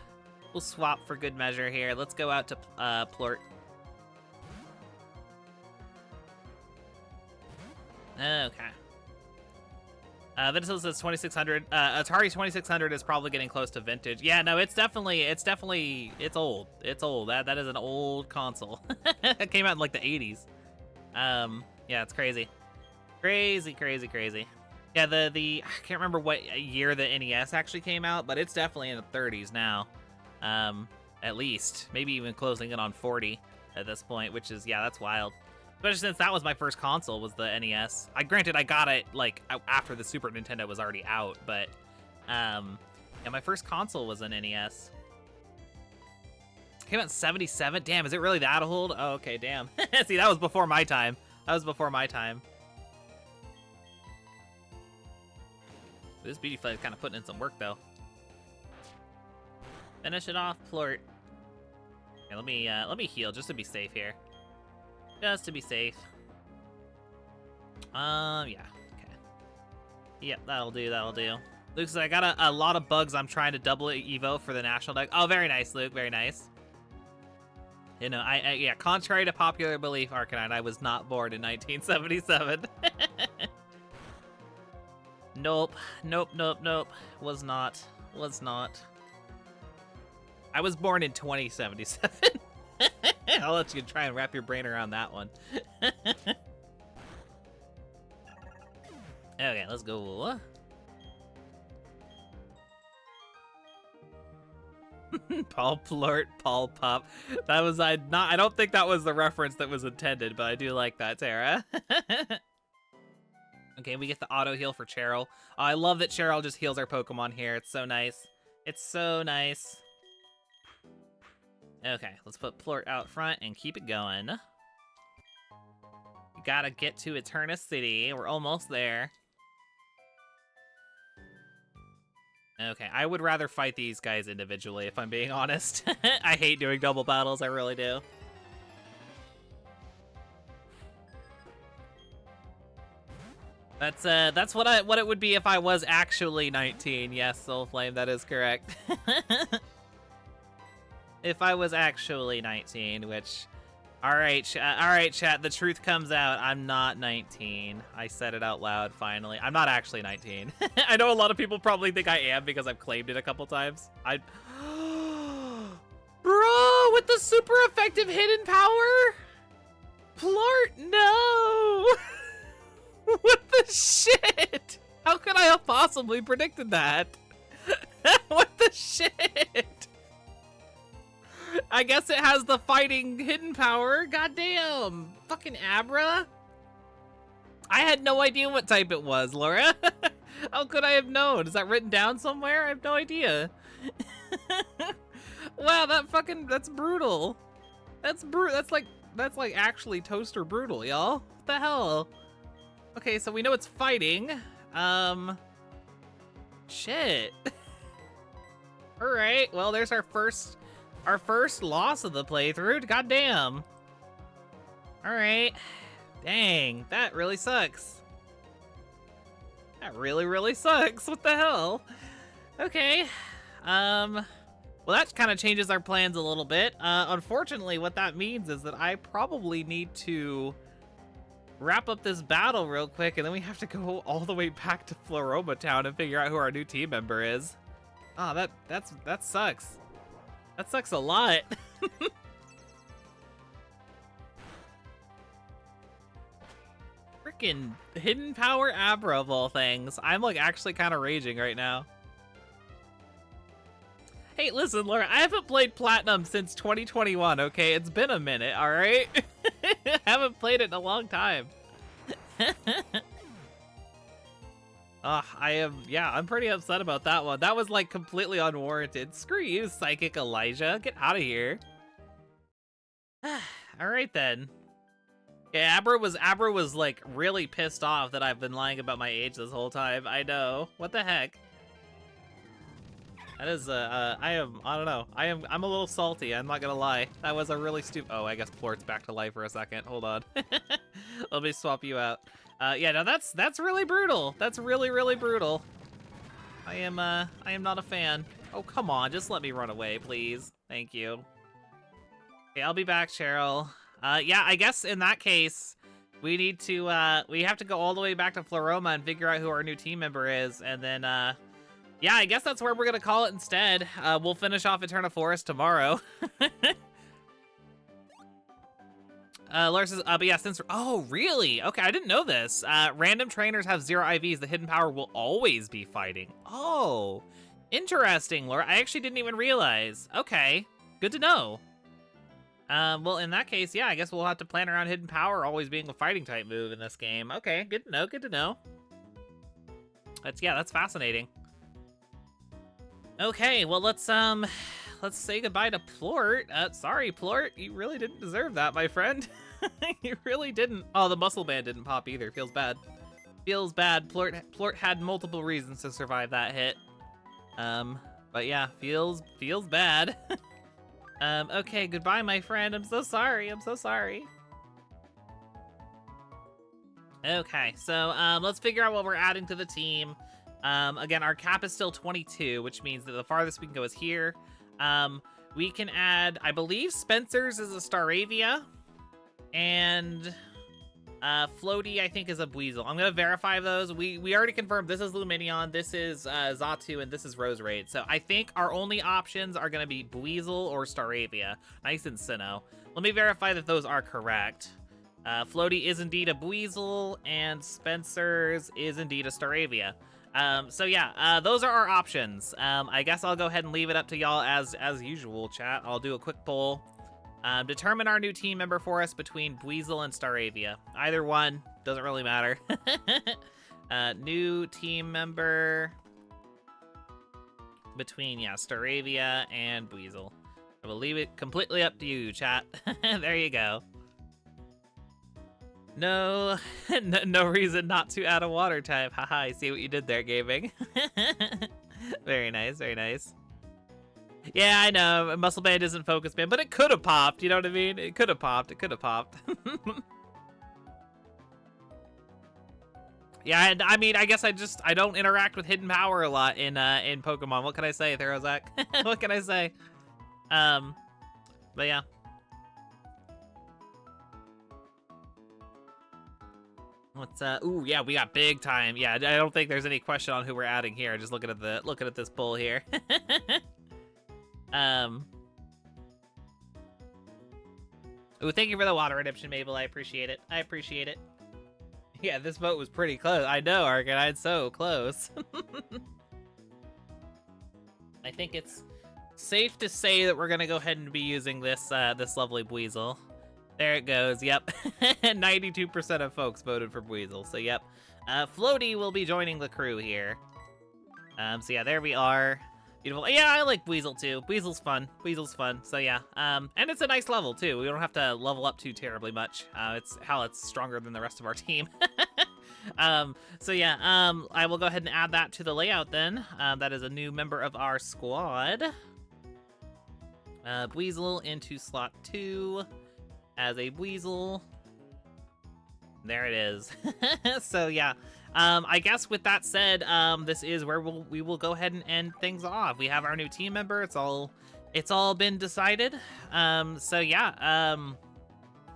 We'll swap for good measure here. Let's go out to Plort. Okay. Vinicius says 2600. Atari 2600 is probably getting close to vintage. Yeah, no, it's old. It's old. That is an old console. It came out in like the 80s. Yeah, it's crazy. Crazy. Yeah, the I can't remember what year the NES actually came out, but it's definitely in the 30s now. At least. Maybe even closing in on 40 at this point, which is, yeah, that's wild. Especially since that was my first console, was the NES. Granted, I got it, like, after the Super Nintendo was already out, but, yeah, my first console was an NES. Came out in 77? Damn, is it really that old? Oh, okay, damn. See, that was before my time. This Beauty Fly is kind of putting in some work, though. Finish it off, Plort. Okay, let me heal just to be safe here. Just to be safe. Yeah. Okay. Yep, that'll do. Luke says, I got a lot of bugs. I'm trying to double Evo for the national deck. Oh, very nice, Luke. Very nice. You know, yeah, contrary to popular belief, Arcanine, I was not born in 1977. Nope. Was not. I was born in 2077. I'll let you try and wrap your brain around that one. Okay, let's go. Paul Plort, Paul Pop. That was I don't think that was the reference that was intended, but I do like that, Tara. Okay, we get the auto heal for Cheryl. Oh, I love that Cheryl just heals our Pokemon here. It's so nice. It's so nice. Okay, let's put Plort out front and keep it going. We gotta get to Eterna City. We're almost there. Okay, I would rather fight these guys individually, if I'm being honest. I hate doing double battles, I really do. That's what it would be if I was actually 19. Yes, Soulflame, that is correct. If I was actually 19, which, all right, chat, the truth comes out. I'm not 19. I said it out loud, finally. I'm not actually 19. I know a lot of people probably think I am because I've claimed it a couple times. Bro, with the super effective hidden power? Plort, no! What the shit? How could I have possibly predicted that? What the shit? I guess it has the fighting hidden power. Goddamn. Fucking Abra. I had no idea what type it was, Laura. How could I have known? Is that written down somewhere? I have no idea. Wow, that's brutal. That's like actually toaster brutal, y'all. What the hell? Okay, so we know it's fighting. Shit. All right. Well, there's our first loss of the playthrough. Goddamn. All right. Dang, that really sucks. That really sucks. What the hell? Okay. Well, that kind of changes our plans a little bit. Unfortunately, what that means is that I probably need to wrap up this battle real quick, and then we have to go all the way back to Floroma Town and figure out who our new team member is. Oh, that sucks. That sucks a lot. Freaking Hidden Power Abra of all things. I'm like actually kind of raging right now. Hey, listen, Laura, I haven't played Platinum since 2021, okay? It's been a minute, all right? Haven't played it in a long time. I'm pretty upset about that one. That was like completely unwarranted. Screw you, Psychic Elijah. Get out of here. All right then. Yeah, Abra was like really pissed off that I've been lying about my age this whole time. I know. What the heck? That is, I don't know. I'm a little salty, I'm not gonna lie. That was a really stupid, oh, I guess Plort's back to life for a second. Hold on. Let me swap you out. Yeah, no, that's really brutal. That's really, really brutal. I am not a fan. Oh, come on, just let me run away, please. Thank you. Okay, I'll be back, Cheryl. Yeah, I guess in that case, we need to, we have to go all the way back to Floroma and figure out who our new team member is, and then, yeah, I guess that's where we're gonna call it instead. We'll finish off Eterna Forest tomorrow. Laura says, but yeah, since, oh, really? Okay, I didn't know this. Random trainers have 0 IVs. The hidden power will always be fighting. Oh, interesting, Laura. I actually didn't even realize. Okay, good to know. Well, in that case, yeah, I guess we'll have to plan around hidden power always being a fighting type move in this game. Okay, good to know, good to know. That's fascinating. Okay, well, let's say goodbye to Plort. Sorry, Plort, you really didn't deserve that, my friend. You really didn't. Oh, the muscle band didn't pop either. Feels bad. Feels bad. Plort had multiple reasons to survive that hit. But yeah, feels bad. Okay, goodbye, my friend. I'm so sorry. I'm so sorry. Okay, so let's figure out what we're adding to the team. Again, our cap is still 22, which means that the farthest we can go is here. We can add, I believe Spencer's is a Staravia, and Floaty, I think, is a Buizel. I'm gonna verify those. We already confirmed this is Luminion, this is Xatu, and this is Roserade. So I think our only options are gonna be Buizel or Staravia. Nice and Sinnoh. Let me verify that those are correct. Floaty is indeed a Buizel, and Spencer's is indeed a Staravia. So yeah, those are our options. I guess I'll go ahead and leave it up to y'all as usual, chat. I'll do a quick poll. Determine our new team member for us between Buizel and Staravia. Either one, doesn't really matter. New team member between, yeah, Staravia and Buizel. I will leave it completely up to you, chat. There you go. No, no reason not to add a water type. Haha, I see what you did there, gaming. Very nice, very nice. Yeah, I know, Muscle Band isn't Focus Band, but it could have popped, you know what I mean? It could have popped, it could have popped. Yeah, and I mean, I guess I don't interact with Hidden Power a lot in Pokemon. What can I say, Therozak? What can I say? But yeah. What's ooh, yeah, we got big time. Yeah, I don't think there's any question on who we're adding here. Just looking at this poll here. Ooh, thank you for the water redemption, Mabel. I appreciate it. I appreciate it. Yeah, this vote was pretty close. I know, Arcanine, so close. I think it's safe to say that we're gonna go ahead and be using this this lovely Buizel. There it goes, yep. 92% of folks voted for Buizel, so yep. Floaty will be joining the crew here. So yeah, there we are. Beautiful. Yeah, I like Buizel too. Buizel's fun. Buizel's fun, so yeah. And it's a nice level too. We don't have to level up too terribly much. It's stronger than the rest of our team. So yeah, I will go ahead and add that to the layout then. That is a new member of our squad. Buizel into slot 2. As a Buizel. There it is. So yeah, I guess with that said, this is where we will go ahead and end things off. We have our new team member. It's all been decided. So yeah,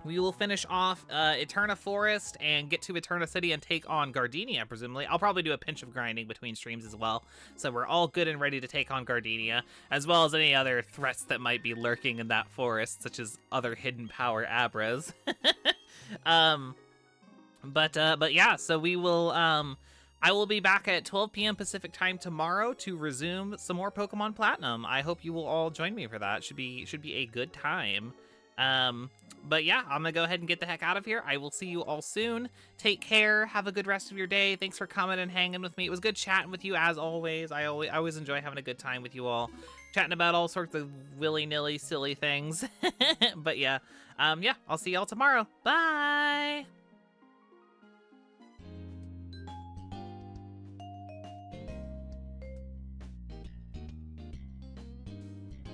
we will finish off Eterna Forest and get to Eterna City and take on Gardenia, presumably. I'll probably do a pinch of grinding between streams as well, so we're all good and ready to take on Gardenia, as well as any other threats that might be lurking in that forest, such as other hidden power Abras. But yeah, so we will, I will be back at 12 p.m. Pacific time tomorrow to resume some more Pokemon Platinum. I hope you will all join me for that. Should be a good time. But yeah, I'm gonna go ahead and get the heck out of here. I will see you all soon. Take care. Have a good rest of your day. Thanks for coming and hanging with me. It was good chatting with you as always. I always enjoy having a good time with you all, chatting about all sorts of willy-nilly silly things. But yeah, I'll see y'all tomorrow. Bye.